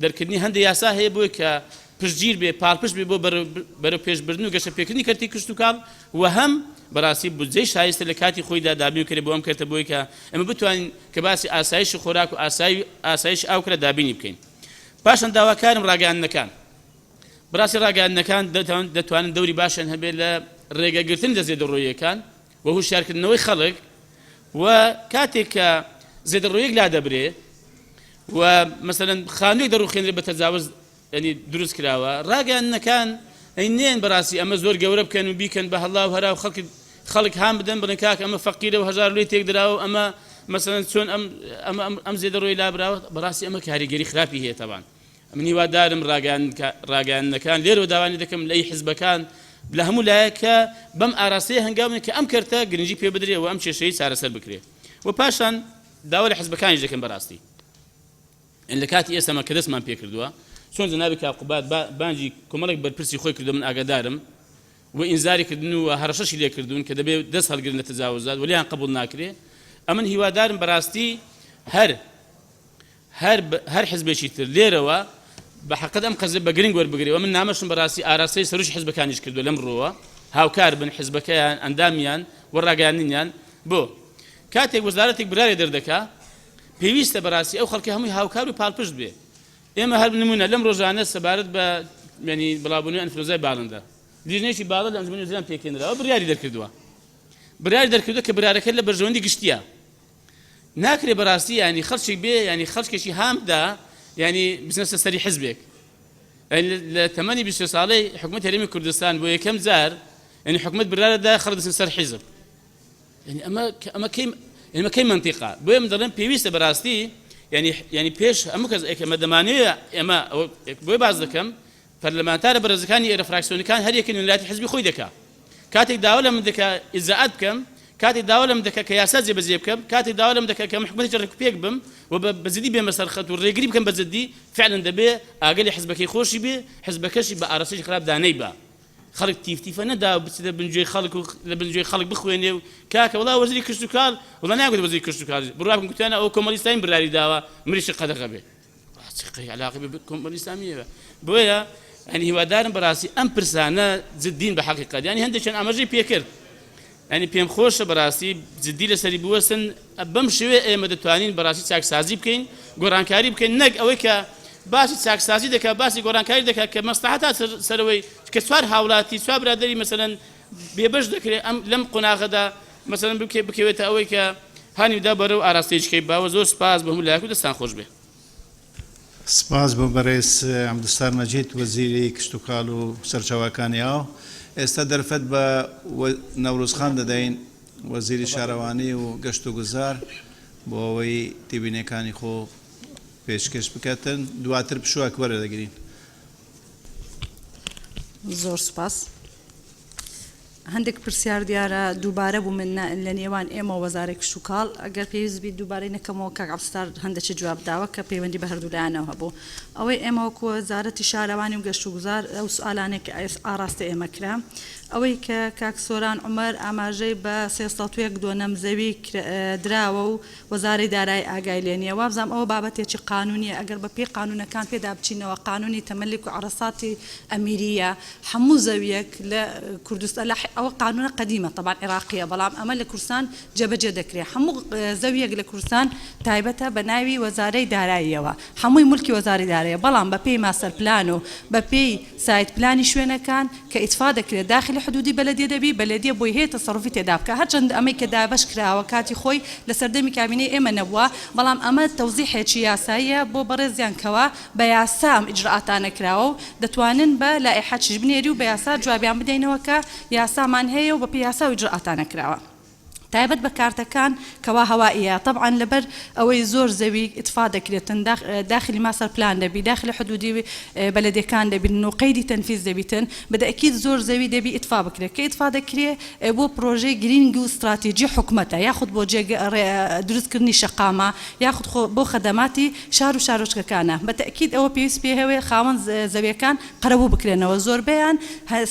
دەرکردنی هەندێک یاسا هەیە بۆی کە پشتگیر بێ پاڵپشت بێ بۆ بەرەو پێشبردن و گەشە پێکردنی کەرتی کشت و کاڵ و هەم بەڕاستی بودجەی شایستە لە کاتی خۆیدا دابین کرێ بۆ ئەم کردە بۆی کە ئەمە بتوانین کە باسی ئاسایشی خۆراک و ئاسایش ئاوکرە دابینی بکەین پاشان داواکارم ڕاگەیاندنەکان بەڕاستی ڕاگەیاندنەکان دەتوانن دەوری باشیان هەبێت لە ڕێگەگرتن لە زێدەڕۆیەکان و هوشیارکردنەوەی خەڵک و کاتێک کە زێدەڕۆیەک لا دەبرێ و مەسەلەن خانوویەک دەڕوخێنرێت بە تەجاوز ینی دروست کراوە ڕاگەیاندنەکان ئەینێن بەڕاستی ئەمە زۆر گەورە بکەن و بیکەن بە هەڵا و هەرا و خەڵک هام بدەن بڵێن کاک ئەمە فەقیرە و هەژار لێ تێک دراوە ئەمە مەسەلەن چۆن ئەم زێدەڕۆی لابراوە بەڕاستی ئەمە کاریگەری خراپی هەیە تەبان من هیوادارم ڕاگەیاندنەکان لێرەوە داوانی دەکەم لەی حیزبەکان لە هەموو لایەکە بەم ئاراستەیە هەنگاوێک کە ئەم کەرتە گرنگی پێ بدرێ و ئەم کێشەی چارەسەر بکرێ و پاشان داوا لە حیزبەکانیش دەکەم بەڕاستی لە کاتی ئێستامان کە دەستمان پێ کردووە چۆن جەنابی کاقوبات بانجی کۆمەڵێک بەرپرسی خۆی کردو من ئاگادارم و ئینزاری کردن و هەرشەشی لێ کردوون کە دەبێت دەست هەڵگرن لە تەجاوزات ولیان قبول ناکرێ ئەمن هیوادارم بەڕاستی هەر حزبێکی تر لێرەوە بە حەقەت ئەم قەزە بە گرنگ وەربگرێەوە من نامەشم بەڕاستی ئاراستەی سەرۆکی حزبەکانیش کردو لەم ڕۆوە هاوکار بن حزبەکەیان ئەندامیان و ڕاگەیاندنیان بۆ کاتێک وەزارەتێک برارێ دەردەکا پێویستە بەڕاستی ئەو خەڵکی هەمووی هاوکار و پاڵپشت بێ ئێمە هەر نمونە لەم ڕۆژانە سەبارەت بە ینی بڵاوبوونی ئەنفلۆزای باڵندە لیژنێکی باڵند لە ئەنجومەنی وەزیران پێکێنراوە بڕیاری دەرکردووە کە برارەکە لە بەرژەوەندی گشتیە ناکرێ بەڕاستی ینی خەڵکێک بێ ینی خەڵکێکی هامدا ینی بزنسە سەری حزبێک لە تەمەنی 20 ساڵەی حکومەت هەرێمی کوردستان بۆ یەکەم جار ینی حکومەت برارەدا خەڵک سەر حیزب ینی ئەمە کەی منتیقا بۆیە من دەڵێم پێویستە بەڕاستی ینی پێش هەموو کەس ئەمە دەمانەیە ئێمە بۆی باز دەکەم پەرلەمانتارە بەرزەکانی ئێرە فراکسیۆنەکان هەر یەکێن ویلایەتی حزبی خۆی دەکا کاتێک داوا لە من دەکا ئیجراعات بکەم کاتێک داوا لەم دەکا کە یاسا جێبەجێ بکەم کاتێک داوا لەم دەکا کە حکومەتێکی ڕێکوپێک بم و بەجددی بێمە سەرخەت و ڕێگری بکەم بەجددی فعلا دەبێ ئاگەلی حزبەکەی خۆشی بێ حزبەکەشی بە ئارەسەی خراپ دانەی بە خەڵک تیفتیفە نەدا بچێتە بنجێ خەڵک و لە بنجێ خەڵک بخوێنێ و کاکە وڵا وەزیری کشت و کاڵ وڵا ناگوت وەزیری کشت و کاڵ بڕاکم گوتیانە ئەو کۆمەڵیستانی براری داوە مریشی قەدەغە بێ علاقی بە کۆمەڵیستامیەوە بۆیە ئەنی هیوادارم بەڕاستی ئەم پرسانە جددین بە حەقیقەت ینی هەندێکیان ئاماژەی پێکرد ئەنی پێم خۆشە بەڕاستی جددی لەسەری بوەستن بەم شێوێ ئێمە دەتوانین بەڕاستی چاکسازی بکەین گۆڕانکاری بکەین نەک ئەوەی کە باسی چاکسازی دەکات باسی گۆڕانکاری دەکات کە مەستەحەتا سەرەوەی کە چوار هاوڵاتی چوار برادەری مەسەلەن بێبەش دەکرێت ئەم لەم قۆناغەدا مەسەلەن بکەوێتە ئەوەی کە هانیدا بەرەو ئاراستەیەکەی باوە زۆر سپاس بە هەموو لایەک و دەستان خۆش بێ
سپاس بۆ بەڕێز عەبدولستار مەجید وەزیری کشتوکاڵ و سەرچاوەکانیەوە ئێستا دەرفەت بە نەورۆزخان دەدەین وەزیری شارەوانی و گەشت و گوزار بۆ ئەوەی تێبینیەکانی خۆ پێشکەش بکاتن دواتر پشووەک وەرە دەگرین
زۆر سپاس هەندێک پرسیار دیارە دووبارە بوو من لە نێوان ئێمە وەزارەی کشتوکاڵ ئەگەر پێویست بی دووبارەی نەکەمەوە کاک عەبدولستار هەندێکی جواب داوە کە پەیوەندی بە هەردوولایانەوە هەبوو ئەوەی ئێمە وەکو وەزارەتی شارەوانی و گەشت و گوزار ئەو سوالانێک ئاراستە ئێمە کرا ئەوەی کە کاک سۆران عومەر ئاماژەی بە 301 دۆنەم زەوی دراوە و وەزارەی دارایی ئاگای لێ نییە وابزانام ئەوە بابەتێکی قانونیە ئەگەر بە پێی قانونەکان پێدا بچینەوە قانونی تەمەلیک و عەرەساتی ئەمیریە هەموو زەویەک لە کوردستان ئەوە قانونە قەدیمە طبعا عێراقیە بەڵام ئەمە لە کوردستان جێبەجێ دەکرێت هەموو زەویەک لە کوردستان تایبەتە بە ناوی وەزارەی داراییەوە هەمووی مولکی وەزارەی داراییە بەڵام بە پێی ماستەر پلان و بە پێی سایت پلانی شوێنەکان کە ئیتفا دەکرێت داخلی حدودی بەلەدیە دەبی بەلەدیە بۆی هەیە تەسەڕوفی تێدا بکە هەرچەند ئەمەی کە دابەش کراوە کاتی خۆی لە سەردەمی کابینەی ئێمە نەبووە بەڵام ئەمە تەوزیحێکی یاساییە بۆ بەڕێزیان کەوە بە یاسام ئیجرئاتانە کراوە و دەتوانن بە لایحەتیش بنێری و بە یاسا جوابیان بدەینەوە کە یاسامان هەیە و بە پێی یاسا و ئیجرئاتانە کراوە تایبەت بە کارتەکان کەوا هەوائیە طبعا لەبەر ئەوەی زۆر زەوی ئیتفا دەکرێتن داخلی ماسەر پلان دەبی داخلی حدودی بەلەدیەکان دەبین و قەیدی تەنفیز دەبیتن بەدەئەکید زۆر زەوی دەبی ئیتفا بکرێت کە ئیتفا دەکرێت بۆ پرۆژەی گرینگ و استراتیجی حکومەتە یاخود بۆ دروستکردنی شەقامە یاخود بۆ خەدەماتی شار و شارۆچکەکانە بەتەئکید ئەوە پێویست پێ هەوێ خاوەن زەویەکان قەرەبوو بکرێنەوە زۆربەیان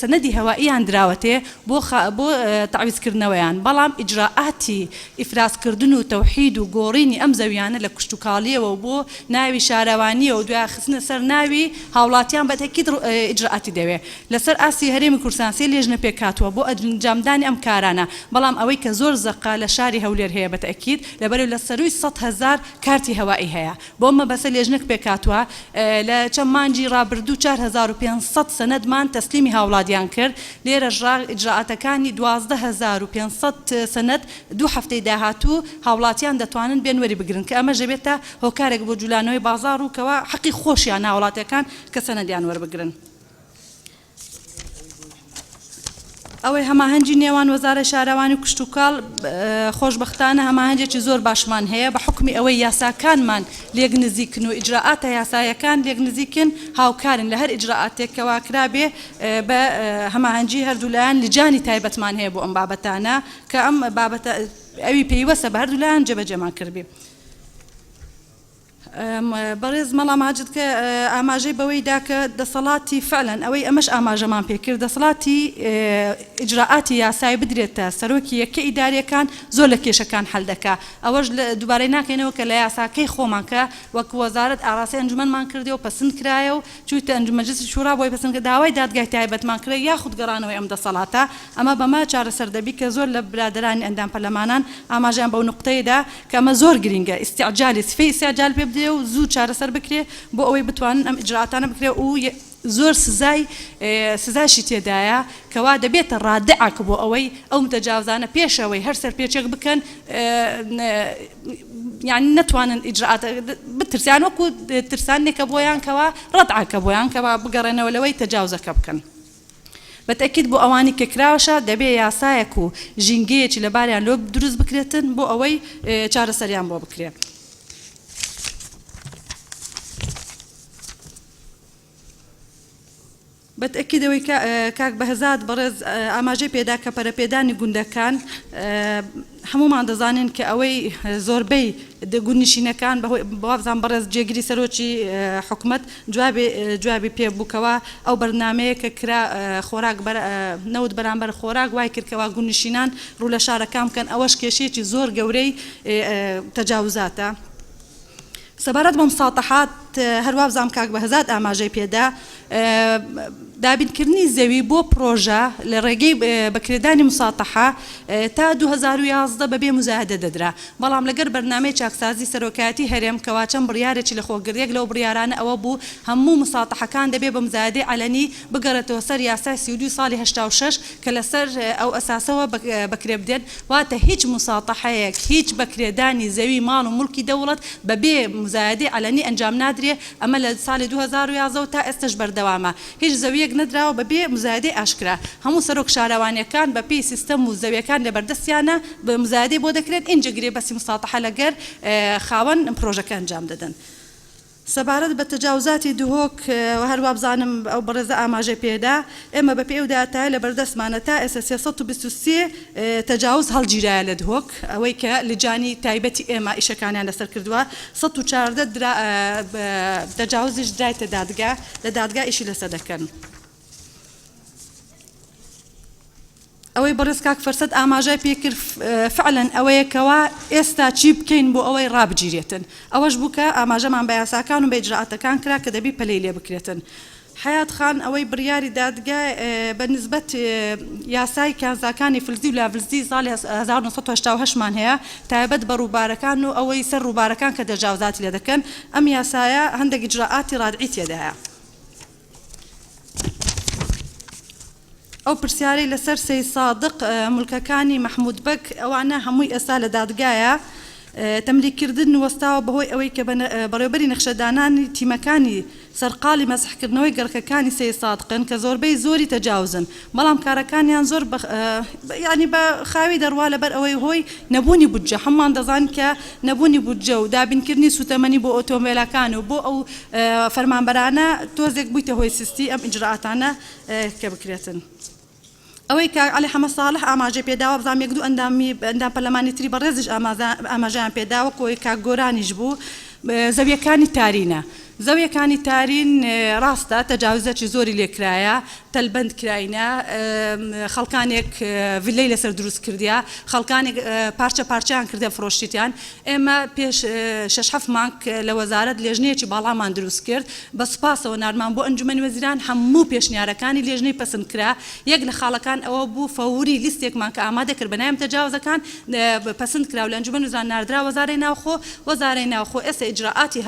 سەنەدی هەوائیان دراوەتێ بۆ تعویزکردنەوەیان بەڵام ئیجرائاتی ئیفرازکردن و تەوحید و گۆڕینی ئەم زەویانە لە کشتوکاڵیەوە بۆ ناوی شارەوانیە و دوای خستنە سەر ناوی هاوڵاتیان بەتەکید ئیجرئاتی دەوێت لەسەر ئاسی هەرێمی کوردستان سێ لێژنە پێکاتوە بۆ ئەنجامدانی ئەم کارانە بەڵام ئەوەی کە زۆر زەقا لە شاری هەولێر هەیە بەتەکید لەبەرەوە لە سەروی 100,000 کارتی هەوایی هەیە بۆ ئەمە بەسە لێژنەک پێکاتوە لە چەند مانجی ڕابردوو 4500 سەنەدمان تەسلیمی هاوڵاتیان کرد لێرە ئیجرئاتەکانی 12500 سەنەد دوو هەفتەی داهاتوو هاوڵاتیان دەتوانن بێن وەری بگرن کە ئەمە ژەبێتە هۆکارێک بۆ جوولانەوەی بازاڕ و کەوا حەقی خۆشیان هاوڵاتیەکان کە سەنەدیان وەربگرن ئەوەی هەماهەنگی نێوان وەزارە شارەوانی و کشتوکاڵ خۆشبەختانە هەماهەنگێکی زۆر باشمان هەیە بە حکمی ئەوەی یاساکانمان لێک نزیکن و ئیجرئاتە یاسایەکان لێک نزیکن هاوکارن لە هەر ئیجرئاتێکەوە کرابێ بە هەماهەنگی هەردوولایان لجانی تایبەتمان هەیە بۆ ئەم بابەتانە کە ئەم بابەتە ئەوی پێیوەسە بە هەردوولایان جێبەجێمان کردبێ بەڕێز مەڵام ماجد کە ئاماژەی بەوەی دا کە دەسەڵاتی فعلەن ئەوەی ئەمەش ئاماژەمان پێکرد دەسەڵاتی ئیجرئاتی یاسایی بدرێتە سەرۆکی یەکە ئیداریەکان زۆر لە کێشەکان هەڵ دەکا ئەوەش دووبارەی ناکەینەوە کە لە یاساکەی خۆمان کە وەک وەزارەت ئاڕاستی ئەنجومەنمان کردی و پەسەند کرایە و چوویتە مەجلیسی شورا بۆی پەسەندکە داوای دادگای تایبەتمان کرد یاخود گەڕانەوەی ئەم دەسەڵاتە ئەمە بەمە چارەسەر دەبی کە زۆر لە برادرانی ئەندام پەرلەمانان ئاماژیان بەو نقطەیەدا کە ئەمە زۆر گرینگە ئیستیعجالی سفەی ئیستیعجال پێ بدرێ و زوو چارەسەر بکرێ بۆ ئەوەی بتوانن ئەم ئیجرئاتانە بکرێ و زۆر سزایشی تێدایە کەوا دەبێتە ڕادعک بۆ ئەوەی ئەو متەجاوزانە پێشەوەی هەر سەر پێچێک بکەن یعنی نەتوانن ئیجرئات بترسیان وەکو ترسانێکە بۆیان کەوا ڕەدعکە بۆیان کەوا بگەڕێنەوە لەوەی تەجاوزەکە بکەن بەتەکید بۆ ئەوانی کە کراوەشە دەبێ یاسایەک و ژینگەیەکی لەباریان لۆ دروست بکرێتن بۆ ئەوەی چارەسەریان بۆ بکرێت بە بەتەکیدەوەی کاک بەهزاد بەڕێز ئاماژەی پێدا کە پەرەپێدانی گوندەکان هەمومان دەزانین کە ئەوەی زۆربەی گوندنشینەکان بەوابزان بەڕێز جێگیری سەرۆکی حکومت جوابی پێبووکەوە ئەو بەرنمەیە کە کرا خۆراک نەوت بەرامبەر خۆراک وای کردکەوە گوندنشینان ڕوو لە شارەکان بکەن ئەوەش کێشەیەکی زۆر گەورەی تەجاوزاتە. سەبارەت بە مساتەحات هەروە بزانم کاک بەهزاد ئاماژەی پێدا دابینکردنی زەوی بۆ پرۆژە لە ڕێگەی بەکرێدانی مساتەحە تا 2011 بەبێ مزاهدە دەدرا بەڵام لەگەر بەرنامەی چاکسازی سەرۆکایەتی هەرێم کەوا چەند بڕیارێکی لە خۆگریەک لەو بڕیارانە ئەوە بوو هەموو مساتەحەکان دەبێ بە مزاهدەی علەنی بگەڕێتەوە سەر یاسای 32 ساڵی 86 کە لەسەر ئەو ئەساسەوە بەکرێ بدێن واتە هیچ مساتەحەیەک هیچ بەکرێدانی زەوی ماڵ و مولکی دەوڵەت بەبێ مزاهدەی علەنی ئەنجام نادرێ ئەمە لە ساڵی 2011 تا ئێستش بەردەوامە هیچ زەویەک نەدراوە بەبێ مزاهدەی ئاشکرا هەموو سەرۆک شارەوانیەکان بە پێی سیستەم و زەویەکان لە بەردەستیانە بە مزاهدەی بۆ دەکرێت ئینجا گرێ بەسی مساتەحە لەگەر خاوەن پرۆژەکە ئەنجام دەدەن. سەبارەت بە تەجاوزاتی دهۆک هەروە بزانم ئەو بەڕێزە ئاماژەی پێدا ئێمە بە پێوداتای لە بەردەستمانە تا ئێستا 323 تەجاوز هەڵگیرایە لە دهۆک ئەوەی کە لجانی تایبەتی ئێمە ئیشەکانیان لەسەر کردووە 114 تەجاوزیش درایتە دادگا لە دادگا ئیشی لەسەر دەکەن. ئەوەی بەڕێز کاک فەرسەد ئاماژای پێکرد فعلەن ئەوەیەکەوە ئێستا چی بکەین بۆ ئەوەی ڕابگیرێتن ئەوەش بوو کە ئاماژەمان بە یاساکان و بە ئیجراعاتەکان کرا کە دەبی پەلەی لێ بکرێتن. حیات خان ئەوەی بڕیاری دادگا بە نسبەت یاسای کانزاکانی فلزی و لاڤلزی ساڵی 1988مان هەیە تایبەت بە ڕووبارەکان و ئەوەی سەر ڕووبارەکان کە دەجاوزاتی لێ دەکەن ئەم یاسایە هەندێک ئیجراعاتی ڕادعی تێدایە. ئەو پرسیارەی لەسەر سەی سادق مولکەکانی مەحموود بەک ئەوانە هەمووی ئێستا لە دادگایە تەمریکردن وەستاوە بەهۆی ئەوەی کە بەڕێوەبەری نەخشەدانانی تیمەکانی سەرقاڵی مەسحکردنەوەی گەڕکەکانی سەی سادقن کە زۆربەی زۆری تەجاوزن بەڵام کارەکانیان زۆر ینی بە خاوی دەڕوا لەبەر ئەوەی هۆی نەبوونی بودجە هەمومان دەزان کە نەبوونی بودجە و دابینکردنی سوتەمەنی بۆ ئۆتۆمبیلەکان و بۆ ئەو فەرمانبەرانە تۆزێک بوویتە هۆی سستی ئەم ئیجراعاتانە کە بکرێتن. ئەوەی کە علی حەمە ساڵح ئاماژەی پێداوە بزانام یەک دوو ئەندام پەرلەمانی تری بەڕێزش ئاماژیان پێداوە کۆی کاک گۆرانیش بوو زەویەکانی تارینە. زەویەکانی تارین ڕاستە تەجاوزەکی زۆری لێکرایە تەلبەند کراینە خەڵکانێک ڤیلەی لەسەر دروست کردیا خەڵکانێک پارچە پارچیان کردە فرۆشتیان ئێمە پێش 6 مانگ لە وەزارەت لێژنەیەکی باڵامان دروست کرد بە سوپاسەوە نارمان بۆ ئەنجومەنی وەزیران هەموو پێشنیارەکانی لێژنەی پەسەند کرا یەک لە خاڵەکان ئەوە بوو فەوری لیستێکمان کە ئامادە کرد بەنایم تەجاوزەکان پەسەند کرا و لە ئەنجومەن وەزیران ناردرا وەزارەی ناوخۆ ئێستا ئیجراعاتی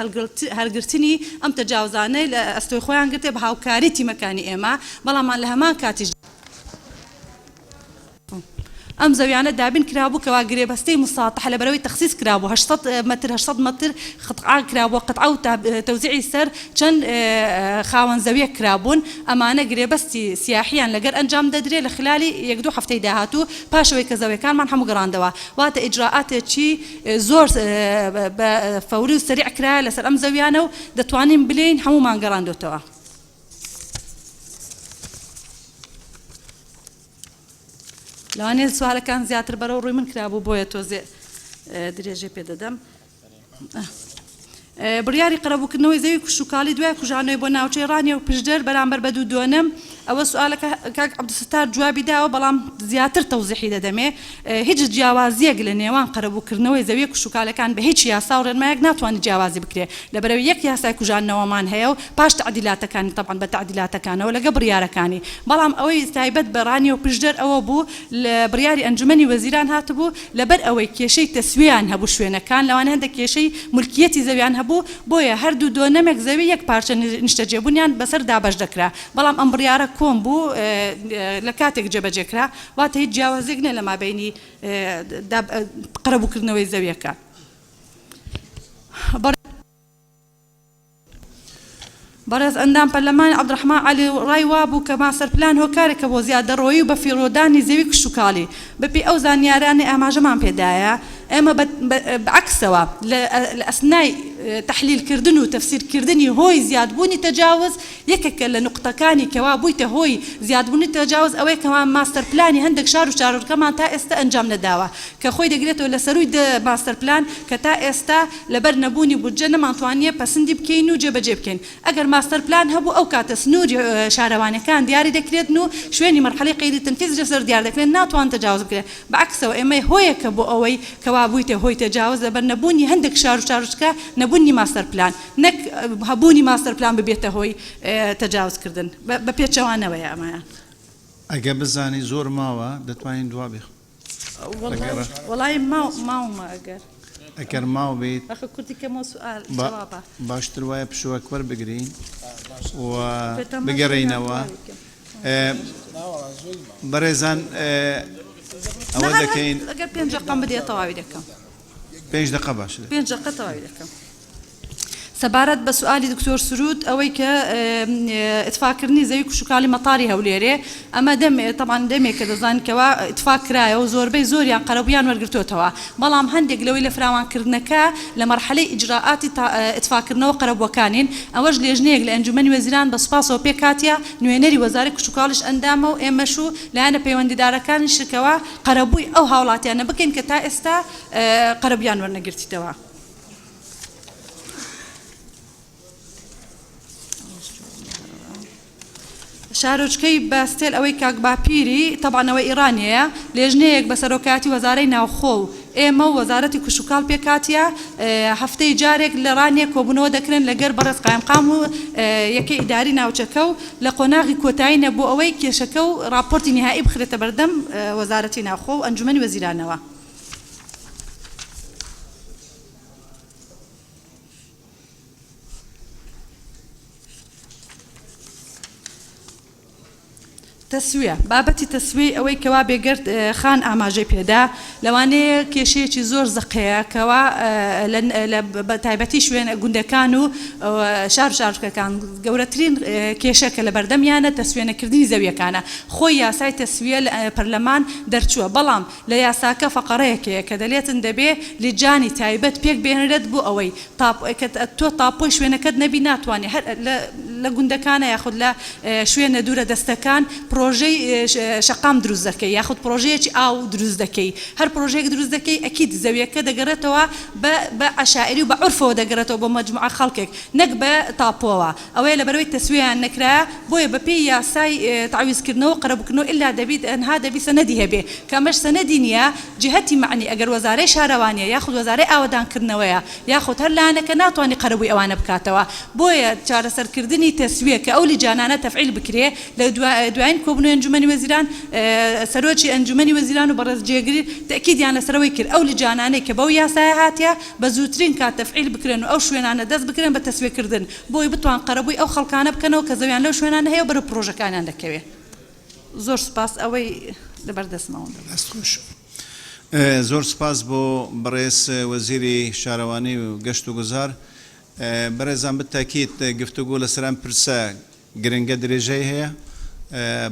هەلگرتنی ئەم تەجاوزانەی لە ئەستۆی خۆیان گرتێ بە هاوکاری تیمەکانی ئێمە بەڵامان لە هەمان کاتیش ئەم زەویانە دابین کرابوو کەوا گرێبەستەی مساتەحە لەبەرەوەی تەخسیس کرابوو 800 مەتر قطعا کرابووە قطعا و تەوزیعی سەر چەند خاوەن زەویە کرابوون ئەمانە گرێبەستی سیاحیان لەگەر ئەنجام دەدرێت لە خلالی 1-2 هەفتەی داهاتوو پاشەوەی کە زەویەکانمان هەموو گەڕاندەوە واتە ئیجراعاتێکی زۆر بە فەوری و سەریع کرایە لەسەر ئەم زەویانە و دەتوانین بلێین هەمومان گەڕاندوتەوە. لەوانێت سوالەکان زیاتر بەرەو ڕووی من کرابوو بۆیە تۆزێ درێژێ پێدەدەم. بڕیاری قەرەبووکردنەوەی زەوی کوشتوکاڵی دوای کوژانەوەی بۆ ناوچەی ڕانیە و پشدەر بەرامبەر بە 2.5 ئەوە سوالەکە کاک عەبدولستار جوابی داوە بەڵام زیاتر تەوزیحی دەدەمێ هیچ جیاوازیەک لە نێوان قەرەبووکردنەوەی زەوی کوشتوکاڵەکان بە هیچ یاسا و ڕێنمایەک ناتوانێت جیاوازی بکرێ لەبەرەوەی یەک یاسای کوژانەوەمان هەیە و پاش تعدیلاتەکانی طبعاً بە تعدیلاتەکانەوە لەگە بڕیارەکانی بەڵام ئەوەی تایبەت بە ڕانی و پشدەر ئەوە بوو لە بڕیاری ئەنجومەنی وەزیران هاتبوو لەبەر ئەوەی کێشەی تەسویان هەبوو شوێنەکان لەوانە هەندێک کێشەی مولکیەتی زەویان هەبوو بۆیە هەردوو دۆنەمێک زەوی یەک پارچە نیشتەجێبوونیان بەسەر دابەش دەکرا بەڵام ئەم بڕیارە کۆم بوو لە کاتێک جێبەجێکرا واتە هیچ جیاوازێک نێ لە مابینی قەرەبووکردنەوەی زەویەکە. بەڕێز ئەندام پەرلەمان عەبدوڕەحمان عەلی ڕای وابوو کە ماسەرپلان هۆکارێکە بۆ زیادەڕۆیی و بە فیڕۆدانی زەوی کوشتوکاڵی بەپێی ئەو زانیارانی ئاماژەمان پێدایە ئێمە بەعکسەوە لە ئەسنای تحلیلکردن و تەفسیرکردنی هۆی زیادبوونی تەجاوز یەکێکە لە نقطەکانی کەوا بوویتە هۆی زیادبوونی تەجاوز ئەوەی کەوا ماستەر پلانی هەندێک شار و شارۆچکەمان تا ئێستا ئەنجام نەداوە کە خۆی دەگرێتەوە لە سەروی ماستەر پلان کە تا ئێستا لەبەر نەبوونی بودجە نەمانتوانیە پەسەندی بکەین و جێبەجێ بکەین ئەگەر ماستەر پلان هەبوو ئەو کاتە سنووری شارەوانەکان دیاری دەکرێت و شوێنی مەرحەلەی قەیدی تەنفیز لەسەر دیار دەکرێت ناتوان تەجاوز بکرێت بەعکسەوە ئێمە هۆیەکە بۆ ئەوەی کەوا بوویتە هۆی تەجاوز لەبەر نەبوونی هەندێک شار و شارۆچکە نەبوونی ماستەر پلان نەک هەبوونی ماستەر پلان ببێتە هۆی تەجاوزکردن بە پێچەوانەوەیە ئەمەیان
ئەگە بزانی زۆر ماوە دەتوانین دوا بێ
وەڵای ماومە ئەگەر
ئەگەر ماو بێت
کوردی کەمە سوال جوابە
باشتر وایە پشوەکوەر بگرین و بگەڕینەوە بەڕێزان ئەوە دەکەین
ئەگەر 5 دقەم بدێت تەواوی دەکەم
5 دقە باش
5 دقە تەواوی دەکەم سەبارەت بە سوالی دکتۆر سرود ئەوەی کە ئتفاکردنی زەوی کوشکاڵی مەتاری هەولێرێ ئەمە تەمان دەمێکە دەزانکەوە ئتفاک کرایەوە زۆربەی زۆریان قەرەبویان وەرگرتوتەوە بەڵام هەندێک لەوەی لە فراوانکردنەکە لە مەرحەلەی ئیجراعاتی ئتفاکردنەوە قەرەبووەکانین ئەوەش لێژنەیەک لە ئەنجومەنی وەزیران بە سوپاسەوە پێکاتیا نوێنەری وەزارەی کوشکاڵیش ئەندامە و ئێمەش و لایەنە پەیوەندیدارەکانی شکەوە قەرەبووی ئەو هاوڵاتیانە بکەین کە تا ئێستا قەرەبیان وەرنەگرتیتەوە شارۆچکەی باستێل ئەوەی کاک باپیری تەبانەوە ئیرانیەیە لێژنەیەک بە سەرۆکاتی وەزارەی ناوخۆ و ئێمە و وەزارەتی کوشکاڵ پێکاتیە هەفتەی جارێک لە ڕانێ کۆبوونەوە دەکرێن لەگەر بەڕێز قایمقام و یەکەی ئیداری ناوچەکە و لە قۆناغی کۆتایی نەبوو ئەوەی کێشەکە و راپۆرتی نهایی بخرێتە بەردەم وەزارەتی ناوخۆ و ئەنجومەنی وەزیرانەوە تەسویە بابەتی تەسوی ئەوەی کەوا بێگەرت خان ئاماژەی پێدا لەوانەیە کێشەیەکی زۆر زەقەیە کەوا بە تایبەتی شوێن گوندەکان و شار شارکەکان گەورەترین کێشەکە لە بەردەمیانە تەسوێنەکردنی زەویەکانە خۆی یاسای تەسویە لە پەرلەمان دەرچووە بەڵام لە یاساکە فەقەڕەیەکەیە کە دەلێتن دەبێ لیجانی تایبەت پێک بێنرێت بۆ ئەوەی تۆ تاپۆی شوێنەکەت نەبی ناتوانێت لە گوندەکانە یاخود لە شوێنە دوورە دەستەکان پرۆژەی شەقام دروست دەکەی یاخود پرۆژەیەکی ئاو دروست دەکەی هەر پرۆژەیەک دروست دەکەی ئەکید زەویەکە دەگەڕێتەوە بە عەشائیری و بە عورفەوە دەگەڕێتەوە بۆ مەجموعە خەڵکێک نەک بە تاپۆوە ئەوەیە لەبەرەوەی تەسویەیان نەکرایە بۆیە بە پێی یاسای تعویزکردنەوە قەرەبکردنەوە ئللا دەبیت ئەنها دەبی سەنەدی هەبێ کە ئەمەش سەنەدی نییە جهەتی معنی ئەگەر وەزارەی شارەوانیە یاخود وەزارەی ئاوەدانکردنەوەیە یاخود هەر لایەنەکە ناتوانانی قەرەبووی ئەوانە بکاتەوە بۆیە چارەسەرکردنی تەسویە کە ئەو لیجانانە تەفعیل بکرێ لە دوایین کۆبوونەوەی ئەنجومەنی وەزیران سەرۆکی ئەنجومەنی وەزیران و بەڕێز جێگری تەکیدیان لەسەرەوەی کرد ئەو لیجانانەی کە بەو یاسایە هاتیە بە زووترین کات تەفعیل بکرێن و ئەو شوێنانە دەست بکرێن بە تەسویەکردن بۆی بتوان قەرەبووی ئەو خەڵکانە بکەنەوە کە زەویان لەو شوێنانە هەیە و بەرە پرۆژەکانیان دەکەوێت زۆر سپاس ئەوەی لەبەردەستمەوە
زۆر سپاس بۆ بەڕێز وەزیری شارەوانی و گەشت و گوزار بەڕێزان بتاکیت گفتوگۆ لەسەران پرسە گرنگە درێژەی هەیە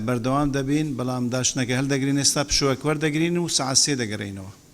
بەردەوام دەبین بەڵام داشنەکە هەڵدەگرین ئێستا پشوەک وەردەگرین و سەعات 3 دەگەڕینەوە